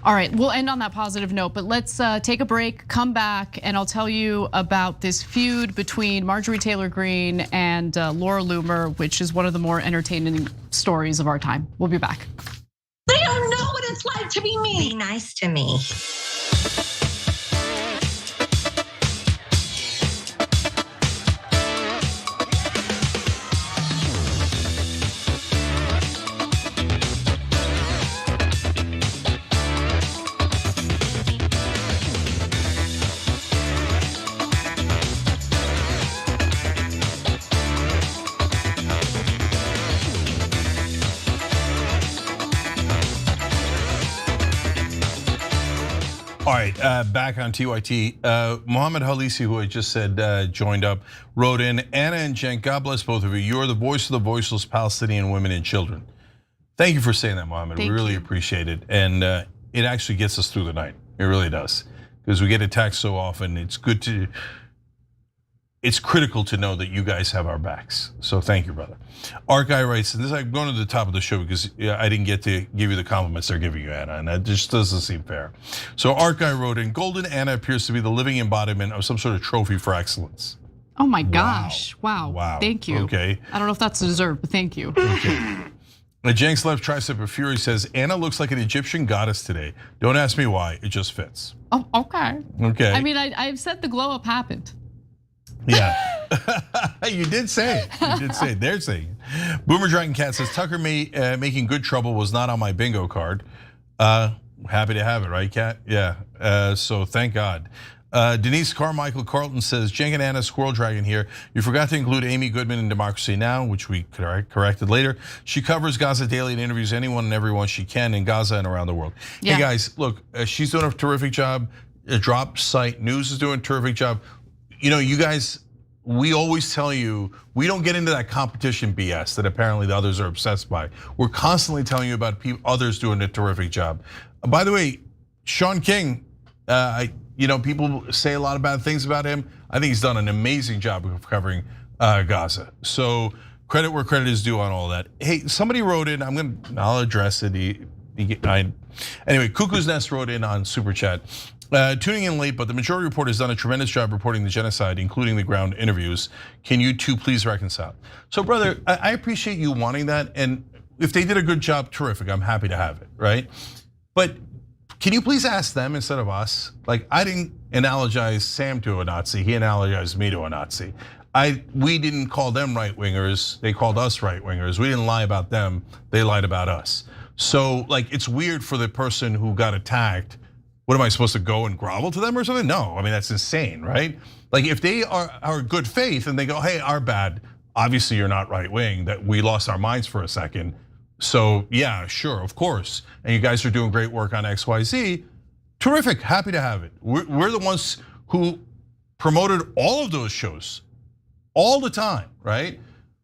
All right, we'll end on that positive note, but let's take a break, come back, and I'll tell you about this feud between Marjorie Taylor Greene and Laura Loomer, which is one of the more entertaining stories of our time. We'll be back. They don't know what it's like to be me. Be nice to me. All right, back on TYT. Mohammed Halisi, who I just said joined up, wrote in, Anna and Cenk, God bless both of you. You're the voice of the voiceless Palestinian women and children. Thank you for saying that, Mohammed. We really appreciate it. And it actually gets us through the night. It really does. Because we get attacked so often, it's critical to know that you guys have our backs. So thank you, brother. Art Guy writes, and this I'm going to the top of the show because I didn't get to give you the compliments they're giving you, Anna, and that just doesn't seem fair. So Art Guy wrote in, Golden Anna appears to be the living embodiment of some sort of trophy for excellence. Oh my gosh, wow. Thank you. Okay. I don't know if that's deserved, but thank you. Okay. Jenks Left Tricep of Fury says, Anna looks like an Egyptian goddess today. Don't ask me why, it just fits. Oh, okay. Okay. I mean, I've said the glow up happened. Yeah, you did say it. You did say it. They're saying it. Boomer Dragon Cat says Tucker making good trouble was not on my bingo card. Happy to have it, right, Cat? Yeah. So thank God. Denise Carmichael Carlton says Cenk and Anna Squirrel Dragon here. You forgot to include Amy Goodman in Democracy Now!, which we corrected later. She covers Gaza daily and interviews anyone and everyone she can in Gaza and around the world. Yeah. Hey guys, look, she's doing a terrific job. Drop Site News is doing a terrific job. You know, you guys, we always tell you, we don't get into that competition BS that apparently the others are obsessed by. We're constantly telling you about others doing a terrific job. By the way, Sean King, people say a lot of bad things about him. I think he's done an amazing job of covering Gaza. So credit where credit is due on all that. Hey, somebody wrote in, I'll address it. Anyway, Cuckoo's Nest wrote in on Super Chat. Tuning in late, but the Majority Report has done a tremendous job reporting the genocide, including the ground interviews. Can you two please reconcile? So brother, I appreciate you wanting that. And if they did a good job, terrific, I'm happy to have it, right? But can you please ask them instead of us? Like, I didn't analogize Sam to a Nazi, he analogized me to a Nazi. We didn't call them right wingers, they called us right wingers. We didn't lie about them, they lied about us. So like, it's weird for the person who got attacked. What am I supposed to go and grovel to them or something? No, I mean, that's insane, right? Like if they are good faith and they go, hey, our bad, obviously you're not right wing, that we lost our minds for a second. So yeah, sure, of course. And you guys are doing great work on XYZ. Terrific, happy to have it. We're the ones who promoted all of those shows all the time, right?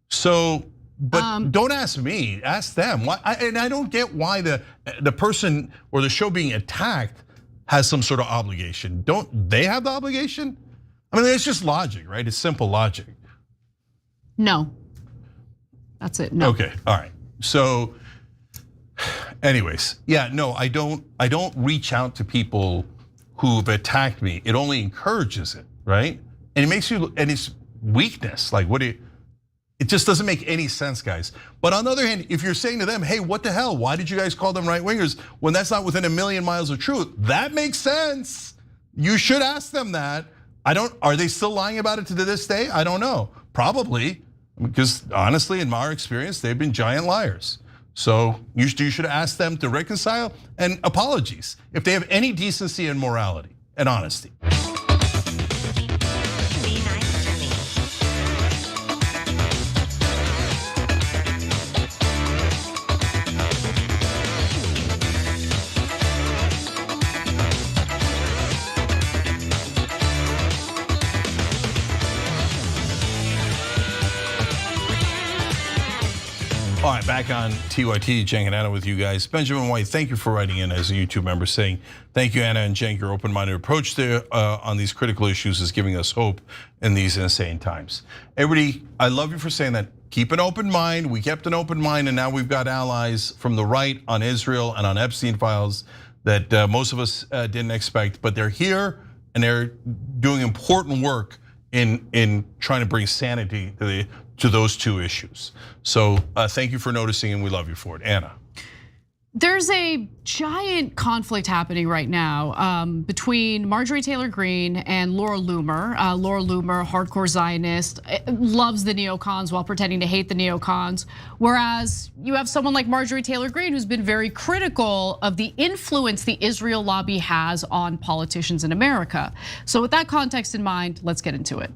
So, but don't ask me, ask them. Why? And I don't get why the person or the show being attacked has some sort of obligation. Don't they have the obligation? I mean, it's just logic, right? It's simple logic. No. That's it. No. Okay. All right. So, anyways, yeah, no, I don't reach out to people who've attacked me. It only encourages it, right? And it makes you, and it's weakness. Like, it just doesn't make any sense, guys. But on the other hand, if you're saying to them, hey, what the hell? Why did you guys call them right wingers when that's not within a million miles of truth? That makes sense. You should ask them that. Are they still lying about it to this day? I don't know. Probably, because honestly, in my experience, they've been giant liars. So you should ask them to reconcile and apologies if they have any decency and morality and honesty. All right, back on TYT, Cenk and Anna with you guys. Benjamin White, thank you for writing in as a YouTube member saying, thank you, Anna and Cenk, your open-minded approach there on these critical issues is giving us hope in these insane times. Everybody, I love you for saying that. Keep an open mind. We kept an open mind, and now we've got allies from the right on Israel and on Epstein files that most of us didn't expect, but they're here and they're doing important work in trying to bring sanity to those two issues. So thank you for noticing, and we love you for it. Anna. There's a giant conflict happening right now between Marjorie Taylor Greene and Laura Loomer. Laura Loomer, hardcore Zionist, loves the neocons while pretending to hate the neocons. Whereas you have someone like Marjorie Taylor Greene who's been very critical of the influence the Israel lobby has on politicians in America. So with that context in mind, let's get into it.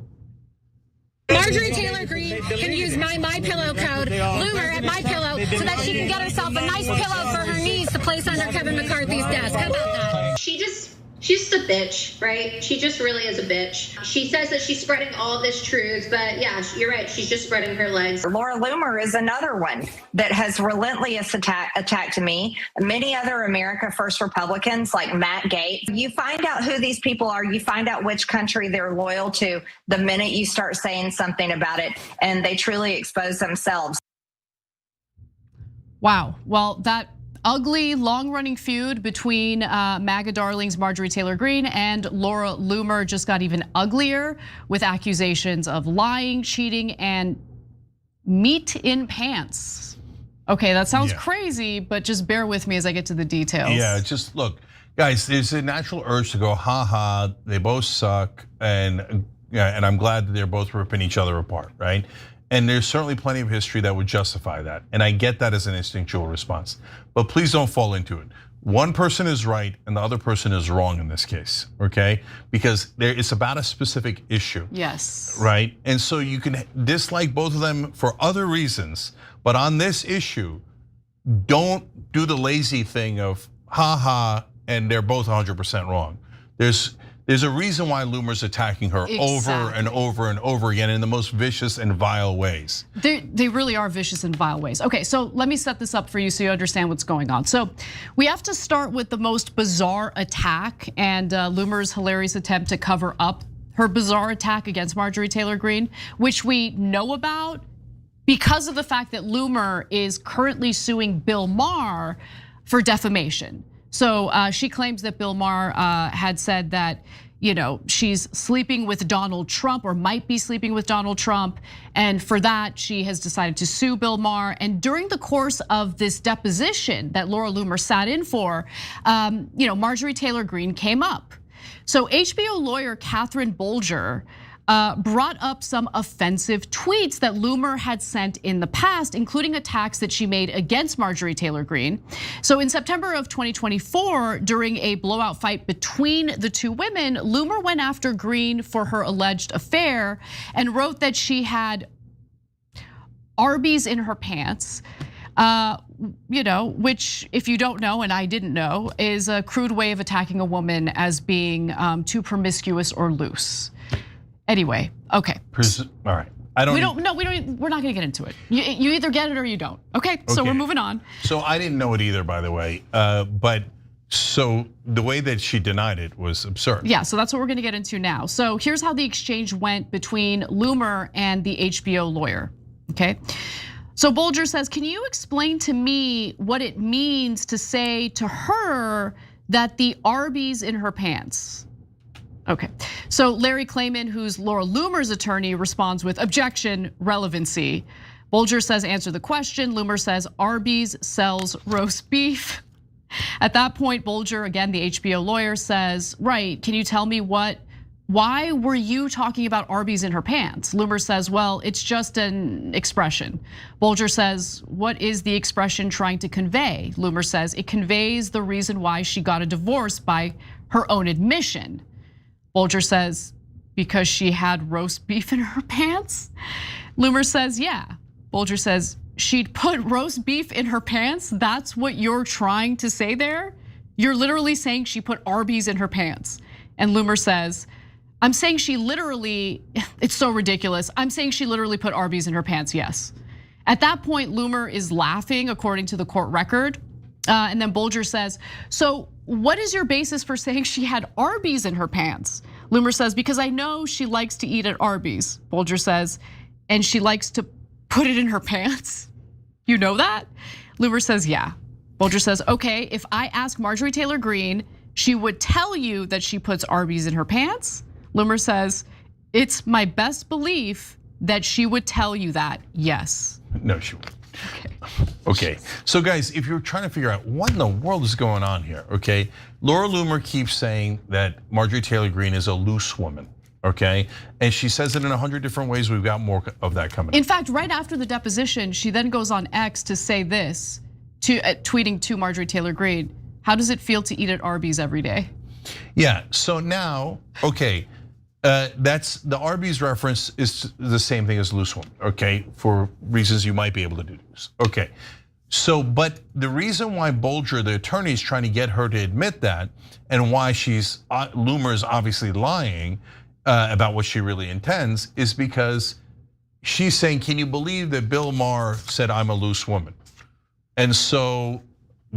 Marjorie Taylor Greene can use my MyPillow code, Loomer at MyPillow, so that she can get herself a nice pillow for her knees to place under Kevin McCarthy's desk. How about that? She's just a bitch, right? She just really is a bitch. She says that she's spreading all this truth, but yeah, you're right. She's just spreading her legs. Laura Loomer is another one that has relentless attacked me. Many other America First Republicans like Matt Gaetz. You find out who these people are. You find out which country they're loyal to the minute you start saying something about it, and they truly expose themselves. Wow. Well, that ugly, long-running feud between MAGA darlings Marjorie Taylor Greene and Laura Loomer just got even uglier with accusations of lying, cheating, and meat in pants. Okay, that sounds crazy, but just bear with me as I get to the details. Yeah, just look, guys, there's a natural urge to go, ha, they both suck, and I'm glad that they're both ripping each other apart, right? And there's certainly plenty of history that would justify that. And I get that as an instinctual response. But please don't fall into it. One person is right and the other person is wrong in this case, okay? Because it's about a specific issue. Yes. Right? And so you can dislike both of them for other reasons, but on this issue, don't do the lazy thing of ha, and they're both 100% wrong. There's a reason why Loomer's attacking her over and over and over again in the most vicious and vile ways. They really are vicious and vile ways. Okay, so let me set this up for you so you understand what's going on. So we have to start with the most bizarre attack and Loomer's hilarious attempt to cover up her bizarre attack against Marjorie Taylor Greene, which we know about because of the fact that Loomer is currently suing Bill Maher for defamation. So she claims that Bill Maher had said that, she's sleeping with Donald Trump or might be sleeping with Donald Trump. And for that, she has decided to sue Bill Maher. And during the course of this deposition that Laura Loomer sat in for, Marjorie Taylor Greene came up. So HBO lawyer Catherine Bolger brought up some offensive tweets that Loomer had sent in the past, including attacks that she made against Marjorie Taylor Greene. So in September of 2024, during a blowout fight between the two women, Loomer went after Greene for her alleged affair and wrote that she had Arby's in her pants. Which if you don't know, and I didn't know, is a crude way of attacking a woman as being too promiscuous or loose. Anyway, okay. All right. I don't. We're not gonna get into it. You either get it or you don't. Okay, so we're moving on. So I didn't know it either, by the way. But so the way that she denied it was absurd. Yeah, so that's what we're gonna get into now. So here's how the exchange went between Loomer and the HBO lawyer, okay? So Bolger says, can you explain to me what it means to say to her that the Arby's in her pants? Okay, so Larry Klayman, who's Laura Loomer's attorney, responds with objection, relevancy. Bolger says, answer the question. Loomer says, Arby's sells roast beef. At that point, Bolger, again, the HBO lawyer, says, right, can you tell me why were you talking about Arby's in her pants? Loomer says, well, it's just an expression. Bolger says, what is the expression trying to convey? Loomer says, it conveys the reason why she got a divorce by her own admission. Bolger says, because she had roast beef in her pants? Loomer says, yeah. Bolger says, she'd put roast beef in her pants? That's what you're trying to say there? You're literally saying she put Arby's in her pants. And Loomer says, I'm saying she literally, it's so ridiculous. I'm saying she literally put Arby's in her pants, yes. At that point, Loomer is laughing according to the court record. And then Bolger says, so what is your basis for saying she had Arby's in her pants? Loomer says, because I know she likes to eat at Arby's. Bolger says, and she likes to put it in her pants? You know that? Loomer says, yeah. Bolger says, okay, if I ask Marjorie Taylor Greene, she would tell you that she puts Arby's in her pants? Loomer says, it's my best belief that she would tell you that, yes. No, she wouldn't. Okay, so guys, if you're trying to figure out what in the world is going on here, okay? Laura Loomer keeps saying that Marjorie Taylor Greene is a loose woman, okay? And she says it in 100 different ways. We've got more of that coming. In fact, right after the deposition, she then goes on X to say this, tweeting to Marjorie Taylor Greene, how does it feel to eat at Arby's every day? Yeah, so now, okay, that's the Arby's reference is the same thing as loose woman, okay? For reasons you might be able to do this, okay. So, but the reason why Bolger, the attorney, is trying to get her to admit that, and why Loomer is obviously lying about what she really intends, is because she's saying, can you believe that Bill Maher said I'm a loose woman? And so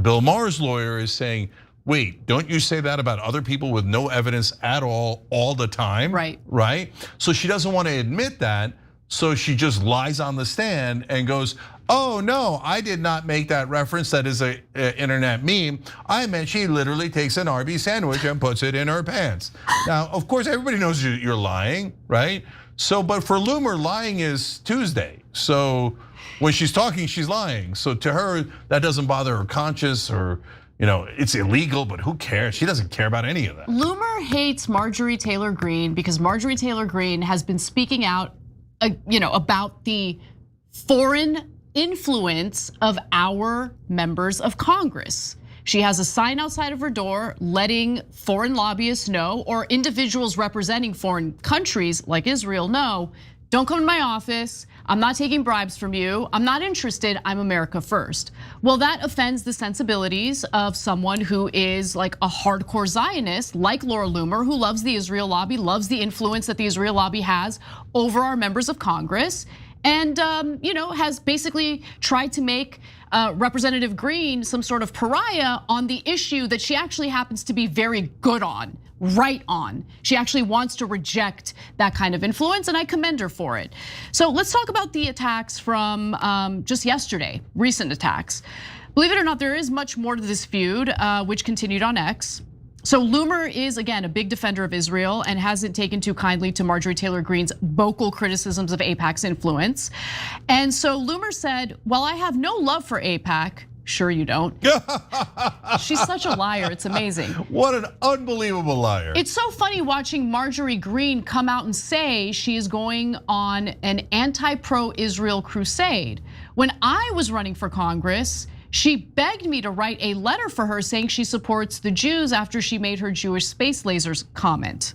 Bill Maher's lawyer is saying, wait, don't you say that about other people with no evidence at all the time? Right. Right? So she doesn't want to admit that, so she just lies on the stand and goes, oh no, I did not make that reference, that is an internet meme. I meant she literally takes an Arby's sandwich and puts it in her pants. Now, of course, everybody knows you're lying, right? So, but for Loomer, lying is Tuesday. So when she's talking, she's lying. So to her, that doesn't bother her conscience, or it's illegal, but who cares? She doesn't care about any of that. Loomer hates Marjorie Taylor Greene because Marjorie Taylor Greene has been speaking out, about the foreign influence of our members of Congress. She has a sign outside of her door letting foreign lobbyists know, or individuals representing foreign countries like Israel know, don't come to my office. I'm not taking bribes from you. I'm not interested. I'm America first. Well, that offends the sensibilities of someone who is like a hardcore Zionist, like Laura Loomer, who loves the Israel lobby, loves the influence that the Israel lobby has over our members of Congress, and has basically tried to make Representative Greene some sort of pariah on the issue that she actually happens to be very good on. Right on. She actually wants to reject that kind of influence, and I commend her for it. So let's talk about the attacks from just yesterday, recent attacks. Believe it or not, there is much more to this feud, which continued on X. So Loomer is, again, a big defender of Israel and hasn't taken too kindly to Marjorie Taylor Greene's vocal criticisms of AIPAC's influence. And so Loomer said, well, I have no love for AIPAC. Sure you don't. She's such a liar, it's amazing. What an unbelievable liar. It's so funny watching Marjorie Greene come out and say she is going on an anti-pro-Israel crusade. When I was running for Congress, she begged me to write a letter for her saying she supports the Jews after she made her Jewish space lasers comment.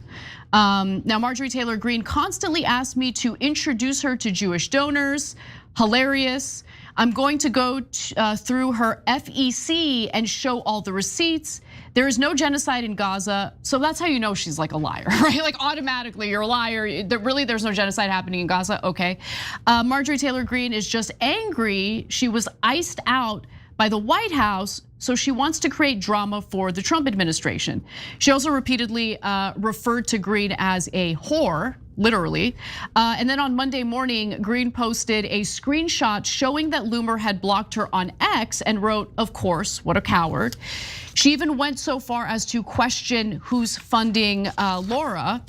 Now, Marjorie Taylor Greene constantly asked me to introduce her to Jewish donors. Hilarious. I'm going to go through her FEC and show all the receipts. There is no genocide in Gaza. So that's how you know she's like a liar, right? Like automatically you're a liar. Really, there's no genocide happening in Gaza, okay. Marjorie Taylor Greene is just angry. She was iced out by the White House, so she wants to create drama for the Trump administration. She also repeatedly referred to Greene as a whore, literally. And then on Monday morning, Greene posted a screenshot showing that Loomer had blocked her on X and wrote, of course, what a coward. She even went so far as to question who's funding Laura.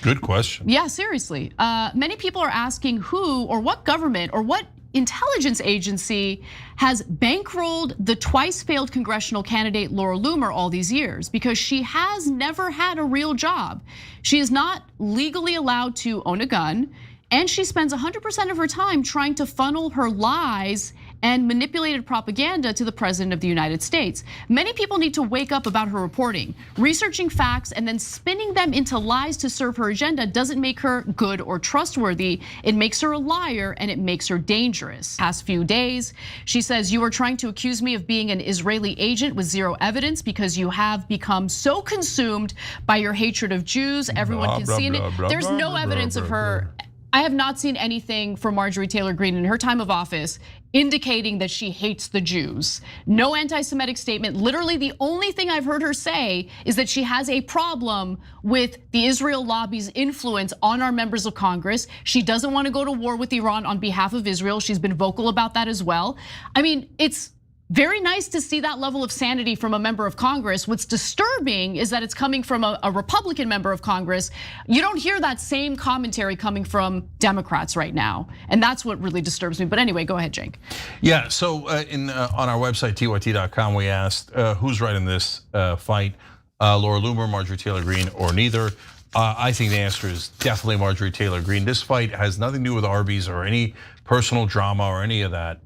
Good question. Yeah, seriously. Many people are asking who or what government or what intelligence agency has bankrolled the twice failed congressional candidate Laura Loomer all these years, because she has never had a real job. She is not legally allowed to own a gun, and she spends 100% of her time trying to funnel her lies and manipulated propaganda to the president of the United States. Many people need to wake up about her reporting. Researching facts and then spinning them into lies to serve her agenda doesn't make her good or trustworthy. It makes her a liar and it makes her dangerous. Past few days, she says, you are trying to accuse me of being an Israeli agent with zero evidence because you have become so consumed by your hatred of Jews. Everyone can see it. There's no evidence of her. I have not seen anything from Marjorie Taylor Greene in her time of office indicating that she hates the Jews. No anti-Semitic statement. Literally the only thing I've heard her say is that she has a problem with the Israel lobby's influence on our members of Congress. She doesn't want to go to war with Iran on behalf of Israel. She's been vocal about that as well. I mean, it's very nice to see that level of sanity from a member of Congress. What's disturbing is that it's coming from a Republican member of Congress. You don't hear that same commentary coming from Democrats right now. And that's what really disturbs me. But anyway, go ahead, Jake. Yeah, so on our website, tyt.com, we asked who's right in this fight, Laura Loomer, Marjorie Taylor Greene, or neither. I think the answer is definitely Marjorie Taylor Greene. This fight has nothing to do with Arby's or any personal drama or any of that.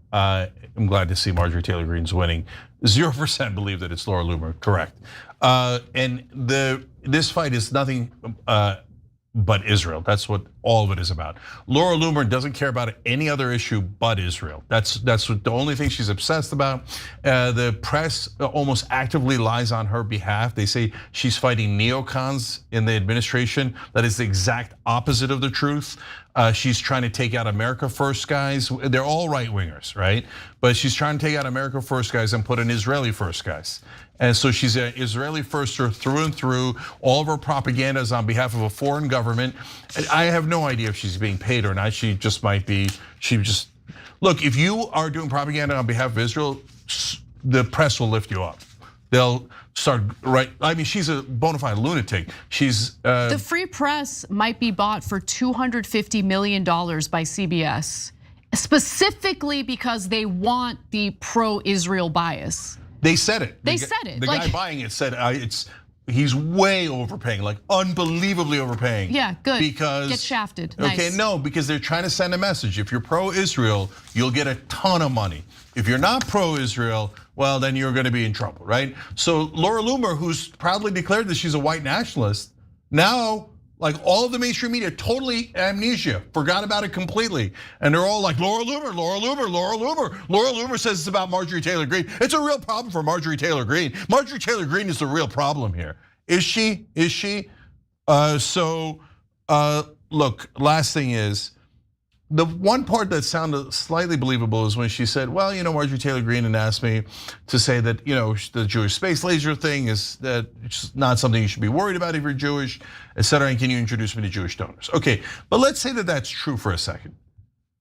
I'm glad to see Marjorie Taylor Greene's winning. 0% believe that it's Laura Loomer, correct. And this fight is nothing but Israel. That's what all of it is about. Laura Loomer doesn't care about any other issue but Israel. That's the only thing she's obsessed about. The press almost actively lies on her behalf. They say she's fighting neocons in the administration. That is the exact opposite of the truth. She's trying to take out America First guys. They're all right wingers, right? But she's trying to take out America First guys and put in Israeli First guys. And so she's an Israeli firster through and through. All of her propaganda is on behalf of a foreign government. I have no idea if she's being paid or not. She just might be. Look, if you are doing propaganda on behalf of Israel, the press will lift you up. They'll start, right? I mean, she's a bona fide lunatic. She's the free press might be bought for $250 million by CBS, specifically because they want the pro-Israel bias. They said it. They said it. The guy buying it said he's way overpaying, like unbelievably overpaying. Yeah, good. Because get shafted. Okay, nice. No, because they're trying to send a message. If you're pro-Israel, you'll get a ton of money. If you're not pro-Israel, well, then you're going to be in trouble, right? So Laura Loomer, who's proudly declared that she's a white nationalist, now, like all of the mainstream media, totally amnesia, forgot about it completely. And they're all like, Laura Loomer, Laura Loomer, Laura Loomer. Laura Loomer says it's about Marjorie Taylor Greene. It's a real problem for Marjorie Taylor Greene. Marjorie Taylor Greene is the real problem here. Is she? Is she? Look, last thing is, the one part that sounded slightly believable is when she said, well, Marjorie Taylor Greene had asked me to say that, the Jewish space laser thing is that it's not something you should be worried about if you're Jewish, et cetera, and can you introduce me to Jewish donors? Okay, but let's say that that's true for a second.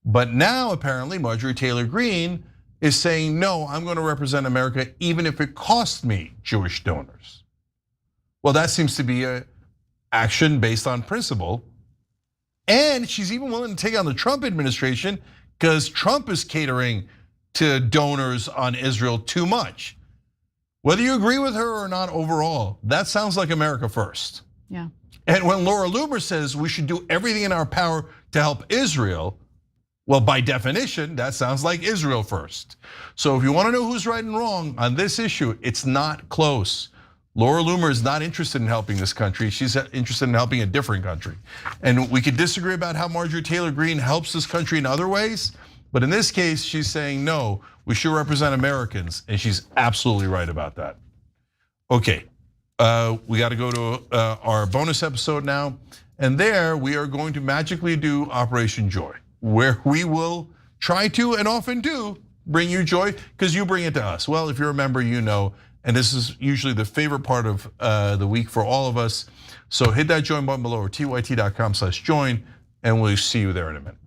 But now apparently Marjorie Taylor Greene is saying, no, I'm going to represent America even if it costs me Jewish donors. Well, that seems to be an action based on principle. And she's even willing to take on the Trump administration because Trump is catering to donors on Israel too much. Whether you agree with her or not overall, that sounds like America first. Yeah. And when Laura Loomer says we should do everything in our power to help Israel, well, by definition, that sounds like Israel first. So if you want to know who's right and wrong on this issue, it's not close. Laura Loomer is not interested in helping this country. She's interested in helping a different country. And we could disagree about how Marjorie Taylor Greene helps this country in other ways, But in this case, she's saying, no, we should represent Americans. And she's absolutely right about that. Okay, we got to go to our bonus episode now. And there we are going to magically do Operation Joy, where we will try to, and often do, bring you joy because you bring it to us. Well, if you're a member, you know, and this is usually the favorite part of the week for all of us. So hit that join button below or tyt.com/join, and we'll see you there in a minute.